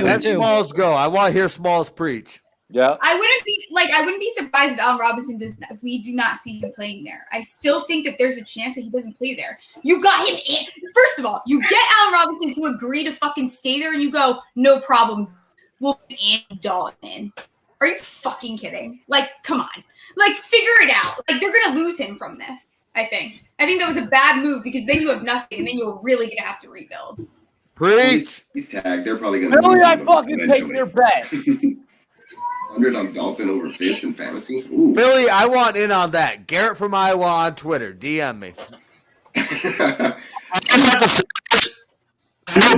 Let Smalls go. I want to hear Smalls preach. Yeah. I wouldn't be surprised if Allen Robinson if we do not see him playing there. I still think that there's a chance that he doesn't play there. You got him in. First of all, you get Allen Robinson to agree to fucking stay there and you go, no problem. We'll put Andy Dalton in. Are you fucking kidding? Like, come on. Like, figure it out. Like, they're gonna lose him from this, I think. I think that was a bad move because then you have nothing and then you're really gonna have to rebuild. Preach. He's tagged. They're probably going to Really, I fucking take your bet. 100 on Dalton over Fitz in fantasy. Ooh. Billy, I want in on that. Garrett from Iowa on Twitter. DM me. I know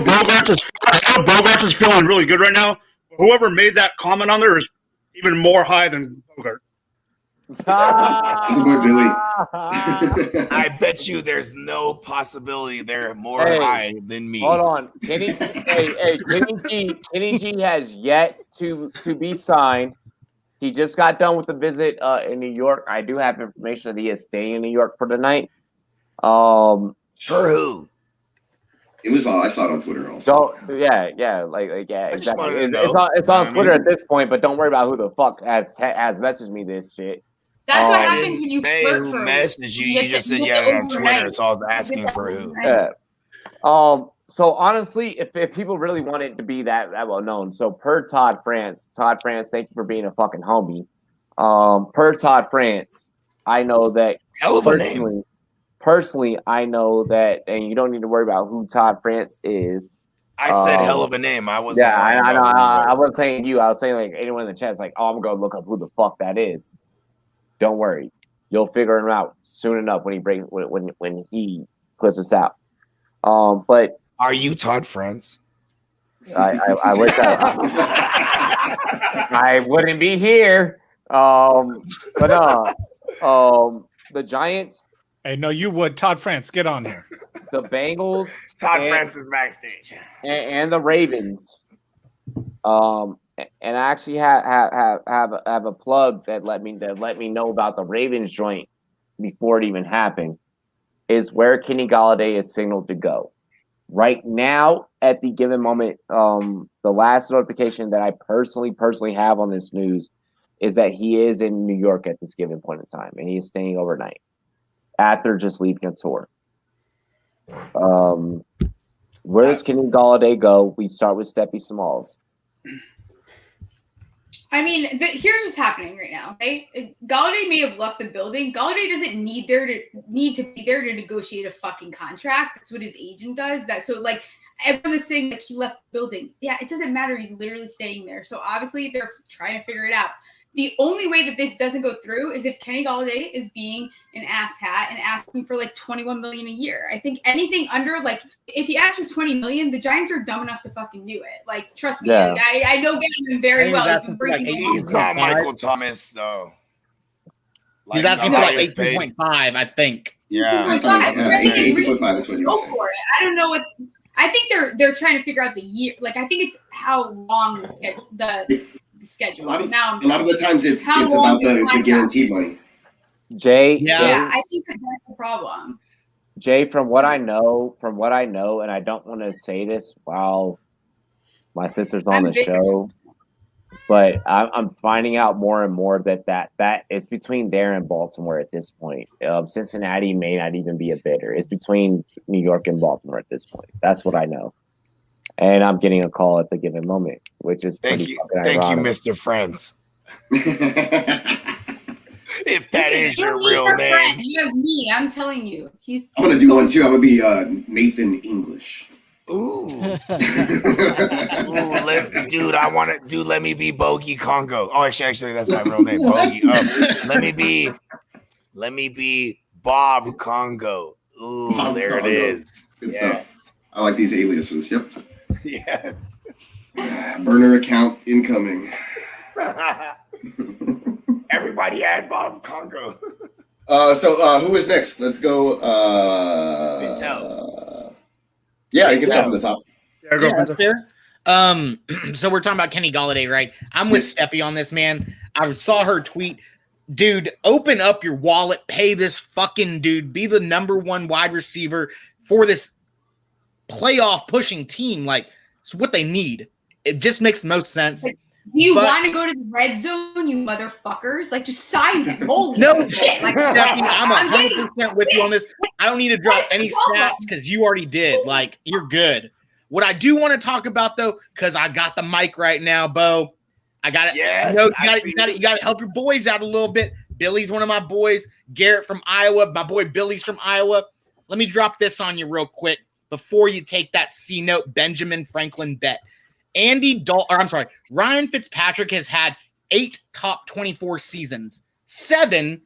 Bogart is feeling really good right now. Whoever made that comment on there is even more high than Bogart. That's a good Billy. I bet you there's no possibility they're more high than me. Hold on. Kenny G has yet to be signed. He just got done with the visit in New York. I do have information that he is staying in New York for the night. For who? It was I saw it on Twitter also. So yeah, exactly. It's on Twitter at this point, but don't worry about who the fuck has messaged me this shit. That's what happens when you flirt for message you. You just said you have it on Twitter, so I was asking for who. Yeah. So honestly, if people really want it to be that well known, so per Todd France, thank you for being a fucking homie. Per Todd France, I know that hell of a name. Personally, I know that, and you don't need to worry about who Todd France is. I said hell of a name. I wasn't. Yeah, I know. I wasn't saying you. I was saying like anyone in the chat's like, oh, I'm gonna look up who the fuck that is. Don't worry, you'll figure him out soon enough when he puts us out. But are you Todd France? I wish I wouldn't be here. But the Giants. Hey, no, you would. Todd France, get on here. The Bengals. Todd France is backstage. And the Ravens. And I actually have a plug that let me know about the Ravens joint before it even happened. Is where Kenny Golladay is signaled to go. Right now, at the given moment, the last notification that I personally have on this news is that he is in New York at this given point in time, and he is staying overnight after just leaving a tour. Where does Kenny Golladay go? We start with Steppy Smalls. I mean, here's what's happening right now. Okay, Golladay may have left the building. Golladay doesn't need to be there to negotiate a fucking contract. That's what his agent does. Like everyone that's saying like he left the building. Yeah, it doesn't matter. He's literally staying there. So obviously they're trying to figure it out. The only way that this doesn't go through is if Kenny Golladay is being an asshat and asking for like $21 million a year. I think anything under like if he asks for $20 million, the Giants are dumb enough to fucking do it. Like trust me, yeah. like, I know Gavin very well. He's not Michael Thomas though. Like, he's asking for like 18.5, I think. Yeah, 18.5 is what he was saying. For it. I don't know what. I think they're trying to figure out the year. Like I think it's how long the schedule. A lot of the times it's about the guaranteed money. Jay, I think that's the problem. Jay, from what I know, and I don't want to say this while my sister's on the show, but I'm finding out more and more that it's between there and Baltimore at this point. Cincinnati may not even be a bidder. It's between New York and Baltimore at this point. That's what I know. And I'm getting a call at the given moment, which is thank you, Mr. France. If that is your real name. Friend. You have me. I'm telling you. I'm going to do one too. I'm going to be Nathan English. Ooh. Dude, I want to do. Let me be Bogey Congo. Oh, actually, that's my real name, Bogey. Let me be Bob Congo. Ooh, Bob there Congo. It is. Good stuff. I like these aliases. Yep. Yes. Burner account incoming. Everybody had Bob Congo. So who is next? Let's go. Yeah, you can start from the top. Yeah, that's fair. So we're talking about Kenny Golladay, right? I'm with Steffi on this, man. I saw her tweet. Dude, open up your wallet, pay this fucking dude, be the number one wide receiver for this playoff pushing team. Like, it's what they need. It just makes the most sense. Do you want to go to the red zone, you motherfuckers? Like, just sign them. Holy shit. Like, Stephanie, I'm 100% with you on this. I don't need to drop any stats because you already did. Like, you're good. What I do want to talk about, though, because I got the mic right now, Bo. I got it. Yes, you got to help your boys out a little bit. Billy's one of my boys. Garrett from Iowa. My boy Billy's from Iowa. Let me drop this on you real quick before you take that C-note Benjamin Franklin bet. Ryan Fitzpatrick has had 8 top 24 seasons. 7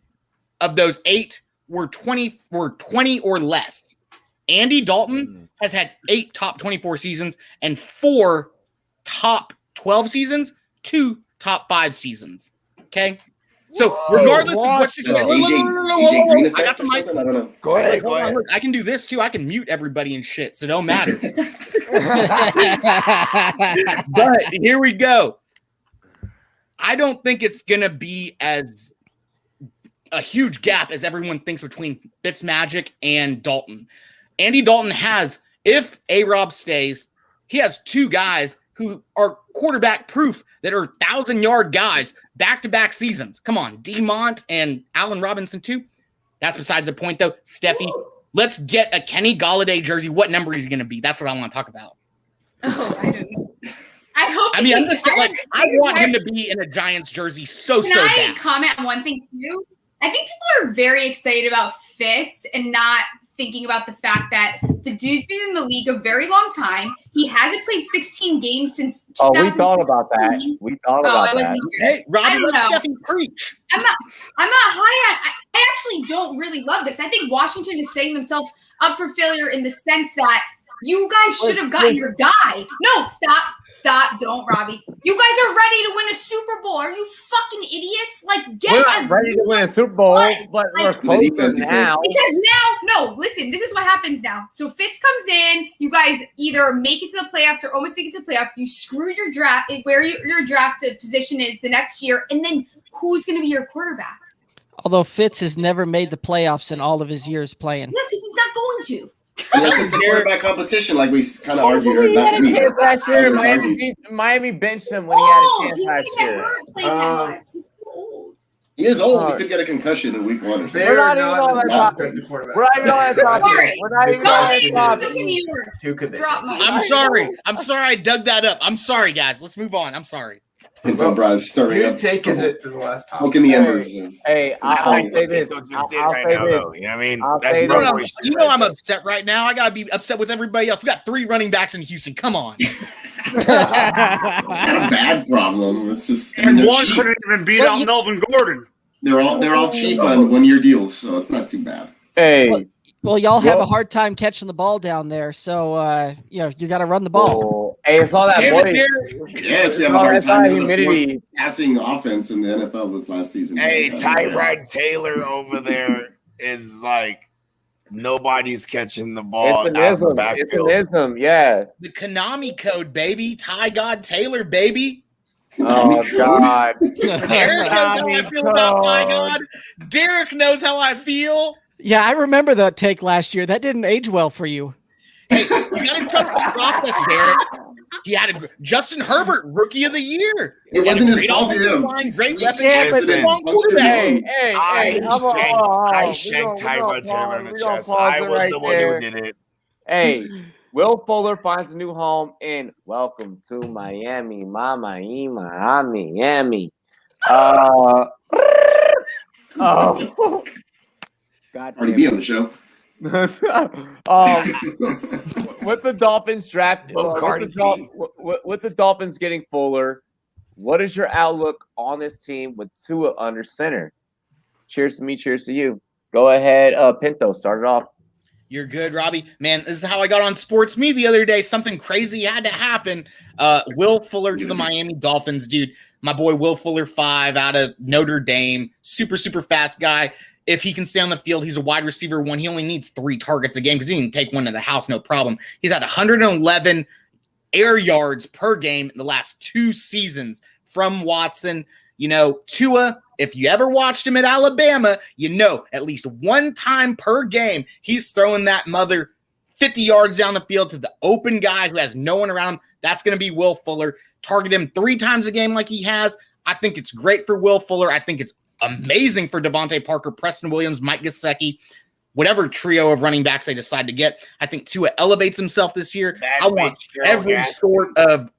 of those 8 were 20 or less. Andy Dalton has had 8 top 24 seasons and 4 top 12 seasons, 2 top 5 seasons. Okay? So regardless of what you get, I got the mic. I don't know. Go ahead. Look, I can do this too. I can mute everybody and shit, so don't matter. But here we go. I don't think it's gonna be as a huge gap as everyone thinks between Fitzmagic and Dalton. Andy Dalton has, if A-Rob stays, he has 2 guys who are quarterback proof that are 1,000-yard guys back-to-back seasons. Come on, DeMont and Allen Robinson too. That's besides the point, though. Steffi, let's get a Kenny Golladay jersey. What number is he going to be? That's what I want to talk about. I hope. I mean, I'm just like, I want him to be in a Giants jersey so bad. Can I comment on one thing too? I think people are very excited about Fitz and not thinking about the fact that the dude's been in the league a very long time. He hasn't played 16 games since 2000. Oh, we thought about that. We thought about that. Hey, Robbie, let Steffi preach. I'm not high on. I actually don't really love this. I think Washington is setting themselves up for failure in the sense that you guys should have gotten your guy. No, stop, don't, Robbie. You guys are ready to win a Super Bowl. Are you fucking idiots? Like, we're not ready to win a Super Bowl, but we're closer now. Because no, listen, this is what happens now. So Fitz comes in, you guys either make it to the playoffs or almost make it to the playoffs. You screw your draft, where your drafted position is the next year, and then who's going to be your quarterback? Although Fitz has never made the playoffs in all of his years playing. Yeah, because he's not going to. It's the quarterback competition, like we kind of argued. He had a chance last year. Miami benched him when he had a chance last year. He is old. He could get a concussion in week 1 or something. We're not even on that topic. We're not even on that topic. I'm sorry I dug that up. I'm sorry, guys. Let's move on. I'm sorry. Until Brad's starting Whose take is it for the last topic? Poking the embers. Hey, I'll say this. You know what I mean? That's you know I'm upset right now. I gotta be upset with everybody else. We got 3 running backs in Houston. Come on. Not a bad problem. It's just and one couldn't even beat out Melvin Gordon. They're all cheap on 1-year deals, so it's not too bad. Hey. Well, y'all have a hard time catching the ball down there, so you got to run the ball. Hey, it's all that Yes, they have a hard time. Humidity. Passing offense in the NFL this last season. Hey, Tyrod Taylor over there is like nobody's catching the ball. It's an ism, yeah. The Konami code, baby. Ty God Taylor, baby. Oh God! Derek knows how I feel about Ty God. Derek knows how I feel. Yeah, I remember that take last year. That didn't age well for you. Hey, you got to trust the process, Derek. He had Justin Herbert, Rookie of the Year. It wasn't his fault. Great weapon. I shanked Tyrod Taylor in the chest. I was the one who did it. Hey, Will Fuller finds a new home in Welcome to Miami, Miami. Oh, God. Already be on the show. With the Dolphins draft, with the Dolphins getting Fuller, what is your outlook on this team with Tua under center? Cheers to me, cheers to you. Go ahead, Pinto, start it off. You're good, Robbie. Man, this is how I got on SportsMe the other day. Something crazy had to happen. Will Fuller to the Miami Dolphins, dude. My boy Will Fuller, 5 out of Notre Dame. Super, super fast guy. If he can stay on the field, he's a wide receiver 1. He only needs 3 targets a game because he can take one to the house, no problem. He's had 111 air yards per game in the last 2 seasons from Watson. You know, Tua, if you ever watched him at Alabama, you know at least 1 time per game, he's throwing that mother 50 yards down the field to the open guy who has no one around him. That's going to be Will Fuller. Target him 3 times a game like he has. I think it's great for Will Fuller. I think it's amazing for Devontae Parker, Preston Williams, Mike Gesicki, whatever trio of running backs they decide to get. I think Tua elevates himself this year. I want every sort of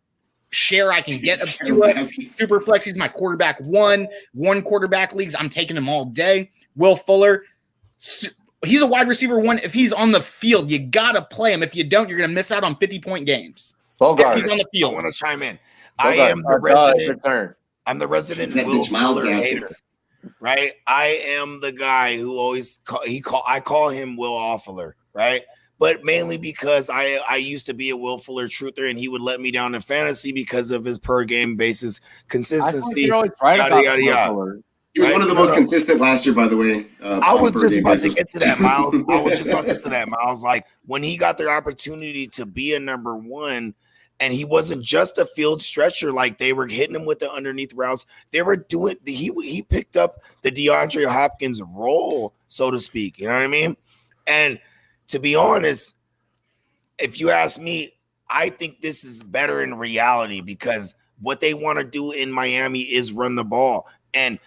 share I can get of Tua. Super flex. He's my quarterback 1 quarterback leagues. I'm taking him all day. Will Fuller, he's a wide receiver 1. If he's on the field, you got to play him. If you don't, you're going to miss out on 50-point games. Bogart. If he's on the field. I want to chime in. Bogart. I am the resident. I'm the resident Will Fuller hater. Right, I am the guy who always I call him Will Offler, right? But mainly because I used to be a Will Fuller truther, and he would let me down in fantasy because of his per game basis consistency. You're always right about Fuller. He was one of the most consistent last year, by the way. I was just about to get to that, Miles. Like when he got the opportunity to be a number 1. And he wasn't just a field stretcher, like they were hitting him with the underneath routes. They were doing he picked up the DeAndre Hopkins role, so to speak. You know what I mean? And to be honest, if you ask me, I think this is better in reality because what they want to do in Miami is run the ball. And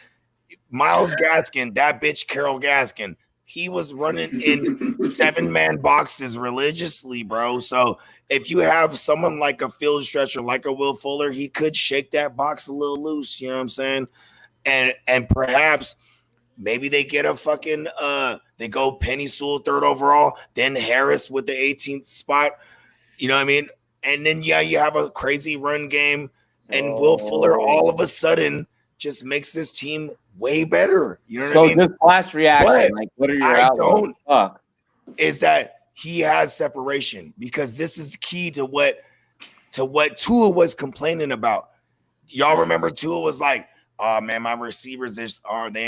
Myles Gaskin, that bitch Carol Gaskin, he was running in 7-man boxes religiously, bro. So if you have someone like a field stretcher, like a Will Fuller, he could shake that box a little loose. You know what I'm saying? And perhaps maybe they get a fucking they go Penny Sewell 3rd overall, then Harris with the 18th spot. You know what I mean? And then you have a crazy run game, and Will Fuller all of a sudden just makes this team way better. You know what I mean? So this flash reaction, like what are your outlooks? Is that he has separation, because this is key to what Tua was complaining about. Y'all remember Tua was like, "Oh man, my receivers they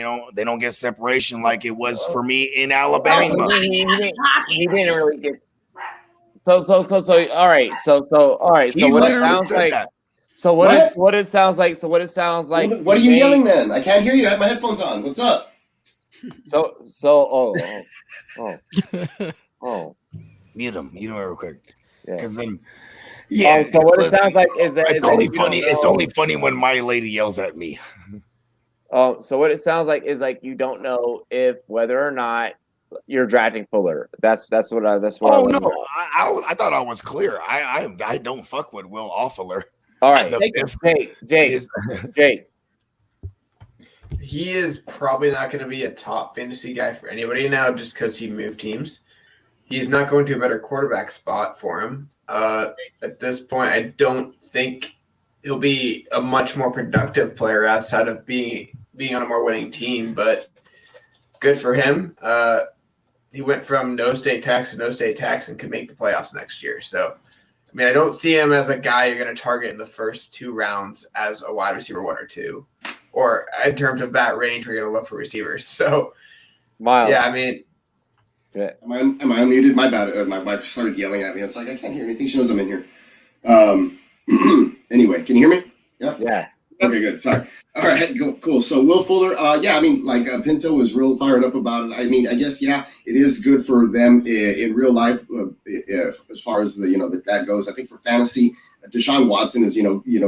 don't get separation like it was for me in Alabama." He didn't really get. So all right. So what it sounds like. That. So what it sounds like. So what it sounds like. What are you yelling, man? I can't hear you. I have my headphones on. What's up? Mute him real quick. Because then, so what it sounds like is that it's only funny. It's only funny when my lady yells at me. So what it sounds like is like you don't know whether or not you're drafting Fuller. That's what. Oh no, I thought I was clear. I don't fuck with Will Fuller. All right, Jake. He is probably not going to be a top fantasy guy for anybody now, just because he moved teams. He's not going to a better quarterback spot for him. At this point, I don't think he'll be a much more productive player outside of being on a more winning team. But good for him. He went from no state tax to no state tax and could make the playoffs next year. So, I mean, I don't see him as a guy you're going to target in the first 2 rounds as a wide receiver 1 or 2. Or in terms of that range, we're going to look for receivers. So, Miles. Yeah, I mean. Yeah. Am I unmuted? My bad. My wife started yelling at me. It's like, I can't hear anything. She knows I'm in here. Anyway, can you hear me? Yeah. Okay, good. Sorry. All right, cool. So Will Fuller, Pinto was real fired up about it. I mean, I guess, it is good for them in real life as far as that goes. I think for fantasy, Deshaun Watson is,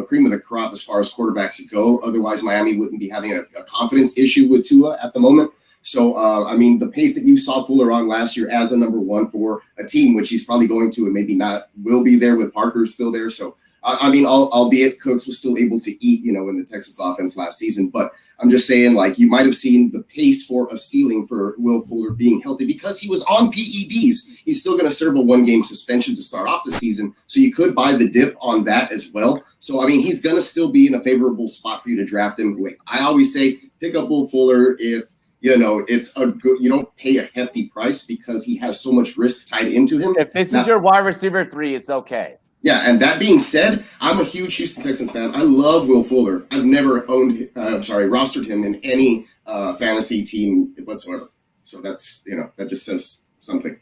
cream of the crop as far as quarterbacks go. Otherwise, Miami wouldn't be having a confidence issue with Tua at the moment. So, the pace that you saw Fuller on last year as a number 1 for a team, which he's probably going to and maybe not will be there with Parker still there. So, I mean, albeit Cooks was still able to eat, in the Texans offense last season, but I'm just saying, like, you might have seen the pace for a ceiling for Will Fuller being healthy because he was on PEDs. He's still going to serve a 1-game suspension to start off the season, so you could buy the dip on that as well. So, I mean, he's going to still be in a favorable spot for you to draft him. I always say pick up Will Fuller if, it's a good, you don't pay a hefty price because he has so much risk tied into him. If this is your wide receiver 3, it's okay. Yeah, and that being said, I'm a huge Houston Texans fan. I love Will Fuller. I've never rostered him in any fantasy team whatsoever. So that's, that just says something.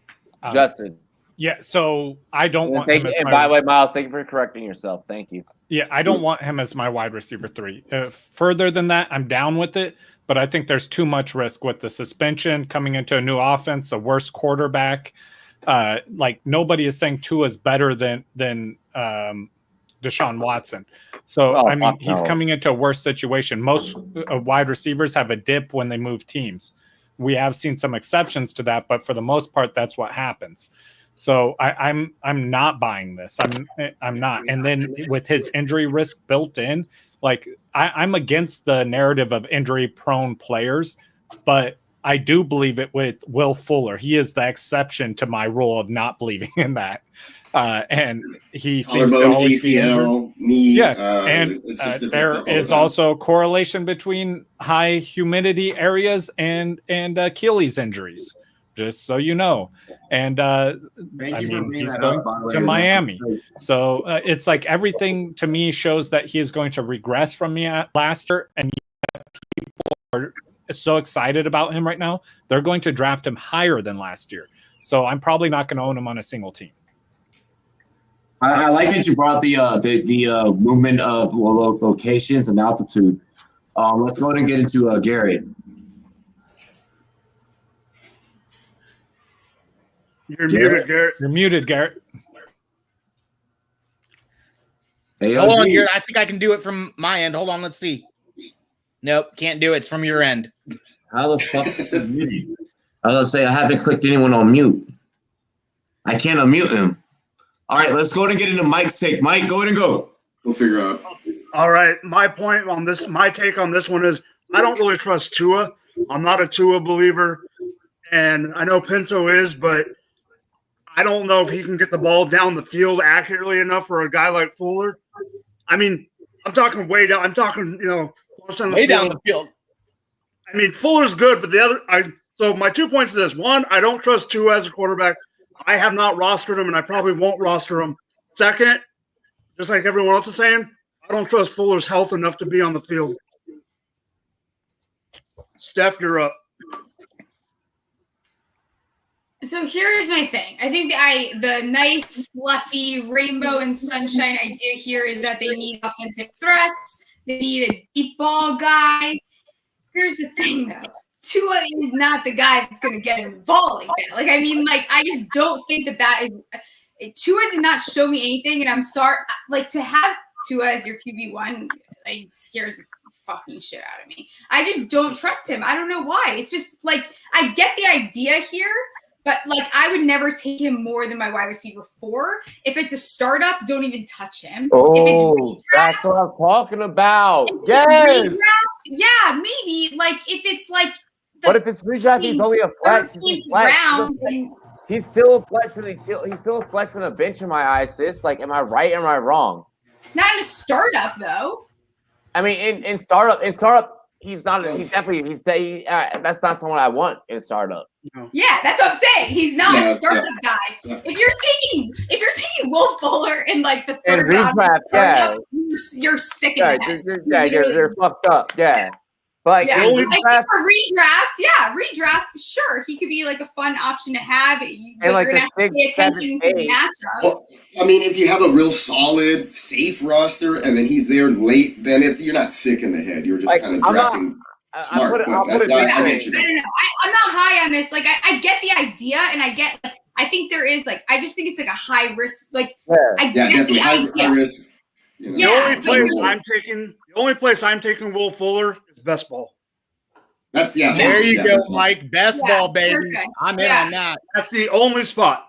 Justin. Yeah, so I don't want him as and by the way, Miles, thank you for correcting yourself. Thank you. Yeah, I don't want him as my wide receiver 3. Further than that, I'm down with it, but I think there's too much risk with the suspension, coming into a new offense, a worse quarterback. Like nobody is saying Tua is better than Deshaun Watson. So he's coming into a worse situation. Most wide receivers have a dip when they move teams. We have seen some exceptions to that, but for the most part, that's what happens. So I'm not buying this. I'm not. And then with his injury risk built in, like I'm against the narrative of injury prone players, but I do believe it with Will Fuller. He is the exception to my rule of not believing in that. And he seems to always be injured. And there is also correlation between high humidity areas and Achilles injuries, just so you know. And he's going to Miami. So it's like everything to me shows that he is going to regress from me last year, and people are so excited about him right now. They're going to draft him higher than last year. So I'm probably not going to own him on a single team. I like that you brought the movement of locations and altitude. Let's go ahead and get into Garrett. You're muted, Garrett. You're muted, Garrett. Hey, hold on, Garrett. I think I can do it from my end. Hold on, let's see. Nope, can't do it. It's from your end. How the fuck is it muted? I was gonna say I haven't clicked anyone on mute. I can't unmute him. All right, let's go ahead and get into Mike's take. Mike, go ahead and go. We'll figure out. All right, my take on this one is I don't really trust Tua. I'm not a Tua believer, and I know Pinto is, but I don't know if he can get the ball down the field accurately enough for a guy like Fuller. I mean, I'm talking way down. I'm talking, way down the field. I mean, Fuller's good, but so my 2 points is this. One, I don't trust Tua as a quarterback. I have not rostered him, and I probably won't roster him. Second, just like everyone else is saying, I don't trust Fuller's health enough to be on the field. Steph, you're up. So here's my thing. I think the nice, fluffy rainbow and sunshine idea here is that they need offensive threats. They need a deep ball guy. Here's the thing, though. Tua is not the guy that's going to get him the ball like that. Like, I mean, like, I just don't think that is – Tua did not show me anything, and I'm sorry. Like, to have Tua as your QB1, like, scares the fucking shit out of me. I just don't trust him. I don't know why. It's just, like, I get the idea here, but, like, I would never take him more than my wide receiver 4. If it's a startup, don't even touch him. Oh, if it's redraft, that's what I'm talking about. Yes. Redraft, yeah, maybe. Like, if it's, like, but if it's redraft, he's only a flex. He's still a flex, and he's still a flex on a bench in my eyes, sis. Like, am I right? Am I wrong? Not in a startup, though. I mean, in startup, he's not. That's not someone I want in startup. Yeah, that's what I'm saying. He's not a startup guy. Yeah. If you're taking Will Fuller in like the third round, you're sick in the head. You're fucked up. Yeah. But I think for redraft, sure, he could be like a fun option to have. But you're gonna have to pay attention to the matchup. Well, I mean, if you have a real solid, safe roster, and then he's there late, then you're not sick in the head. You're just kind of drafting smart. I don't know. I'm not high on this. Like, I get the idea, and I think there is I just think it's like a high risk. Like, I get the idea. High risk. The only place I'm taking Will Fuller is best ball. There you go, Mike. Best ball, baby. Perfect. I'm in on that. That's the only spot.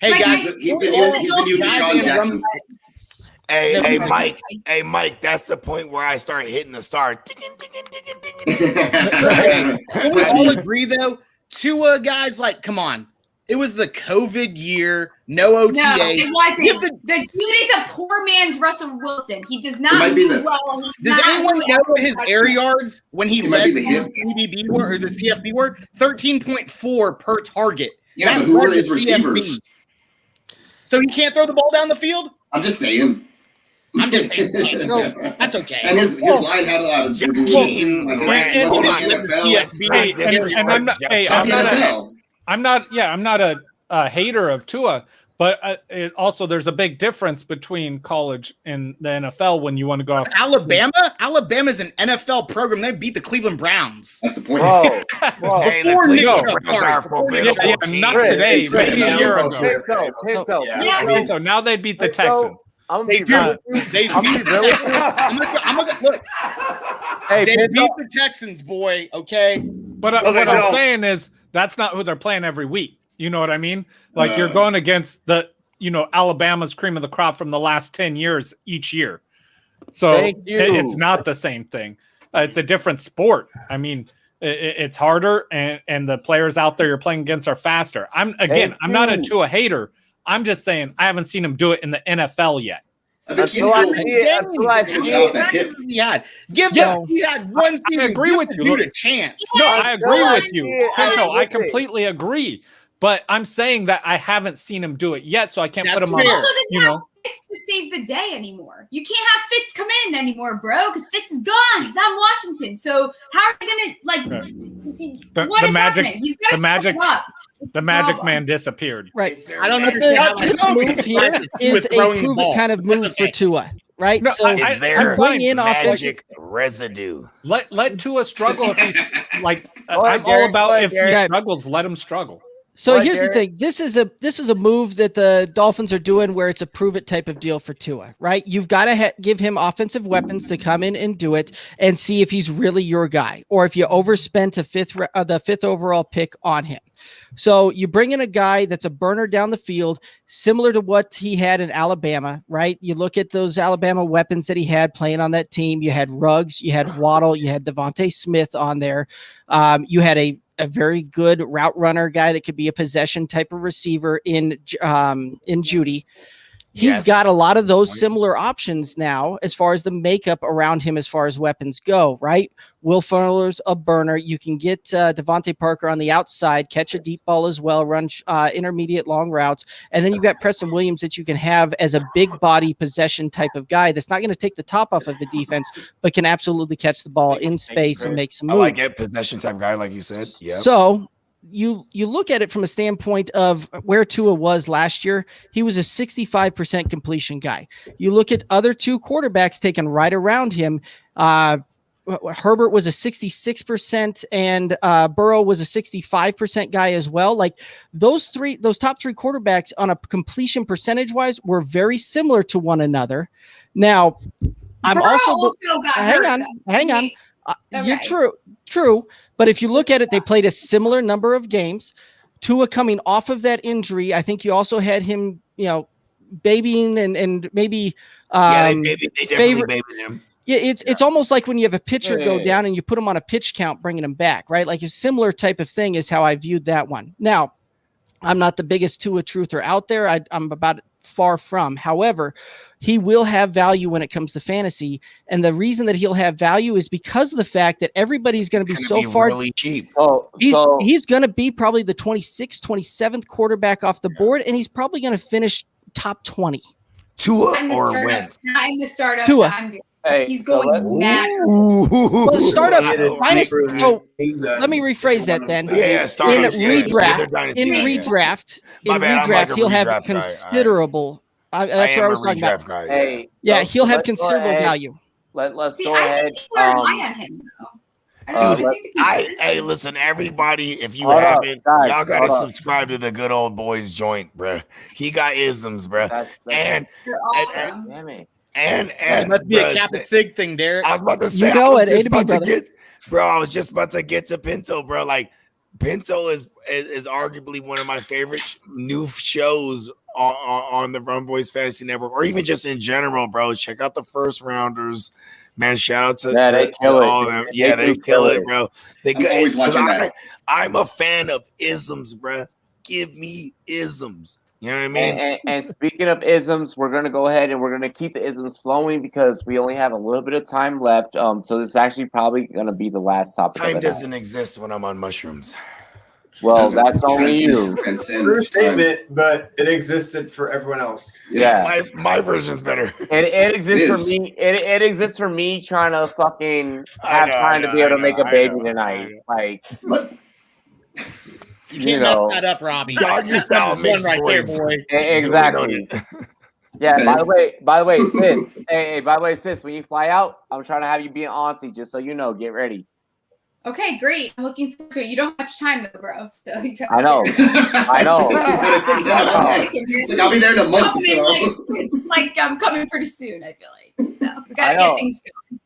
Hey guys, he's the new Deshaun Jackson. Hey, Mike, that's the point where I start hitting the star. Can we all agree, though? Tua, guys, like, come on. It was the COVID year, no OTA. No, it wasn't. The dude is a poor man's Russell Wilson. He does not do well. Does anyone know what his air yards when he led the CDB were, or the CFB were? 13.4 per target. Yeah, but who were his receivers? So he can't throw the ball down the field? I'm just saying. No, that's okay. And his line had a lot of I'm not a hater of Tua, but there's a big difference between college and the NFL when you want to go off. Alabama's an NFL program. They beat the Cleveland Browns. That's the point. Not today, maybe a year ago. So now they beat the Texans. They beat the Texans, boy. Okay, but what I'm saying is that's not who they're playing every week. You know what I mean? Like you're going against Alabama's cream of the crop from the last 10 years each year. So it's not the same thing. It's a different sport. I mean, it's harder, and the players out there you're playing against are faster. I'm not a Tua hater. I'm just saying I haven't seen him do it in the NFL yet. He had one season. I agree with you. A chance. No, I agree with you, Pinto. I completely agree. But I'm saying that I haven't seen him do it yet, so I can't put him on. Also, doesn't have Fitz to save the day anymore. You can't have Fitz come in anymore, bro, because Fitz is gone. He's on Washington. So how are you gonna what is happening? He's got to step up. The magic man disappeared. Right. I don't understand how this move here is a proven kind of move for Tua, right? No, so is there magic residue? Let Tua struggle if he's like. I'm all about if he struggles, let him struggle. So here's the thing. This is a move that the Dolphins are doing where it's a prove it type of deal for Tua, right? You've got to give him offensive weapons to come in and do it and see if he's really your guy or if you overspent the fifth overall pick on him. So you bring in a guy that's a burner down the field, similar to what he had in Alabama, right? You look at those Alabama weapons that he had playing on that team. You had Ruggs, you had Waddle, you had Devontae Smith on there. You had a very good route runner guy that could be a possession type of receiver in Judy. He's got a lot of those similar options now as far as the makeup around him as far as weapons go, right? Will Fuller's a burner. You can get Devontae Parker on the outside, catch a deep ball as well, run intermediate long routes. And then you've got Preston Williams that you can have as a big body possession type of guy that's not going to take the top off of the defense, but can absolutely catch the ball in space and make some moves. I like it, possession type guy, like you said. Yeah. So you look at it from a standpoint of where Tua was last year. He was a 65% completion guy. You look at other two quarterbacks taken right around him. Herbert was a 66% and Burrow was a 65% guy as well. Like those top three quarterbacks on a completion percentage wise were very similar to one another. Now, I'm Burrow also got hang on. Okay. You're true. But if you look at it, they played a similar number of games. Tua coming off of that injury, I think you also had him, babying and maybe they definitely babied him. Yeah, it's almost like when you have a pitcher go down and you put him on a pitch count, bringing him back, right? Like a similar type of thing is how I viewed that one. Now, I'm not the biggest Tua truther out there. I'm about far from. However, he will have value when it comes to fantasy. And the reason that he'll have value is because of the fact that everybody's going to be so far really cheap. He's going to be probably the 26th, 27th quarterback off the board, and he's probably going to finish top 20. Tua or Wentz? Not in the startup. Tua. He's going mad. Well, startup minus. So let me rephrase that then. Startup. In redraft, he'll have considerable. That's what I was talking about. Guy, he'll have considerable value. Let's See, go I ahead. think people rely on him though. Hey, listen, everybody, if you haven't, y'all gotta subscribe to the Good Old Boys joint, bro. He got isms, bro. And awesome. And must be a Kappa Sig thing, Derek. I was about to say, I was just about to get to Pinto, bro. Like Pinto is arguably one of my favorite new shows on the Rumboyz Fantasy Network, or even just in general, bro. Check out the first rounders. Man, shout out to they kill all it. of them. Yeah, they kill it, bro. I'm always watching that. I'm a fan of isms, bro. Give me isms. You know what I mean? And speaking of isms, we're going to go ahead and we're going to keep the isms flowing because we only have a little bit of time left. So this is actually probably going to be the last topic. Time doesn't exist when I'm on mushrooms. Well, that's only you. True statement, but it existed for everyone else. Yeah, my version's better. It exists for me. It exists for me trying to fucking have time to be able to make a baby tonight. Like, you can't mess that up, Robbie. Doggy style makes right there, boy. Exactly. Yeah. By the way, sis. Hey, by the way, sis. When you fly out, I'm trying to have you be an auntie, just so you know. Get ready. Okay, great. I'm looking forward to it. You don't have much time though, bro. So I know. It's like, I'll be there in a month. It's like I'm coming pretty soon. I feel like so we gotta get things going.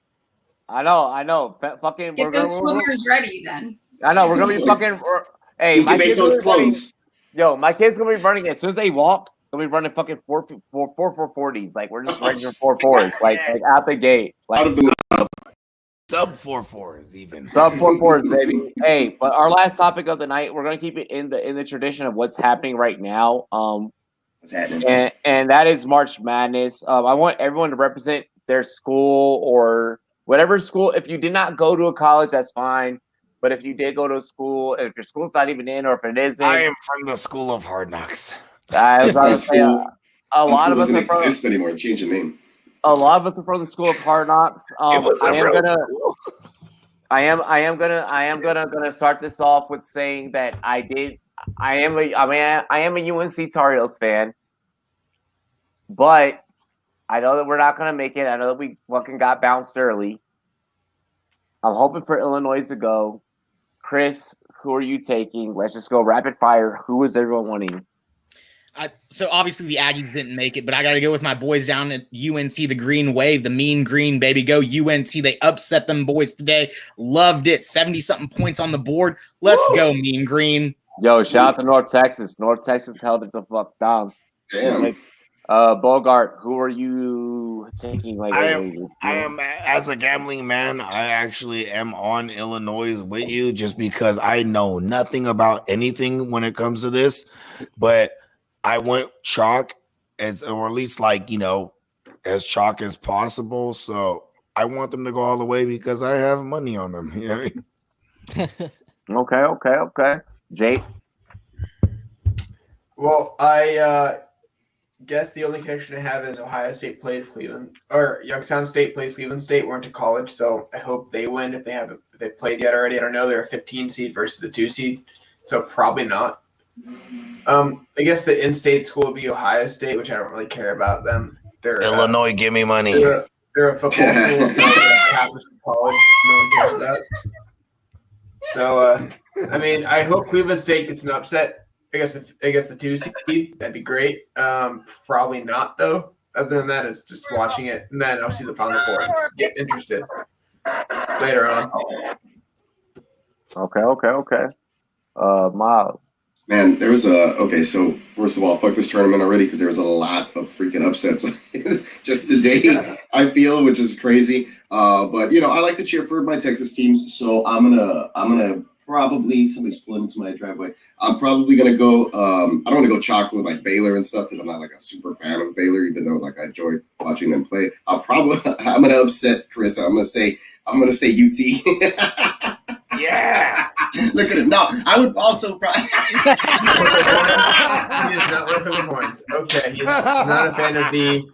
I know. Fucking get those swimmers ready then. I know we're gonna be fucking. Hey, my kids those clothes. Yo, my kids gonna be running as soon as they walk. They'll be running fucking 4.40s. Like we're just running 4.4s. Like out the gate. Like out of the sub 4.4s even. Sub 4.4s, baby. Hey, but our last topic of the night, we're gonna keep it in the tradition of what's happening right now. What's happening? And that is March Madness. I want everyone to represent their school or whatever school. If you did not go to a college, that's fine. But if you did go to a school, if your school's not even in, or if it isn't, I am from the school of Hard Knocks. I was about to say, a lot of us doesn't are from exist anymore. Change the name. A lot of us are from the school of Hard Knocks. I am gonna start this off with saying that I am a UNC Tar Heels fan, but I know that we're not gonna make it. I know that we fucking got bounced early. I'm hoping for Illinois to go. Chris, who are you taking? Let's just go rapid fire. Who is everyone wanting? So obviously the Aggies didn't make it, but I got to go with my boys down at UNC, the Green Wave, the Mean Green, baby. Go UNC. They upset them boys today. Loved it. 70-something points on the board. Let's go, Mean Green. Yo, shout out to North Texas. North Texas held it the fuck down. Damn. Bogart, who are you taking? I am as a gambling man, I actually am on Illinois with you just because I know nothing about anything when it comes to this, but I went chalk as chalk as possible. So I want them to go all the way because I have money on them. You know what I mean? Okay. Jake? Well, I guess the only connection I have is Ohio State plays Cleveland, or Youngstown State plays Cleveland State. We're into college, so I hope they win if they've played yet already. I don't know. They're a 15 seed versus a 2 seed, so probably not. I guess the in-state school would be Ohio State, which I don't really care about them. They're Illinois, give me money. They're a football school, so half of college. No one cares about. So, I hope Cleveland State gets an upset. I guess the 2 seed, that'd be great. Probably not though. Other than that, it's just watching it, and then I'll see the Final Four and get interested later on. Okay. Miles. Man, there was so first of all, fuck this tournament already because there was a lot of freaking upsets just today, yeah. I feel, which is crazy. But I like to cheer for my Texas teams, so I'm gonna probably, somebody's pulling into my driveway. I'm probably gonna go. I don't want to go chalk with like Baylor and stuff because I'm not like a super fan of Baylor, even though like I enjoy watching them play. I'm gonna upset Chris. I'm gonna say UT. Yeah. Look at him. No, I would also probably. He does not like hook 'em horns. Okay, he's not a fan of the.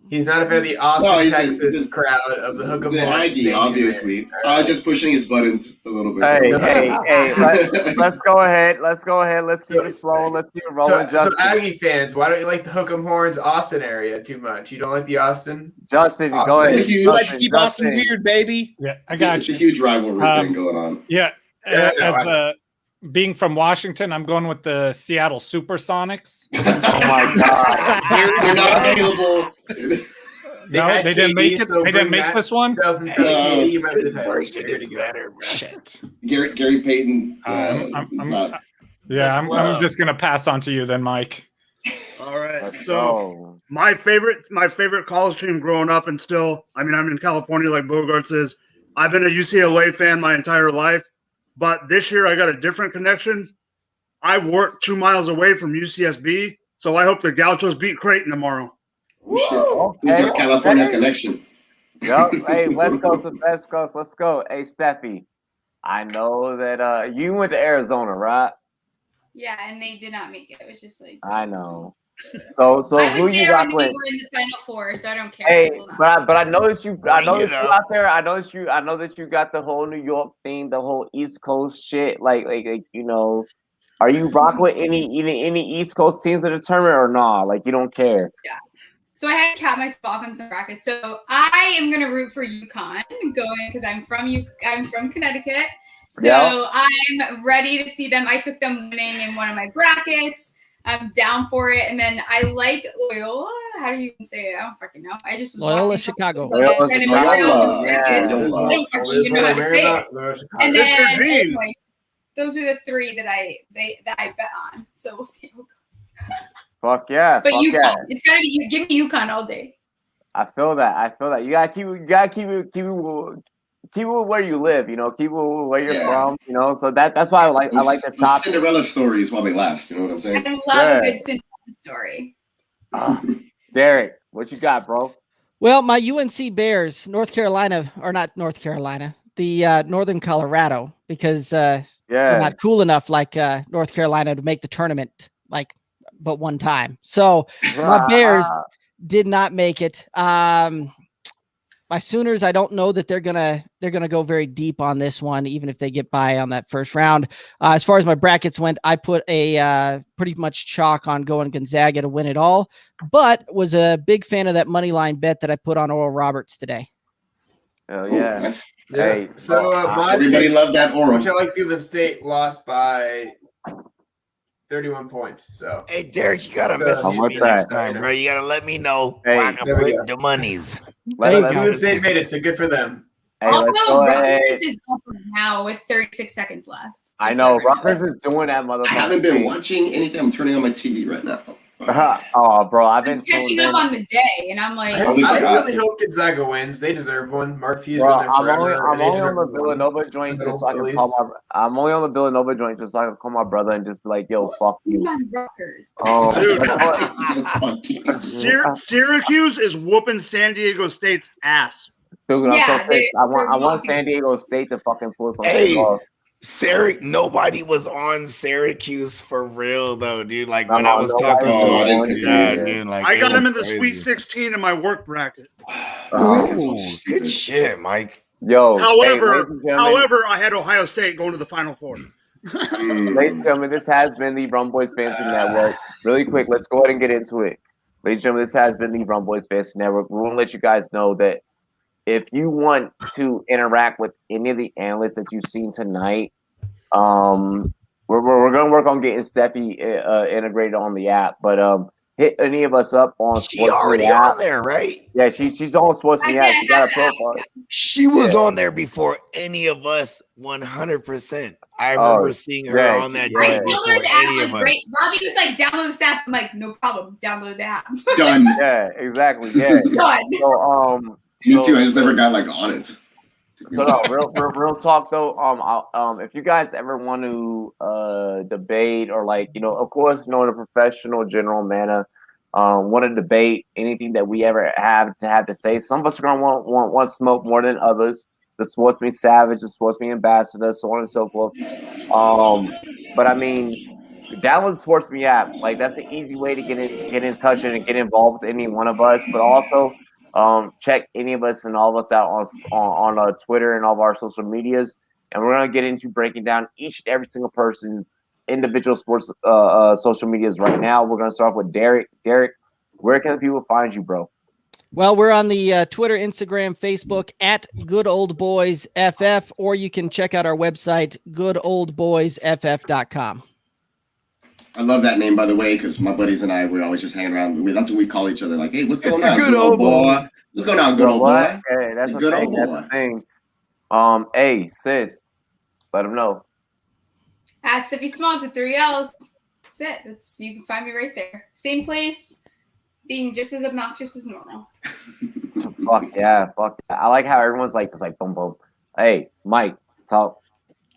He's not a fan of the Austin, Texas crowd of the hook 'em horns. Aggie, obviously. Just pushing his buttons a little bit. Hey, let's go ahead. Let's keep it flowing. Let's keep it rolling. So Aggie fans, why don't you like the hook 'em horns Austin area too much? You don't like the Austin? Justin, go ahead. Let's keep Austin weird, baby. Yeah, I got It's a huge rivalry thing going on. Yeah, being from Washington, I'm going with the Seattle Supersonics. Oh my God! They're not available. No, they didn't make it. They didn't make this one. Shit. Gary Payton. I'm just gonna pass on to you then, Mike. All right. So my favorite college team growing up, and still, I mean, I'm in California like Bogarts is. I've been a UCLA fan my entire life, but this year I got a different connection. I work 2 miles away from UCSB, so I hope the Gauchos beat Creighton tomorrow. Who's your California connection? Yep. Hey, West Coast to West Coast. Let's go. Hey, Steffi, I know that you went to Arizona, right? Yeah, and they did not make it. It was just like I know. So I who was you there got when with? they were in the Final Four, so I don't care. Hey, but I know that you out there. I know that you got the whole New York thing, the whole East Coast shit. Like you know, are you rock with any East Coast teams in the tournament or nah? Like you don't care. Yeah. So I had to cap myself off on some brackets. So I am gonna root for UConn going because I'm from Connecticut. So I'm ready to see them. I took them winning in one of my brackets. I'm down for it. And then I like Loyola. How do you even say it? I don't fucking know. I just Loyola Chicago. I don't fucking even know how to say it. And then anyway, those are the three that I bet on. So we'll see how it goes. Fuck yeah. But fuck UConn. Yeah. It's gotta be you. Give me UConn all day. I feel that. You gotta keep it where you live, you know, keep it where you're from, you know. So that's why I like the top Cinderella stories while they last, you know what I'm saying? I love a good Cinderella story. Derek, what you got, bro? Well, my UNC Bears, Northern Carolina, the Northern Colorado, because they're not cool enough like North Carolina to make the tournament but one time. So my Bears did not make it. My Sooners, I don't know that they're gonna go very deep on this one, even if they get by on that first round. As far as my brackets went, I put a pretty much chalk on going Gonzaga to win it all, but was a big fan of that money line bet that I put on Oral Roberts today. Oh yeah, yeah. Hey, so everybody loved that Oral. Which I like Cleveland State lost by 31 points. So hey, Derek, you gotta message me next time, bro. You gotta let me know where I can put the monies. Cleveland State made it, so good for them. Hey, also, Rutgers is up now with 36 seconds left. I know Rutgers is doing that motherfucker. I haven't been watching anything. I'm turning on my TV right now. Oh, bro, I've been catching up on the day, and I'm like, I really hope Gonzaga wins. They deserve one. Mark Few's been there forever. I'm only on the Villanova joint just so I can call my. I'm only on the Villanova joint just so I can call my brother and just be like, "Yo, fuck you." Syracuse is whooping San Diego State's ass. Dude, I'm so pissed. I want San Diego State to fucking pull something off. Nobody was on Syracuse for real though, dude. Like when I was talking to him, I got him in the Sweet 16 in my work bracket. Good shit, Mike. Yo. However, I had Ohio State going to the Final Four. Ladies and gentlemen, this has been the Rumboyz Fantasy Network. Really quick, let's go ahead and get into it. Ladies and gentlemen, this has been the Rumboyz Fantasy Network. We want to let you guys know that if you want to interact with any of the analysts that you've seen tonight, we're going to work on getting Steffi integrated on the app. But hit any of us up on SportsMe. She already on there, right? Yeah, she's on SportsMe app. She got a profile. She was on there before any of us. 100%. I remember seeing her on that day before any of us. Great. Robbie was like, "Download this app." I'm like, "No problem. Download the app." Done. Yeah, exactly. Yeah. Done. So me too. I just never got on it. So no, real talk though. If you guys ever want to debate or of course, in a professional general manner, want to debate anything that we ever have to say. Some of us are gonna want smoke more than others. The SportsMe Savage, the SportsMe Ambassador, so on and so forth. But I mean, download the SportsMe app. Like that's the easy way to get in touch and get involved with any one of us. But also, check any of us and all of us out on Twitter and all of our social medias, and we're gonna get into breaking down each and every single person's individual sports social medias right now. We're gonna start with Derek. Derek, where can the people find you, bro? Well, we're on the Twitter, Instagram, Facebook at Good Old Boys FF, or you can check out our website, goodoldboysff.com. I love that name, by the way, because my buddies and I would always just hang around. That's what we call each other. Like, hey, what's going on, good old boy? What's going on, good old boy? Hey, that's good old boy. That's the thing. Hey, sis, let them know. Ask if he smells with 3 L's. That's it. You can find me right there. Same place, being just as obnoxious as normal. Fuck yeah. I like how everyone's like just like boom boom. Hey, Mike, talk.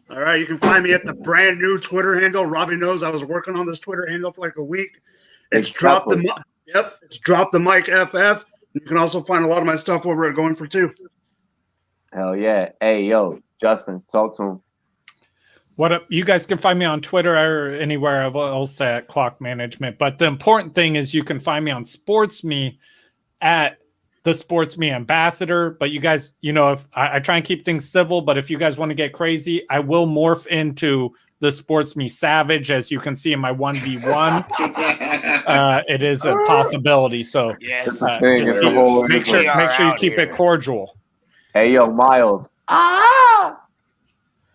All right, you can find me at the brand new Twitter handle. Robbie knows I was working on this Twitter handle for like a week. It's Drop the Mic FF. You can also find a lot of my stuff over at Going for Two. Hell yeah. Hey, yo, Justin, talk to him. What up? You guys can find me on Twitter or anywhere else at Clock Management. But the important thing is you can find me on SportsMe at the SportsMe Ambassador. But you guys, if I try and keep things civil, but if you guys want to get crazy, I will morph into the SportsMe Savage, as you can see in my 1v1. It is a possibility. So yes, make sure you keep it cordial. Hey, yo, Miles.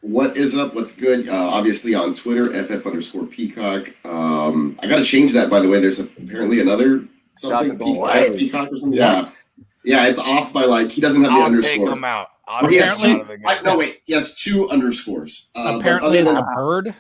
What is up? What's good? Obviously on Twitter, FF_Peacock. I got to change that, by the way. There's apparently another something. Peacock or something. Yeah. Yeah, it's off by he doesn't have the underscore. Take him out. He has 2 underscores. Apparently it's a bird?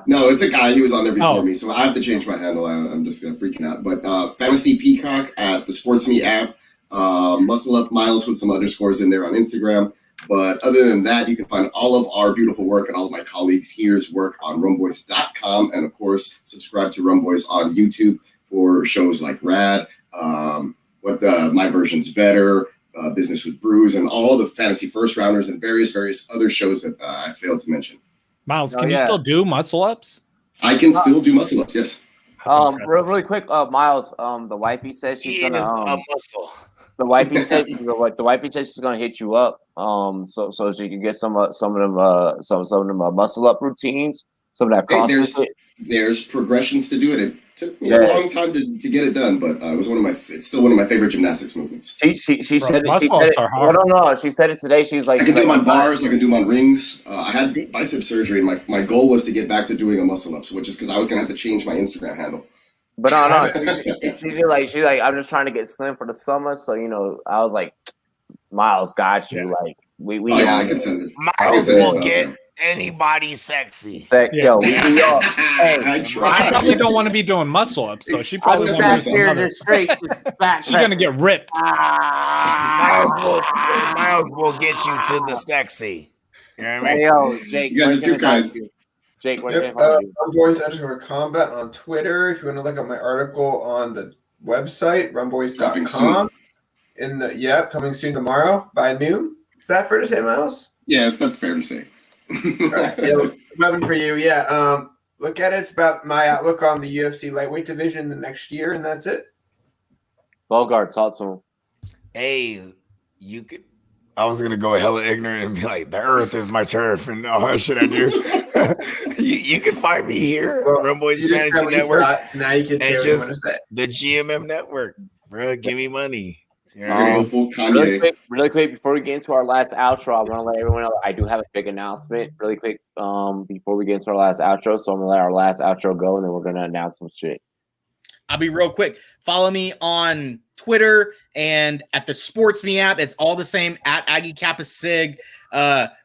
No, it's a guy. He was on there before me, so I have to change my handle. I'm just freaking out. But Fantasy Peacock at the SportsMe app. Muscle Up Miles with some underscores in there on Instagram. But other than that, you can find all of our beautiful work and all of my colleagues here's work on Rumboyz.com. And, of course, subscribe to Rumboyz on YouTube for shows like Rad, My Version's Better, Business with Brews, and all the fantasy first rounders and various other shows that I failed to mention. Miles, can you still do muscle ups? I can still do muscle ups, yes. Really quick, Miles. The wifey says she's gonna muscle. The wifey said she's gonna hit you up, so she can get some of them muscle up routines, some of that CrossFit. There's progressions to do it. It took me a long time to get it done, but it was it's still one of my favorite gymnastics movements. She said it. I don't know. She said it today. She was like, I can do them on bars. I can do them on rings. I had bicep surgery, and my goal was to get back to doing a muscle ups, which is because I was gonna have to change my Instagram handle. But no. She's like, I'm just trying to get slim for the summer. So I was like, Miles got you. Yeah. Like I can send it. Miles will get anybody sexy. Yo, we all. Hey, I probably don't want to be doing muscle ups, so she probably won't be doing straight. She's gonna get ripped. Miles will get you to the sexy. You know what I mean? Yo, Jake, you guys are too kind. Jake, Rumboyz_Combat on Twitter. If you want to look at my article on the website, rumboyz.com. Coming soon tomorrow by noon. Is that fair to say, Miles? Yes, that's fair to say. All right, weapon for you. Yeah. Look at it. It's about my outlook on the UFC lightweight division the next year, and that's it. Bogart, talk to him. Hey, you could. I was gonna go hella ignorant and be like, "The Earth is my turf," and all that shit I do. you can find me here, Rumboyz Fantasy Network. Now you can say what you want to say. The GMM Network, bro. Give me money. Really quick, before we get into our last outro, I want to let everyone know I do have a big announcement. Really quick, before we get into our last outro, so I'm gonna let our last outro go, and then we're gonna announce some shit. I'll be real quick. Follow me on Twitter and at the SportsMe app. It's all the same at Aggie Kappa Sig.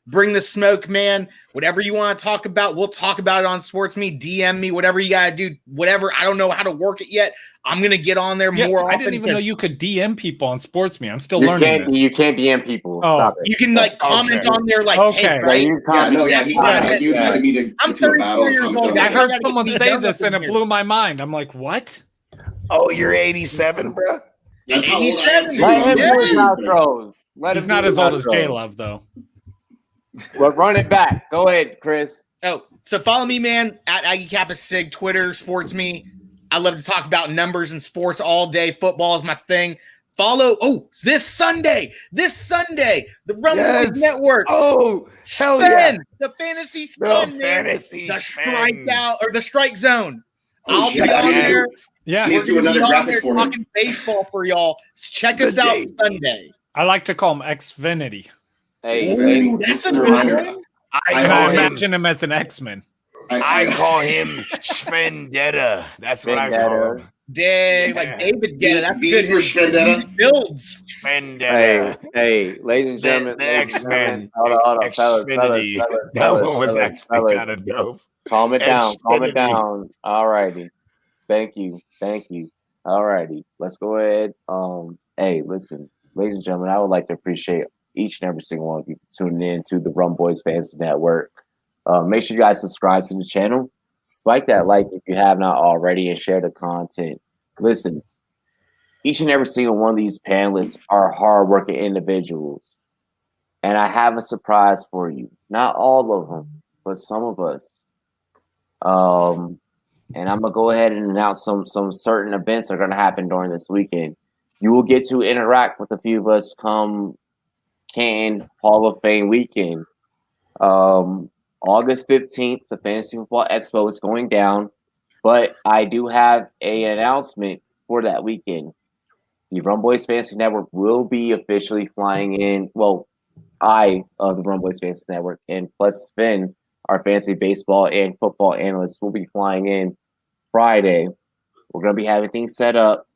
Bring the smoke, man. Whatever you want to talk about, we'll talk about it on SportsMe. DM me, whatever you gotta do, whatever. I don't know how to work it yet. I'm gonna get on there more often. I didn't even know you could DM people on SportsMe. I'm still learning. You can't DM people. Oh, stop it. You can comment on there, take, right? You invited me to I'm 34 years old. I heard someone say this and it blew my mind. I'm like, what? Oh, you're 87, bro. That's how old I am. He's not as old as J-Love, though. Well, run it back. Go ahead, Chris. Oh, so follow me, man, at Aggie Kappa Sig, Twitter, SportsMe. I love to talk about numbers and sports all day. Football is my thing. Follow. Oh, this Sunday, the Rumboyz Network. Oh, hell yeah. The Fantasy Spin, the Strikeout or the Strike Zone. I'll be on there. Yeah, we'll do another graphic for talking baseball for y'all. Check us out Sunday. I like to call him Xfinity. Hey, that's a good one. I imagine him as an X-Men. I call him Svendetta. That's what I call him. Dang, like David Guetta. That's good. His builds. Svendetta. Hey, ladies and gentlemen. The X-Men. Hold on, Xfinity. That one was actually kind of dope. Calm it down. Calm it down. All righty. Thank you. All righty. Let's go ahead. Hey, listen, ladies and gentlemen, I would like to appreciate each and every single one of you tuning in to the Rumboyz Fantasy Network. Make sure you guys subscribe to the channel. Spike that like if you have not already and share the content. Listen, each and every single one of these panelists are hardworking individuals. And I have a surprise for you. Not all of them, but some of us. And I'm going to go ahead and announce some certain events that are going to happen during this weekend. You will get to interact with a few of us come Canton Hall of Fame weekend. August 15th, the Fantasy Football Expo is going down, but I do have an announcement for that weekend. The Rumboyz Fantasy Network will be officially flying in. Well, the Rumboyz Fantasy Network, and plus Finn, our fantasy baseball and football analyst, will be flying in Friday. We're going to be having things set up.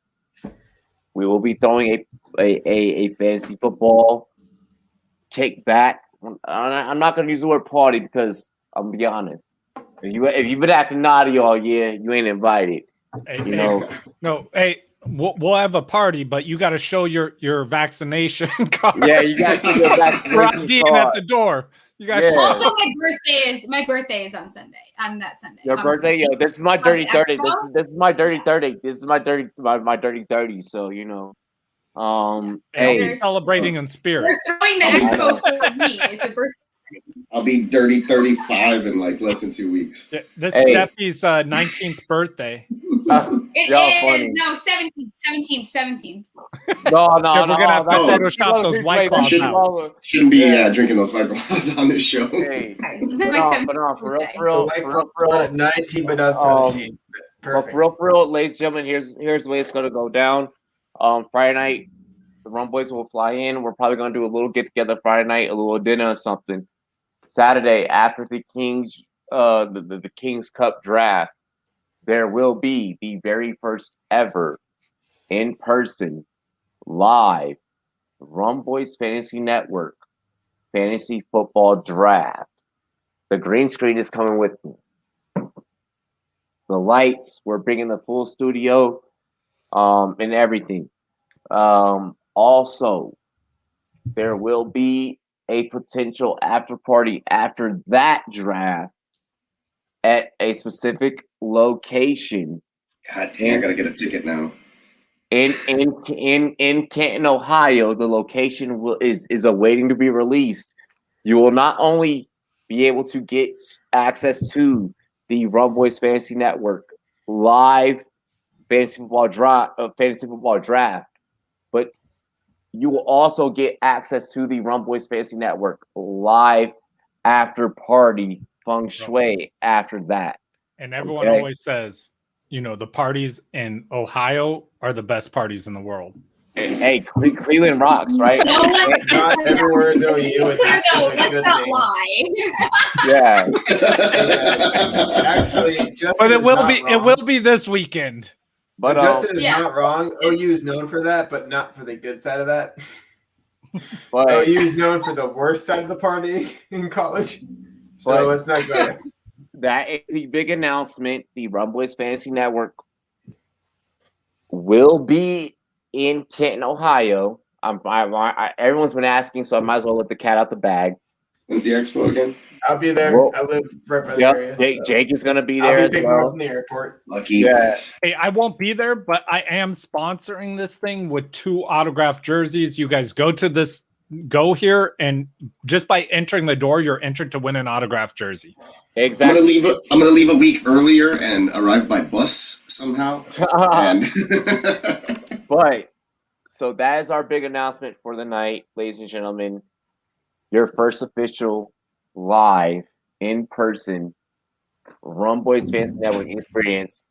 We will be throwing a fantasy football kickback. I'm not going to use the word party because I'm going to be honest. If you've been acting naughty all year, you ain't invited. We'll have a party, but you got to show your vaccination card. Yeah, you got to your vaccination card at the door. You got Also, my birthday is on Sunday. On that Sunday. Your birthday, yo. This is my dirty 30. This is my dirty 30. This is my dirty 30. So I'll be celebrating in spirit. We're throwing the expo for me. It's a birthday. I'll be dirty 35 in like less than 2 weeks. This is Steffi's 19th birthday. It is. No, 17th. No. We're going to have to Photoshop those White Claws now. Shouldn't be drinking those White Claws on this show. This is my 17th birthday. For real, 19, but not 17. But for real, ladies and gentlemen, here's the way it's going to go down. Friday night, the Rumboyz will fly in. We're probably going to do a little get-together Friday night, a little dinner or something. Saturday, after the Kings the Kings Cup draft, there will be the very first ever in-person live Rumboyz Fantasy Network fantasy football draft. The green screen is coming with me. The lights, we're bringing the full studio and everything. Also, there will be a potential after party after that draft at a specific location. God damn, I gotta get a ticket now. In Canton, Ohio, the location is awaiting to be released. You will not only be able to get access to the Rumboyz Fantasy Network live fantasy football draft, but you will also get access to the Rumboyz Fantasy Network live after party feng shui after that. And everyone always says, the parties in Ohio are the best parties in the world. Hey, Cleveland rocks, right? Not everywhere is OU. Let's not lie. Yeah. Actually, but it will be this weekend. But Justin is not wrong. OU is known for that, but not for the good side of that. But OU is known for the worst side of the party in college. So let's not go there. That is the big announcement. The Rumboyz Fantasy Network will be in Canton, Ohio. Everyone's been asking, so I might as well let the cat out the bag. When's the expo again? I'll be there. I live right by the area. Jake is going to be there. I'll be picking up from the airport. Lucky. Yeah. Hey, I won't be there, but I am sponsoring this thing with 2 autographed jerseys. You guys go here, and just by entering the door, you're entered to win an autographed jersey. Exactly. I'm gonna leave a week earlier and arrive by bus somehow. But so that is our big announcement for the night, ladies and gentlemen. Your first official live in-person Rumboyz Fantasy Network experience.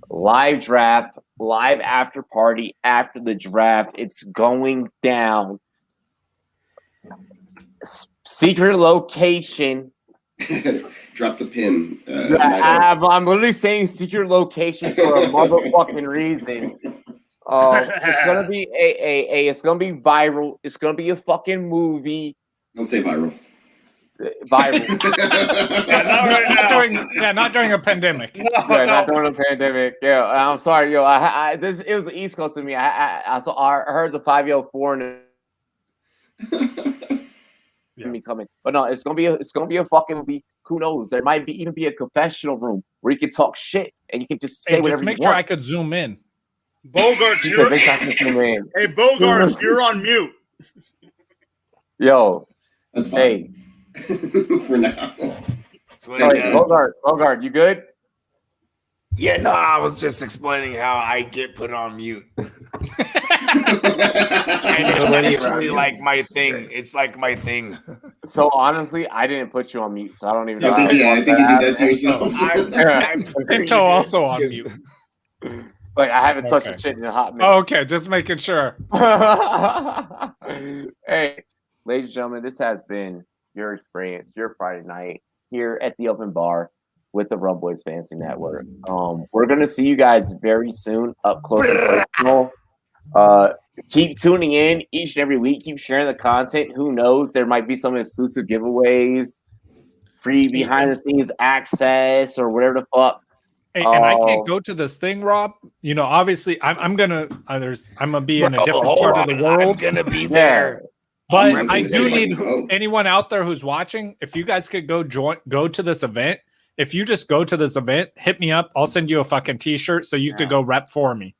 Live draft, live after party after the draft. It's going down. Secret location. Drop the pin. I'm literally saying secret location for a motherfucking reason. It's gonna be it's gonna be viral. It's gonna be a fucking movie. Don't say viral. viral. Not during a pandemic. Not during a pandemic. Yeah, I'm sorry, yo. It was the East Coast of me. I heard the 504 me coming, but no, it's gonna be a fucking week. Who knows? There might even be a confessional room where you can talk shit and you can just say whatever make you sure want. I could zoom in. Bogarts, hey, Bogarts, you're on mute. Yo, that's fine. Hey, for now. Bogart, you good? Yeah, no, I was just explaining how I get put on mute. And it's actually like my thing. It's like my thing. So honestly, I didn't put you on mute, so I don't even know. I think you did that to yourself. I'm also on mute. Like I haven't touched the shit in a hot minute. Okay, just making sure. Hey, ladies and gentlemen, this has been your experience, your Friday night here at the Open Bar with the Rumboyz Fantasy Network. We're gonna see you guys very soon, up close and personal. Keep tuning in each and every week. Keep sharing the content. Who knows? There might be some exclusive giveaways, free behind the scenes access, or whatever the fuck. Hey, and I can't go to this thing, Rob. You know, obviously, I'm gonna be in a different part of the world. I'm gonna be there. But I do need anyone out there who's watching. If you guys could go to this event. If you just go to this event, hit me up. I'll send you a fucking t-shirt so you could go rep for me.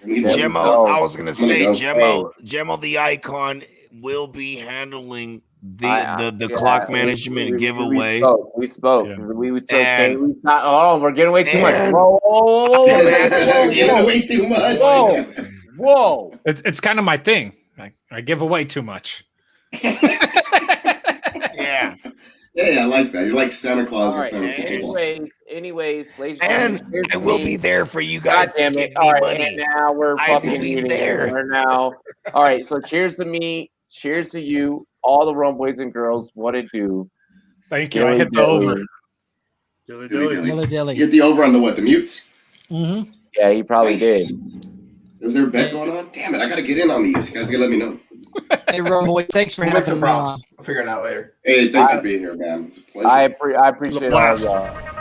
Gemmo, I was gonna say, Gemmo, the icon will be handling the clock management giveaway. We spoke. Yeah. We spoke. We're getting away too much. Whoa. Giving away too much. Whoa. It's kind of my thing. I give away too much. Yeah. Yeah, I like that. You're like Santa Claus. All right, anyways, ladies and I will be there for you guys. God damn it! All right, and now we're fucking there now. All right, so cheers to me, cheers to you, all the Rumboyz and girls. What it do? Thank you. I hit the over. You hit the over on the mutes? Mm-hmm. Yeah, he probably did. Is there a bet going on? Damn it! I gotta get in on these. You guys gotta let me know. Hey, Rumboy, thanks for having me on. I'll figure it out later. Hey, thanks for being here, man. It's a pleasure. I appreciate all y'all.